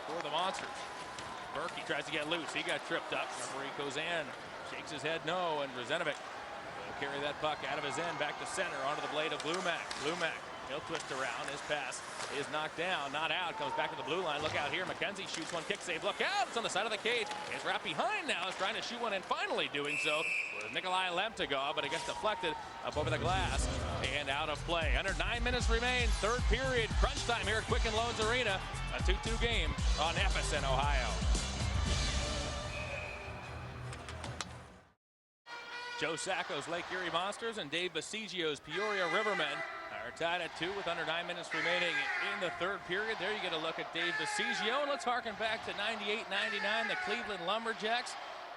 for the Monsters. Berkey tries to get loose. He got tripped up. Referee Kozan shakes his head no, and Brzenovic will carry that puck out of his end back to center onto the blade of Blumack. Blumack, he'll twist around. His pass is knocked down, not out. Comes back to the blue line. Look out here. McKenzie shoots one, kick save. Look out. It's on the side of the cage. It's wrapped behind now. Is trying to shoot one and finally doing so with Nikolai Lemtigov, but it gets deflected up over the glass and out of play. Under 9 minutes remain. Third period. Crunch time here at Quicken Loans Arena. A 2-2 game on FSN Ohio. Joe Sacco's Lake Erie Monsters and Dave Basigio's Peoria Rivermen are tied at 2 with under 9 minutes remaining in the third period. There you get a look at Dave Basigio. And let's harken back to 98-99, the Cleveland Lumberjacks.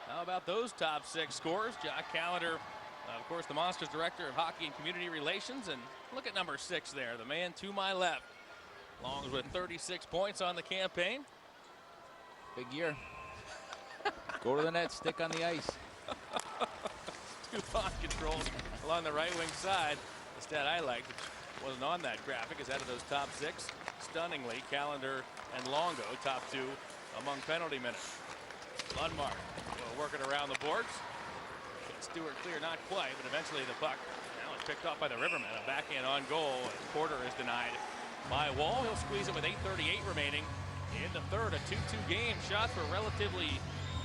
How about those top 6 scores? Jock Callender, of course, the Monsters Director of Hockey and Community Relations. And look at number 6 there, the man to my left. Longs with 36 points on the campaign. Big year. Go to the net, stick on the ice. DuPont controls along the right wing side. The stat I liked, which wasn't on that graphic, is out of those top 6. Stunningly, Callender and Longo, top 2 among penalty minutes. Lundmark working around the boards. Stewart clear, not quite, but eventually the puck now is picked up by the Rivermen. A backhand on goal. Porter is denied by Wall. He'll squeeze it with 8:38 remaining in the third. A 2-2 game. Shots were relatively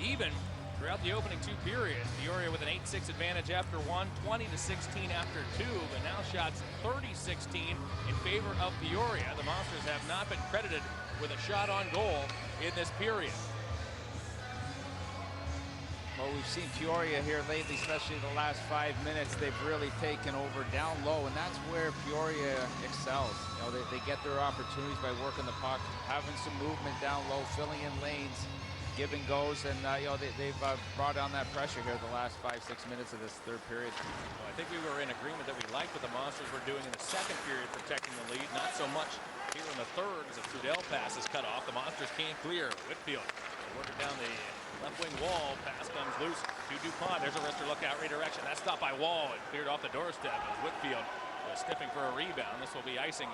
even throughout the opening 2 periods. Peoria with an 8-6 advantage after 1, 20-16 after 2, but now shots 30-16 in favor of Peoria. The Monsters have not been credited with a shot on goal in this period. Well, we've seen Peoria here lately, especially the last 5 minutes. They've really taken over down low, and that's where Peoria excels. You know, they get their opportunities by working the puck, having some movement down low, filling in lanes, give and goes, and you know, they've brought on that pressure here the last 5-6 minutes of this third period. Well, I think we were in agreement that we liked what the Monsters were doing in the second period, protecting the lead. Not so much here in the third, as a Trudell pass is cut off. The Monsters can't clear. Whitfield working down the left wing wall. Pass comes loose to DuPont. There's a wrister lookout redirection. That's stopped by Wall and cleared off the doorstep as Whitfield was sniffing for a rebound. This will be icing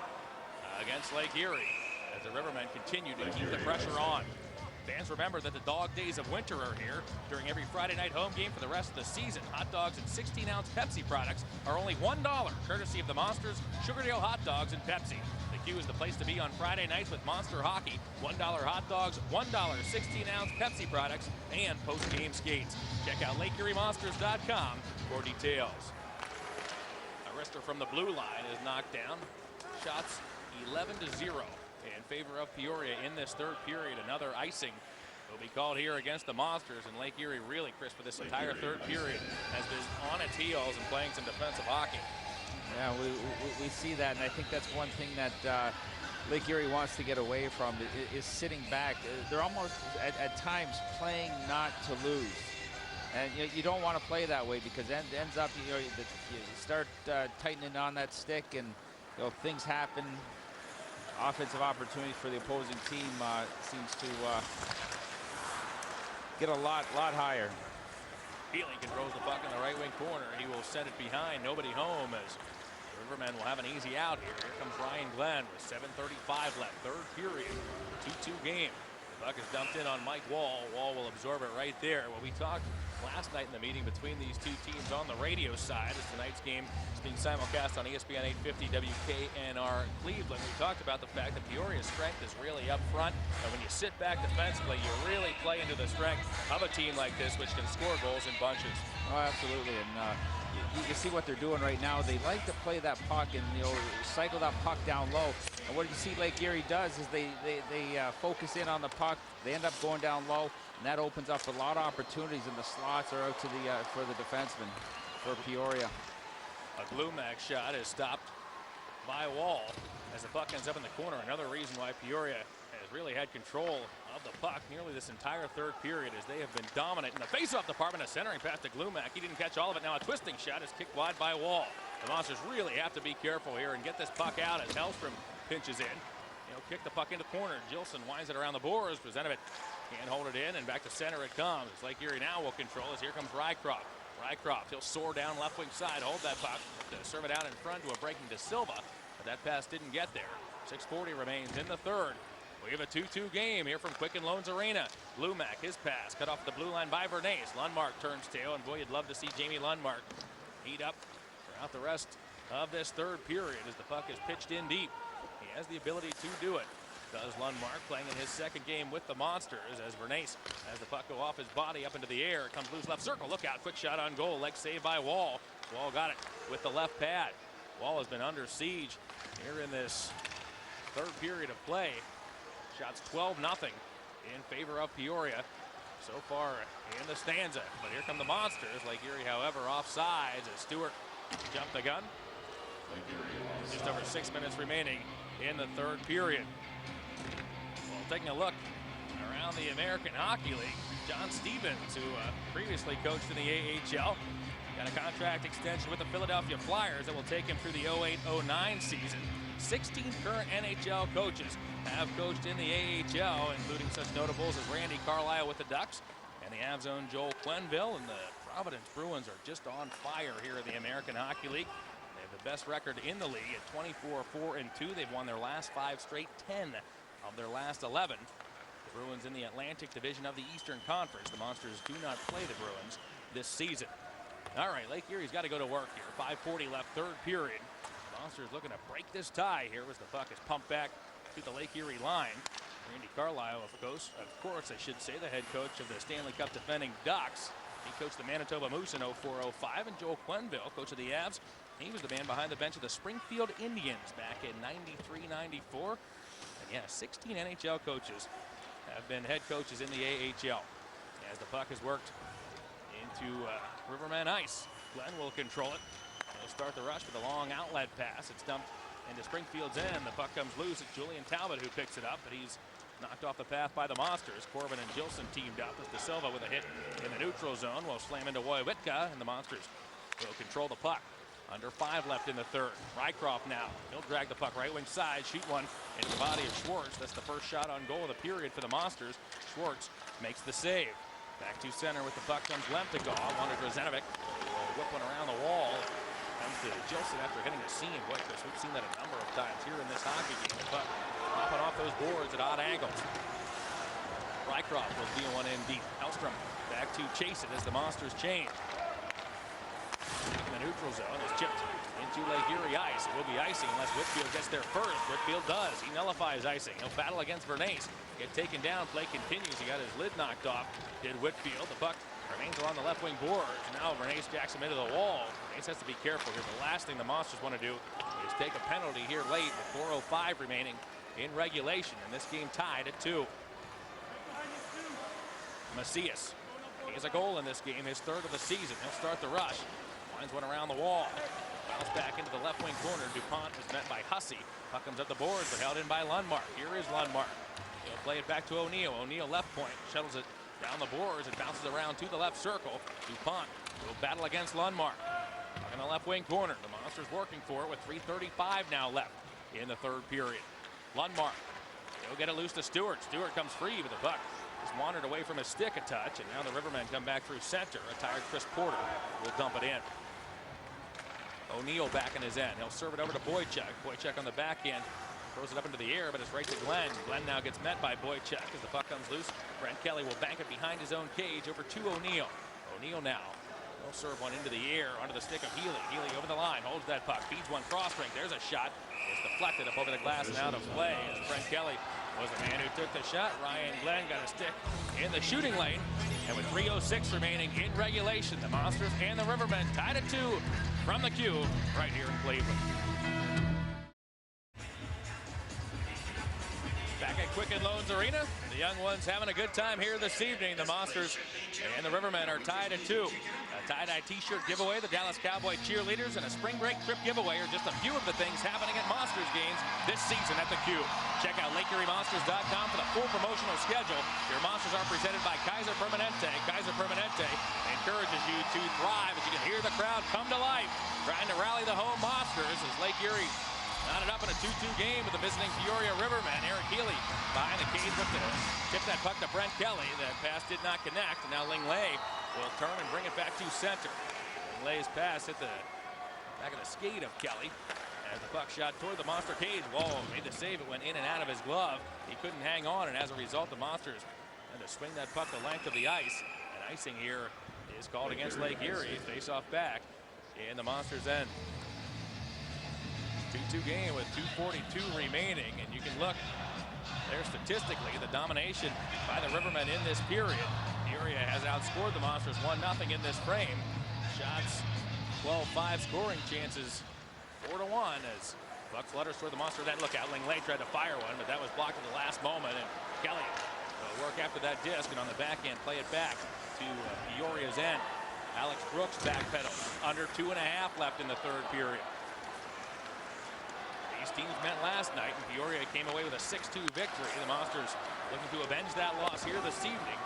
against Lake Erie as the Rivermen continue to keep the pressure on. Fans remember that the dog days of winter are here. During every Friday night home game for the rest of the season, hot dogs and 16-ounce Pepsi products are only $1, courtesy of the Monsters, Sugardale Hot Dogs, and Pepsi. The Q is the place to be on Friday nights with Monster Hockey. $1 hot dogs, $1 16-ounce Pepsi products, and post-game skates. Check out LakeErieMonsters.com for details. A wrister from the blue line is knocked down. Shots 11-0. In favor of Peoria in this third period. Another icing will be called here against the Monsters, and Lake Erie really, Chris, for this entire third period has been on its heels and playing some defensive hockey. Yeah, we see that, and I think that's one thing that Lake Erie wants to get away from is sitting back. They're almost at times playing not to lose, and you don't want to play that way because it ends up you start tightening on that stick, and things happen. Offensive opportunities for the opposing team seems to get a lot higher. Healy controls the puck in the right wing corner. He will send it behind. Nobody home as the Rivermen will have an easy out here. Here comes Ryan Glenn with 7:35 left. Third period. 2-2 game. The puck is dumped in on Mike Wall. Wall will absorb it right there. Well, we talked last night in the meeting between these two teams on the radio side as tonight's game is being simulcast on ESPN 850 WKNR Cleveland. We talked about the fact that Peoria's strength is really up front, and when you sit back defensively, you really play into the strength of a team like this, which can score goals in bunches. Oh, absolutely, and you can see what they're doing right now. They like to play that puck and cycle that puck down low. And what you see Lake Erie does is they focus in on the puck. They end up going down low, and that opens up a lot of opportunities, and the slots are out to the for the defenseman for Peoria. A Glumac shot is stopped by Wall as the puck ends up in the corner. Another reason why Peoria has really had control of the puck nearly this entire third period as they have been dominant in the face-off department. A centering pass to Glumac. He didn't catch all of it. Now a twisting shot is kicked wide by Wall. The Monsters really have to be careful here and get this puck out as Hellstrom pinches in. Kick the puck into the corner. Gilson winds it around the boards. Presented it. Can't hold it in, and back to center it comes. Lake Erie now will control as here comes Rycroft. Rycroft, he'll soar down left wing side, hold that puck, to serve it out in front to a breaking De Silva, but that pass didn't get there. 6:40 remains in the third. We have a 2-2 game here from Quicken Loans Arena. Glumac, his pass, cut off the blue line by Bernays. Lundmark turns tail, and boy, you'd love to see Jamie Lundmark heat up throughout the rest of this third period as the puck is pitched in deep. He has the ability to do it. Does Lundmark, playing in his second game with the Monsters as Bernays has the puck go off his body up into the air. It comes loose left circle. Look out. Quick shot on goal. Leg saved by Wall. Wall got it with the left pad. Wall has been under siege here in this third period of play. Shots 12-0 in favor of Peoria so far in the stanza. But here come the Monsters. Lake Erie, however, offsides as Stewart jumped the gun. Just over 6 minutes remaining in the third period. Well, taking a look around the American Hockey League, John Stevens, who previously coached in the AHL, got a contract extension with the Philadelphia Flyers that will take him through the 08-09 season. 16 current NHL coaches have coached in the AHL, including such notables as Randy Carlyle with the Ducks and the Avs' own Joel Quenneville. And the Providence Bruins are just on fire here in the American Hockey League. They have the best record in the league at 24-4-2. They've won their last 5 straight, 10 of their last 11. The Bruins in the Atlantic Division of the Eastern Conference. The Monsters do not play the Bruins this season. All right, Lake Erie's got to go to work here. 5:40 left, third period. Monsters looking to break this tie here as the puck is pumped back to the Lake Erie line. Randy Carlyle, of course, I should say, the head coach of the Stanley Cup defending Ducks. He coached the Manitoba Moose in 04-05, and Joel Quenneville, coach of the Avs, he was the man behind the bench of the Springfield Indians back in 93-94. And yeah, 16 NHL coaches have been head coaches in the AHL. As the puck is worked into Riverman ice, Glenn will control it. He'll start the rush with a long outlet pass. It's dumped into Springfield's end. The puck comes loose. It's Julian Talbot who picks it up, but he's knocked off the path by the Monsters. Corbin and Gilson teamed up as De Silva with a hit in the neutral zone will slam into Woywitka, and the Monsters will control the puck. Under 5 left in the third. Rycroft now. He'll drag the puck right wing side, shoot one into the body of Schwartz. That's the first shot on goal of the period for the Monsters. Schwartz makes the save. Back to center with the puck comes Lemtegall. Wanted Rozanovic. Whip one around the wall. Comes to Gilson after hitting a seam. Boy, Chris, we've seen that a number of times here in this hockey game. The puck popping off those boards at odd angles. Rycroft will deal one in deep. Hellstrom back to chase it as the Monsters change. In the neutral zone is chipped into Lake Erie ice. It will be icing unless Whitfield gets there first. Whitfield does. He nullifies icing. He'll battle against Bernays. Get taken down. Play continues. He got his lid knocked off. Did Whitfield. The puck remains along the left wing boards. Now Bernays jacks him into the wall. Bernays has to be careful here. The last thing the Monsters want to do is take a penalty here late with 4:05 remaining in regulation. And this game tied at 2. Macias. He has a goal in this game, his third of the season. He'll start the rush. Finds one around the wall. Bounce back into the left wing corner. DuPont was met by Hussey. Puck comes up the boards, but held in by Lundmark. Here is Lundmark. He'll play it back to O'Neill. O'Neill left point. Shuttles it down the boards. It bounces around to the left circle. DuPont will battle against Lundmark. Puck in the left wing corner. The Monsters working for it with 3:35 now left in the third period. Lundmark. He'll get it loose to Stewart. Stewart comes free, but the puck has wandered away from his stick a touch. And now the Rivermen come back through center. A tired Chris Porter will dump it in. O'Neill back in his end. He'll serve it over to Boychuk. Boychuk on the back end. Throws it up into the air, but it's right to Glenn. Glenn now gets met by Boychuk as the puck comes loose. Brent Kelly will bank it behind his own cage over to O'Neill. O'Neill now. He'll serve one into the air under the stick of Healy. Healy over the line. Holds that puck. Feeds one cross-ring. There's a shot. It's deflected up over the glass and out of play as Brent Kelly was the man who took the shot. Ryan Glenn got a stick in the shooting lane. And with 3:06 remaining in regulation, the Monsters and the Rivermen tied at 2 from the Q right here in Cleveland. Back at Quicken Loans Arena, the young ones having a good time here this evening. The Monsters and the Rivermen are tied at 2. A tie-dye t-shirt giveaway, the Dallas Cowboy cheerleaders, and a spring break trip giveaway are just a few of the things happening at Monsters games this season at the Q. Check out LakeErieMonsters.com for the full promotional schedule. Your Monsters are presented by Kaiser Permanente. Kaiser Permanente encourages you to thrive as you can hear the crowd come to life, trying to rally the home Monsters as Lake Erie knotted up in a 2-2 game with the visiting Peoria Rivermen. Eric Healy behind the cage with the tip that puck to Brent Kelly. The pass did not connect. And now Lingley will turn and bring it back to center. Lingley's pass hit the back of the skate of Kelly. As the puck shot toward the Monster cage, Wall made the save. It went in and out of his glove. He couldn't hang on, and as a result, the Monsters had to swing that puck the length of the ice. And icing here is called against Lake Erie. Face-off back in the Monsters' end. 2-2 game with 2:42 remaining, and you can look there statistically the domination by the Rivermen in this period. Peoria has outscored the Monsters 1-0 in this frame. Shots 12-5, scoring chances 4-1 as puck flutters toward the Monsters. That look out, Lingley tried to fire one, but that was blocked at the last moment, and Kelly will work after that disc and on the back end play it back to Peoria's end. Alex Brooks backpedals. Under 2.5 left in the third period. These teams met last night, and Peoria came away with a 6-2 victory. The Monsters looking to avenge that loss here this evening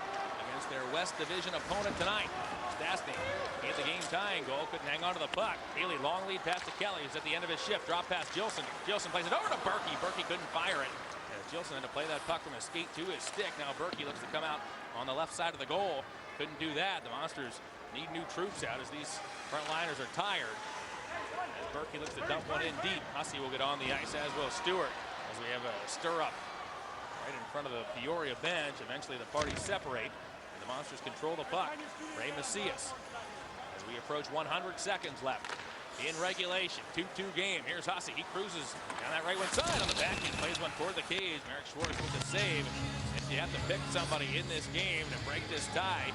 against against their West Division opponent tonight. Stastny hit the game-tying goal, couldn't hang on to the puck. Haley, long lead pass to Kelly, who's at the end of his shift. Drop past Gilson. Gilson plays it over to Berkey. Berkey couldn't fire it. Gilson had to play that puck from his skate to his stick. Now Berkey looks to come out on the left side of the goal. Couldn't do that. The Monsters need new troops out as these front liners are tired. As Berkey looks to dump one in deep. Hussey will get on the ice, as will Stewart, as we have a stir-up right in front of the Peoria bench. Eventually the parties separate, and the Monsters control the puck. Ray Macias, as we approach 100 seconds left in regulation. 2-2 game. Here's Hussey. He cruises down that right wing side on the back. He plays one toward the cage. Merrick Schwartz with the save. If you have to pick somebody in this game to break this tie,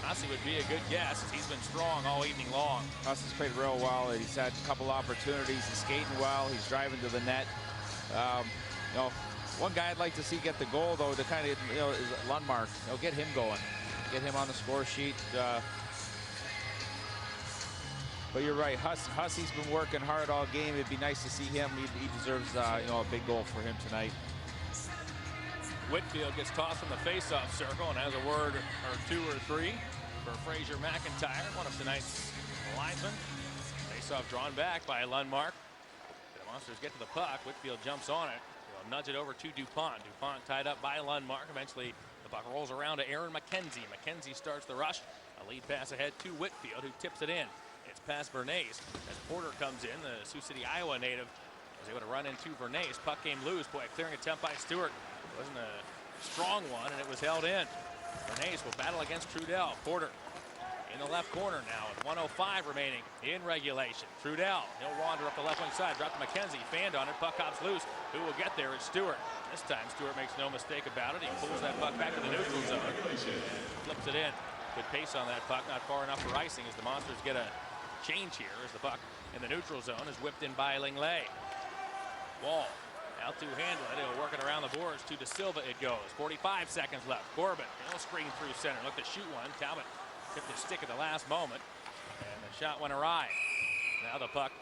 Hussey would be a good guess, as he's been strong all evening long. Hussey's played real well. He's had a couple opportunities. He's skating well. He's driving to the net. You know, one guy I'd like to see get the goal, though, to kind of, you know, is Lundmark. You know, get him going. Get him on the score sheet. But you're right, Hussey's been working hard all game. It'd be nice to see him. He deserves you know, a big goal for him tonight. Whitfield gets tossed from the face-off circle and has a word or two or three for Fraser McIntyre, one of tonight's linesmen. Face-off drawn back by Lundmark. The Monsters get to the puck. Whitfield jumps on it. They'll nudge it over to DuPont. DuPont tied up by Lundmark. Eventually, the puck rolls around to Aaron McKenzie. McKenzie starts the rush. A lead pass ahead to Whitfield, who tips it in. It's past Bernays as Porter comes in. The Sioux City, Iowa native was able to run into Bernays. Puck came loose. Boy, clearing attempt by Stewart. It wasn't a strong one, and it was held in. Bernays will battle against Trudell. Porter in the left corner now with 1:05 remaining in regulation. Trudell, he'll wander up the left wing side. Drop to McKenzie. Fanned on it. Puck hops loose. Who will get there? It's Stewart. This time Stewart makes no mistake about it. He pulls that puck back to the neutral zone. Flips it in. Good pace on that puck. Not far enough for icing as the Monsters get a change here as the puck in the neutral zone is whipped in by Lingley. Wall out to handle it. He'll work it around the boards to De Silva. It goes. 45 seconds left. Corbin, he'll screen through center. Look to shoot one. Talbot tipped his stick at the last moment, and the shot went awry. Now the puck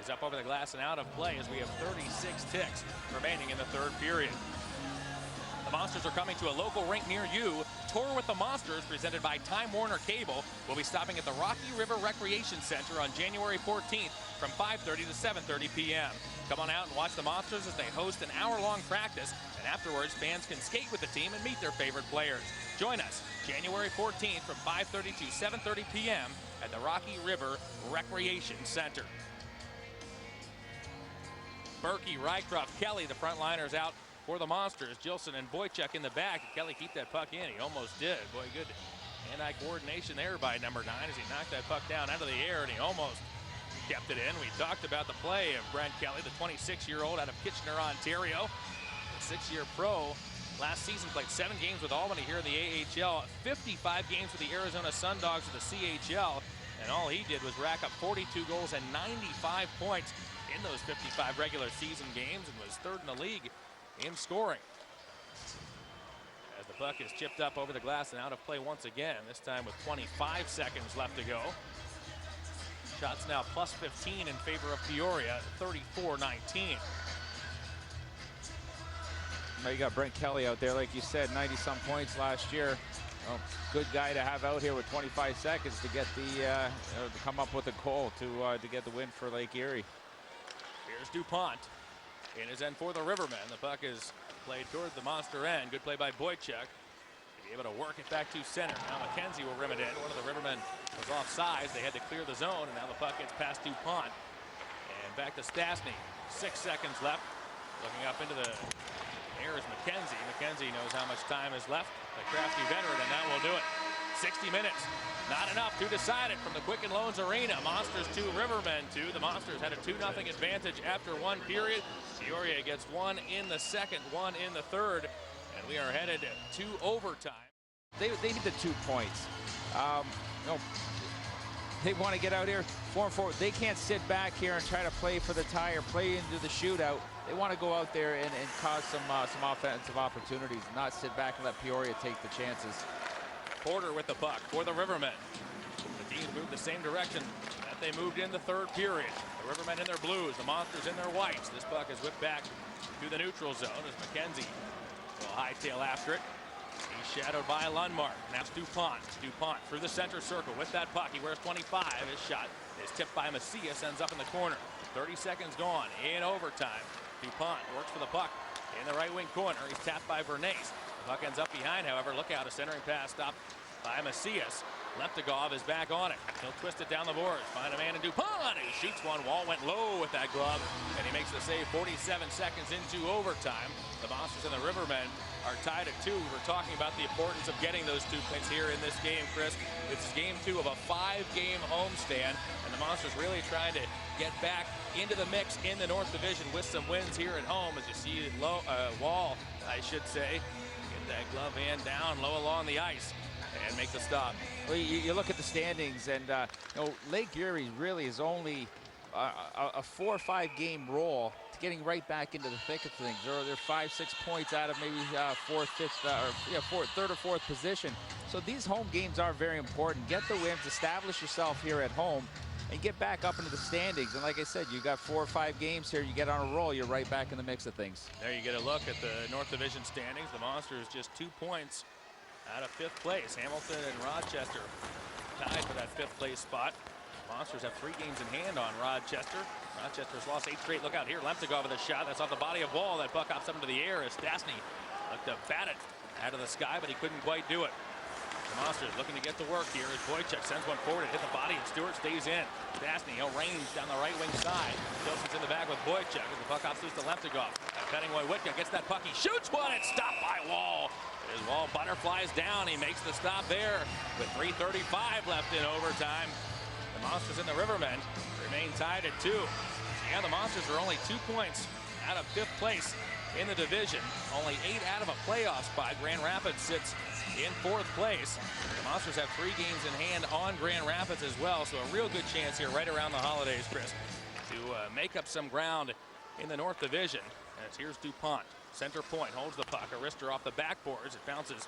is up over the glass and out of play as we have 36 ticks remaining in the third period. The Monsters are coming to a local rink near you. Tour with the Monsters, presented by Time Warner Cable, will be stopping at the Rocky River Recreation Center on January 14th from 5:30 to 7:30 p.m. Come on out and watch the Monsters as they host an hour-long practice, and afterwards fans can skate with the team and meet their favorite players. Join us January 14th from 5:30 to 7:30 p.m. at the Rocky River Recreation Center. Berkey, Rycroft, Kelly, the front liners out for the Monsters. Gilson and Boychuk in the back. Did Kelly keep that puck in? He almost did. Boy, good hand-eye coordination there by number 9 as he knocked that puck down out of the air, and he almost kept it in. We talked about the play of Brent Kelly, the 26-year-old out of Kitchener, Ontario. A 6-year pro. Last season played 7 games with Albany here in the AHL, 55 games with the Arizona Sundogs of the CHL, and all he did was rack up 42 goals and 95 points in those 55 regular season games, and was third in the league in scoring. As the puck is chipped up over the glass and out of play once again, this time with 25 seconds left to go. Shots now plus 15 in favor of Peoria, 34-19. Now you got Brent Kelly out there, like you said, 90-some points last year. Good guy to have out here with 25 seconds to get the to come up with a goal to get the win for Lake Erie. Here's DuPont. In his end for the Rivermen. The puck is played toward the Monster end. Good play by Boychuk. Be able to work it back to center. Now McKenzie will rim it in. One of the Rivermen was offsides. They had to clear the zone, and now the puck gets past DuPont. And back to Stastny. 6 seconds left. Looking up into the air is McKenzie. McKenzie knows how much time is left. The crafty veteran, and that will do it. 60 minutes. Not enough to decide it from the Quicken Loans Arena. Monsters 2, Rivermen 2. The Monsters had a 2-0 advantage after one period. Peoria gets one in the second, one in the third, and we are headed to overtime. They need the 2 points. You know, they want to get out here 4-4. They can't sit back here and try to play for the tie or play into the shootout. They want to go out there and cause some offensive opportunities, not sit back and let Peoria take the chances. Porter with the puck for the Rivermen. The teams moved the same direction that they moved in the third period. The Rivermen in their blues, the Monsters in their whites. This puck is whipped back to the neutral zone as McKenzie will hightail after it. He's shadowed by Lundmark. Now it's DuPont. DuPont through the center circle with that puck. He wears 25. His shot is tipped by Macias, ends up in the corner. 30 seconds gone in overtime. DuPont works for the puck in the right wing corner. He's tapped by Bernays. The puck ends up behind, however. Look out, a centering pass stopped by Macias. Leptigov is back on it. He'll twist it down the boards. Find a man in DuPont. He shoots one. Wall went low with that glove, and he makes the save 47 seconds into overtime. The Monsters and the Rivermen are tied at 2. We were talking about the importance of getting those 2 points here in this game, Chris. It's game 2 of a 5-game homestand, and the Monsters really trying to get back into the mix in the North Division with some wins here at home. As you see Wall, I should say, get that glove hand down low along the ice and make the stop. Well, you look at the standings, and Lake Erie really is only a 4 or 5 game roll to getting right back into the thick of things. They're 5-6 points out of maybe third or fourth position. So these home games are very important. Get the wins, establish yourself here at home, and get back up into the standings. And like I said, you got 4 or 5 games here. You get on a roll, you're right back in the mix of things. There you get a look at the North Division standings. The Monsters just 2 points out of 5th place. Hamilton and Rochester tied for that 5th place spot. Monsters have 3 games in hand on Rochester. Rochester's lost 8 straight. Look out here. Leptigov with a shot. That's off the body of Wall. That puck hops up into the air as Stastny looked to bat it out of the sky, but he couldn't quite do it. The Monsters looking to get to work here as Boychuk sends one forward. It hit the body, and Stewart stays in. Stastny, he'll range down the right wing side. Wilson's in the back with Boychuk as the puck hops loose to Leptigov. Cuttingway Whitka gets that puck. He shoots one. It's stopped by Wall. As Wall butterflies down, he makes the stop there with 3:35 left in overtime. The Monsters and the Rivermen remain tied at 2. Yeah, the Monsters are only 2 points out of 5th place in the division. Only 8 out of a playoff spot. Grand Rapids sits in 4th place. The Monsters have 3 games in hand on Grand Rapids as well, so a real good chance here right around the holidays, Chris, to make up some ground in the North Division. As here's DuPont. Center point, holds the puck. Arister off the backboards. It bounces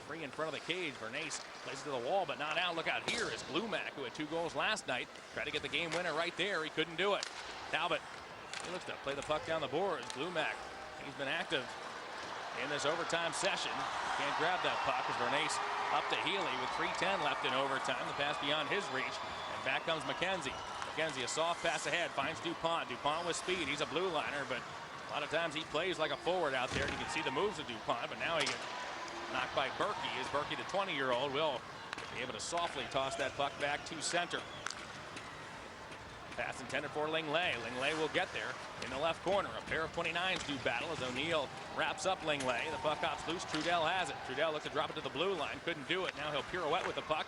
free in front of the cage. Bernays plays it to the wall, but not out. Look out here is Glumac, who had 2 goals last night. Tried to get the game winner right there. He couldn't do it. Talbot, he looks to play the puck down the boards. Glumac, he's been active in this overtime session. Can't grab that puck as Bernays up to Healy with 3:10 left in overtime. The pass beyond his reach, and back comes McKenzie. McKenzie, a soft pass ahead, finds DuPont. DuPont with speed. He's a blue liner, but a lot of times he plays like a forward out there. You can see the moves of DuPont, but now he gets knocked by Berkey. As Berkey, the 20-year-old, will be able to softly toss that puck back to center. Pass intended for Lingley. Lingley will get there in the left corner. A pair of 29s do battle as O'Neill wraps up Lingley. The puck hops loose. Trudell has it. Trudell looks to drop it to the blue line. Couldn't do it. Now he'll pirouette with the puck,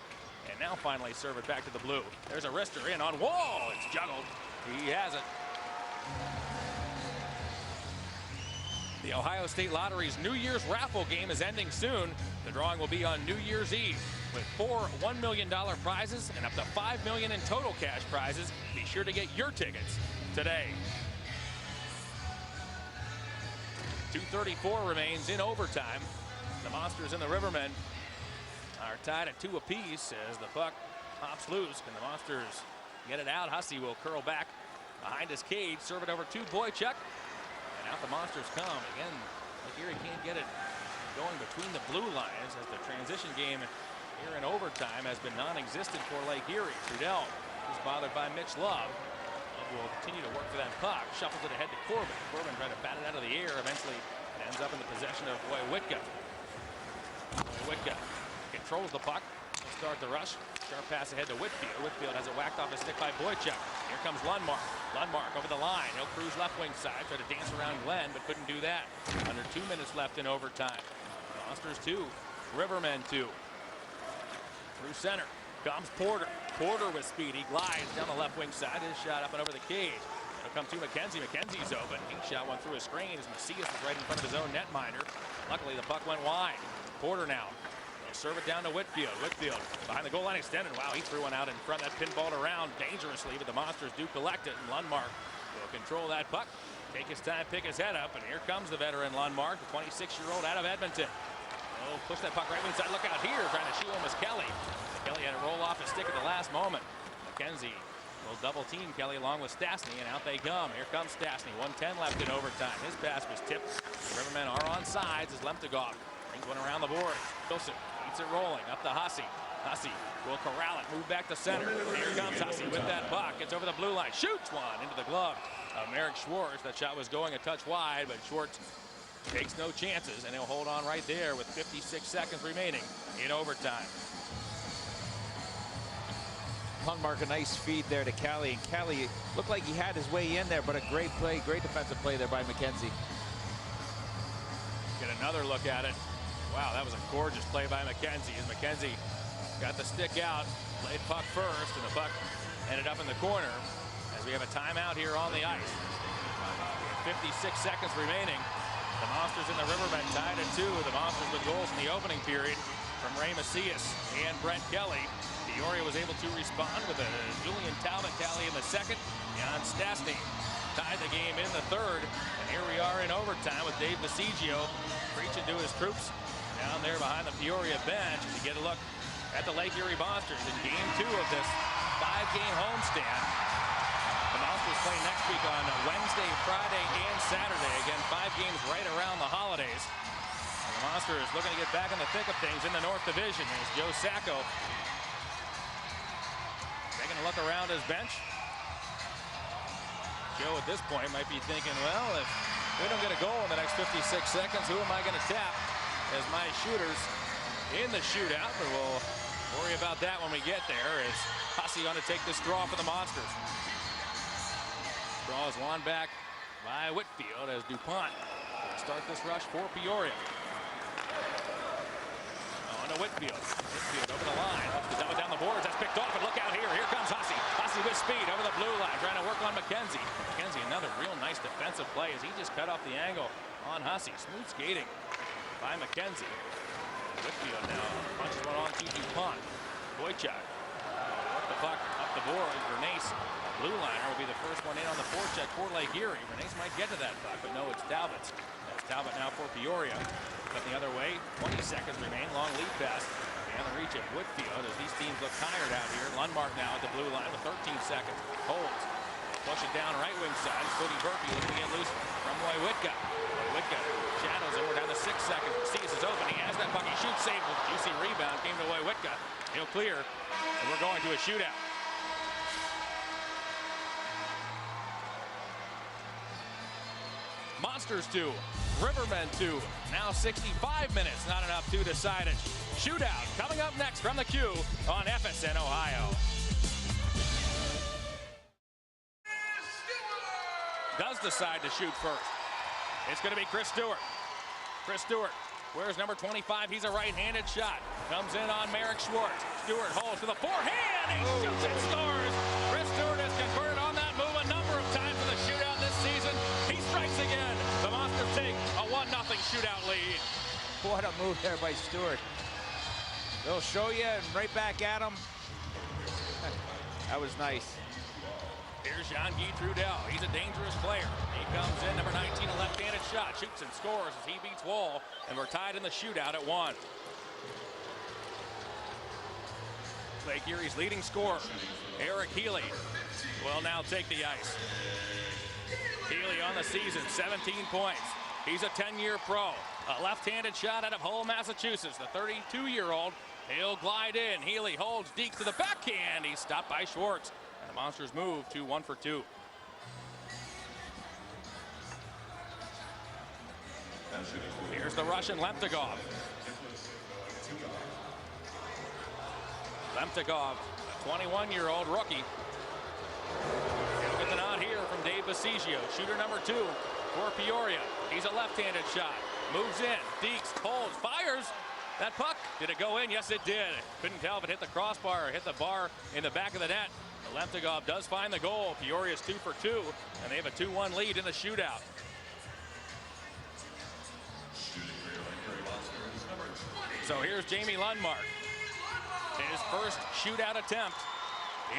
and now finally serve it back to the blue. There's Arister in on Wall. It's juggled. He has it. The Ohio State Lottery's New Year's raffle game is ending soon. The drawing will be on New Year's Eve with 4 $1 million prizes and up to $5 million in total cash prizes. Be sure to get your tickets today. 2:34 remains in overtime. The Monsters and the Rivermen are tied at 2 apiece as the puck hops loose, and the Monsters get it out. Hussey will curl back behind his cage, serve it over to Boychuk. And out the Monsters come. Again, Lake Erie can't get it going between the blue lines as the transition game here in overtime has been non-existent for Lake Erie. Trudell is bothered by Mitch Love. Love will continue to work for that puck. Shuffles it ahead to Corbin. Corbin trying to bat it out of the air. Eventually it ends up in the possession of Whitka. Whitka controls the puck. He'll start the rush. Sharp pass ahead to Whitfield. Whitfield has it whacked off his stick by Boychuk. Here comes Lundmark. Lundmark over the line. He'll cruise left wing side. Try to dance around Glenn, but couldn't do that. Under 2 minutes left in overtime. Monsters 2. Rivermen 2. Through center comes Porter. Porter with speed. He glides down the left wing side. His shot up and over the cage. It'll come to McKenzie. McKenzie's open. He shot one through a screen as Macias is right in front of his own netminder. Luckily, the puck went wide. Porter now. Serve it down to Whitfield. Whitfield behind the goal line extended. Wow, he threw one out in front. That pinballed around dangerously, but the Monsters do collect it. And Lundmark will control that puck. Take his time, pick his head up, and here comes the veteran Lundmark, the 26-year-old out of Edmonton. Oh, push that puck right inside. Look out here, trying to shoot him was Kelly. Kelly had to roll off his stick at the last moment. McKenzie will double team Kelly along with Stastny, and out they come. Here comes Stastny. 1:10 left in overtime. His pass was tipped. The Rivermen are on sides as Leptigov Brings one around the board. Wilson keeps it rolling up to Hussey. Hussey will corral it, move back to center. Here comes Hussey with that puck. Gets over the blue line, shoots one into the glove of Merrick Schwartz. That shot was going a touch wide, but Schwartz takes no chances, and he'll hold on right there with 56 seconds remaining in overtime. Lundmark, a nice feed there to Kelly, and Kelly looked like he had his way in there, but a great play, great defensive play there by McKenzie. Get another look at it. Wow, that was a gorgeous play by McKenzie. As McKenzie got the stick out, played puck first, and the puck ended up in the corner as we have a timeout here on the ice. 56 seconds remaining. The Monsters and the Rivermen tied at 2. The Monsters with goals in the opening period from Ray Macias and Brent Kelly. Peoria was able to respond with a Julian Talbot tally in the second. Jan Stastny tied the game in the third. And here we are in overtime with Dave Basigio preaching to his troops down there behind the Peoria bench as you get a look at the Lake Erie Monsters in game 2 of this 5-game homestand. The Monsters play next week on Wednesday, Friday, and Saturday. Again, 5 games right around the holidays. And the Monsters looking to get back in the thick of things in the North Division as Joe Sacco taking a look around his bench. Joe at this point might be thinking, well, if we don't get a goal in the next 56 seconds, who am I going to tap as my shooters in the shootout? But we'll worry about that when we get there, as Hussey on to take this draw for the Monsters. Draw is won back by Whitfield as DuPont will start this rush for Peoria. On to Whitfield. Whitfield over the line. Looks down the boards. That's picked off. And look out here. Here comes Hussey. Hussey with speed over the blue line. Trying to work on McKenzie. McKenzie, another real nice defensive play as he just cut off the angle on Hussey. Smooth skating by McKenzie. Whitfield now punches one on to DuPont. Boychuk. Work the puck up the board. Bernays, blue liner, will be the first one in on the forecheck for Lake Erie. Bernays might get to that puck, but no, it's Talbot's. That's Talbot now for Peoria. But the other way, 20 seconds remain. Long lead pass. And the reach of Whitfield as these teams look tired out here. Lundmark now at the blue line with 13 seconds. Holds. Push it down right wing side. Cody Burke looking to get loose from Wojciechowski. Wojciechowski shadows him. We're down to 6 seconds. Sees is open. He has that puck. He shoots, save with juicy rebound. Came to Wojciechowski. He'll clear. And we're going to a shootout. Monsters 2, Rivermen 2. Now 65 minutes, not enough to decide it. Shootout coming up next from the Q on FSN Ohio. Does decide to shoot first. It's going to be Chris Stewart. Chris Stewart, where's number 25? He's a right-handed shot. Comes in on Merrick Schwartz. Stewart holds to the forehand. He shoots and scores. Chris Stewart has converted on that move a number of times in the shootout this season. He strikes again. The Monsters take a 1-0 shootout lead. What a move there by Stewart. They'll show you and right back at him. That was nice. Here's Jean-Guy Trudel. He's a dangerous player. He comes in, number 19, a left-handed shot. Shoots and scores as he beats Wall. And we're tied in the shootout at 1. Lake Erie's leading scorer, Eric Healy, will now take the ice. Healy on the season, 17 points. He's a 10-year pro. A left-handed shot out of Hull, Massachusetts. The 32-year-old, he'll glide in. Healy holds Deke to the backhand. He's stopped by Schwartz. And the Monsters move to 1 for 2. Here's the Russian Lemtigov. Lemtigov, a 21-year-old rookie. He'll get the nod here from Dave Basigio. Shooter number 2 for Peoria. He's a left-handed shot. Moves in. Deeks holds, fires. That puck, did it go in? Yes, it did. Couldn't tell if it hit the crossbar or hit the bar in the back of the net. Lemtigov does find the goal. Peoria's 2 for 2, and they have a 2-1 lead in the shootout. So here's Jamie Lundmark. His first shootout attempt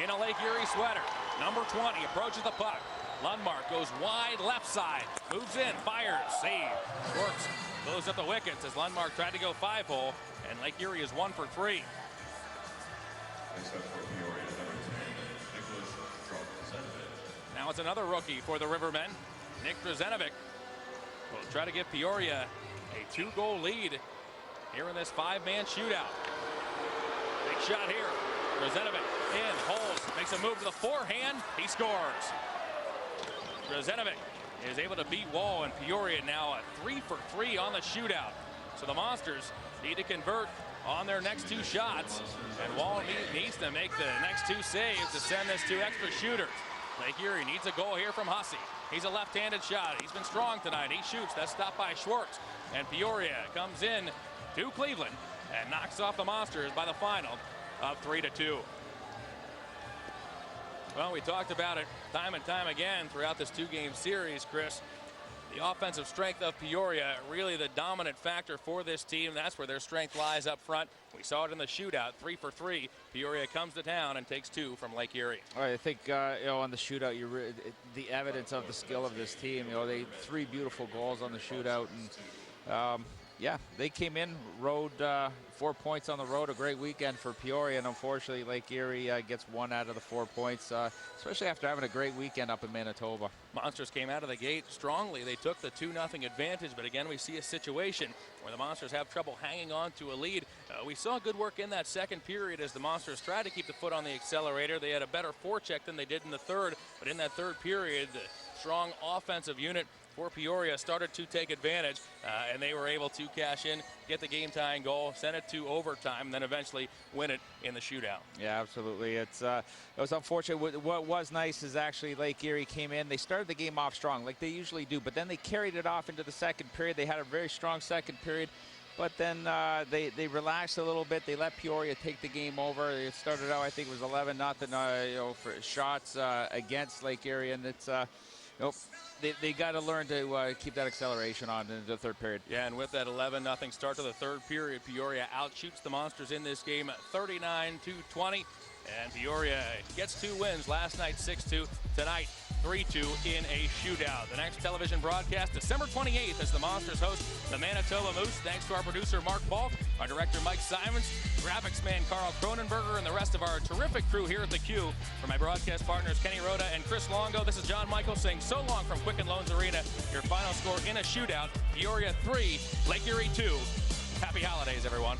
in a Lake Erie sweater. Number 20 approaches the puck. Lundmark goes wide left side. Moves in, fires, save. Schwartz goes up the wickets as Lundmark tried to go 5-hole, and Lake Erie is 1 for 3. Now it's another rookie for the Rivermen. Nick Drzenovic will try to give Peoria a 2-goal lead here in this 5-man shootout. Big shot here. Rozenovic in, holds, makes a move to the forehand. He scores. Rozenovic is able to beat Wall, and Peoria now a 3 for 3 on the shootout. So the Monsters need to convert on their next 2 shots, and Wall needs to make the next 2 saves to send this to extra shooters. Lake Erie needs a goal here from Hussey. He's a left-handed shot. He's been strong tonight. He shoots. That's stopped by Schwartz. And Peoria comes in to Cleveland and knocks off the Monsters by the final of 3-2. Well, we talked about it time and time again throughout this 2-game series, Chris. The offensive strength of Peoria, really the dominant factor for this team. That's where their strength lies up front. We saw it in the shootout, 3 for 3. Peoria comes to town and takes 2 from Lake Erie. All right, I think on the shootout, the evidence of the skill of this team. They 3 beautiful goals on the shootout, and yeah, they came in, rode 4 points on the road. A great weekend for Peoria, and unfortunately, Lake Erie gets 1 out of the 4 points, especially after having a great weekend up in Manitoba. Monsters came out of the gate strongly. They took the 2-0 advantage, but again, we see a situation where the Monsters have trouble hanging on to a lead. We saw good work in that second period as the Monsters tried to keep the foot on the accelerator. They had a better forecheck than they did in the third, but in that third period, the strong offensive unit for Peoria started to take advantage, and they were able to cash in, get the game-tying goal, send it to overtime, and then eventually win it in the shootout. Yeah, absolutely. It was unfortunate. What was nice is actually Lake Erie came in. They started the game off strong, like they usually do, but then they carried it off into the second period. They had a very strong second period, but then they relaxed a little bit. They let Peoria take the game over. It started out, I think it was 11-0, for shots against Lake Erie, and it's They got to learn to keep that acceleration on in the third period. Yeah, and with that 11-0 start to the third period, Peoria outshoots the Monsters in this game 39-20. And Peoria gets 2 wins. Last night, 6-2. Tonight, 3-2 in a shootout. The next television broadcast, December 28th, as the Monsters host the Manitoba Moose. Thanks to our producer, Mark Balk, our director, Mike Simons, graphics man, Carl Cronenberger, and the rest of our terrific crew here at the Q. For my broadcast partners, Kenny Rhoda and Chris Longo, this is John Michael saying so long from Quicken Loans Arena. Your final score in a shootout, Peoria 3, Lake Erie 2. Happy holidays, everyone.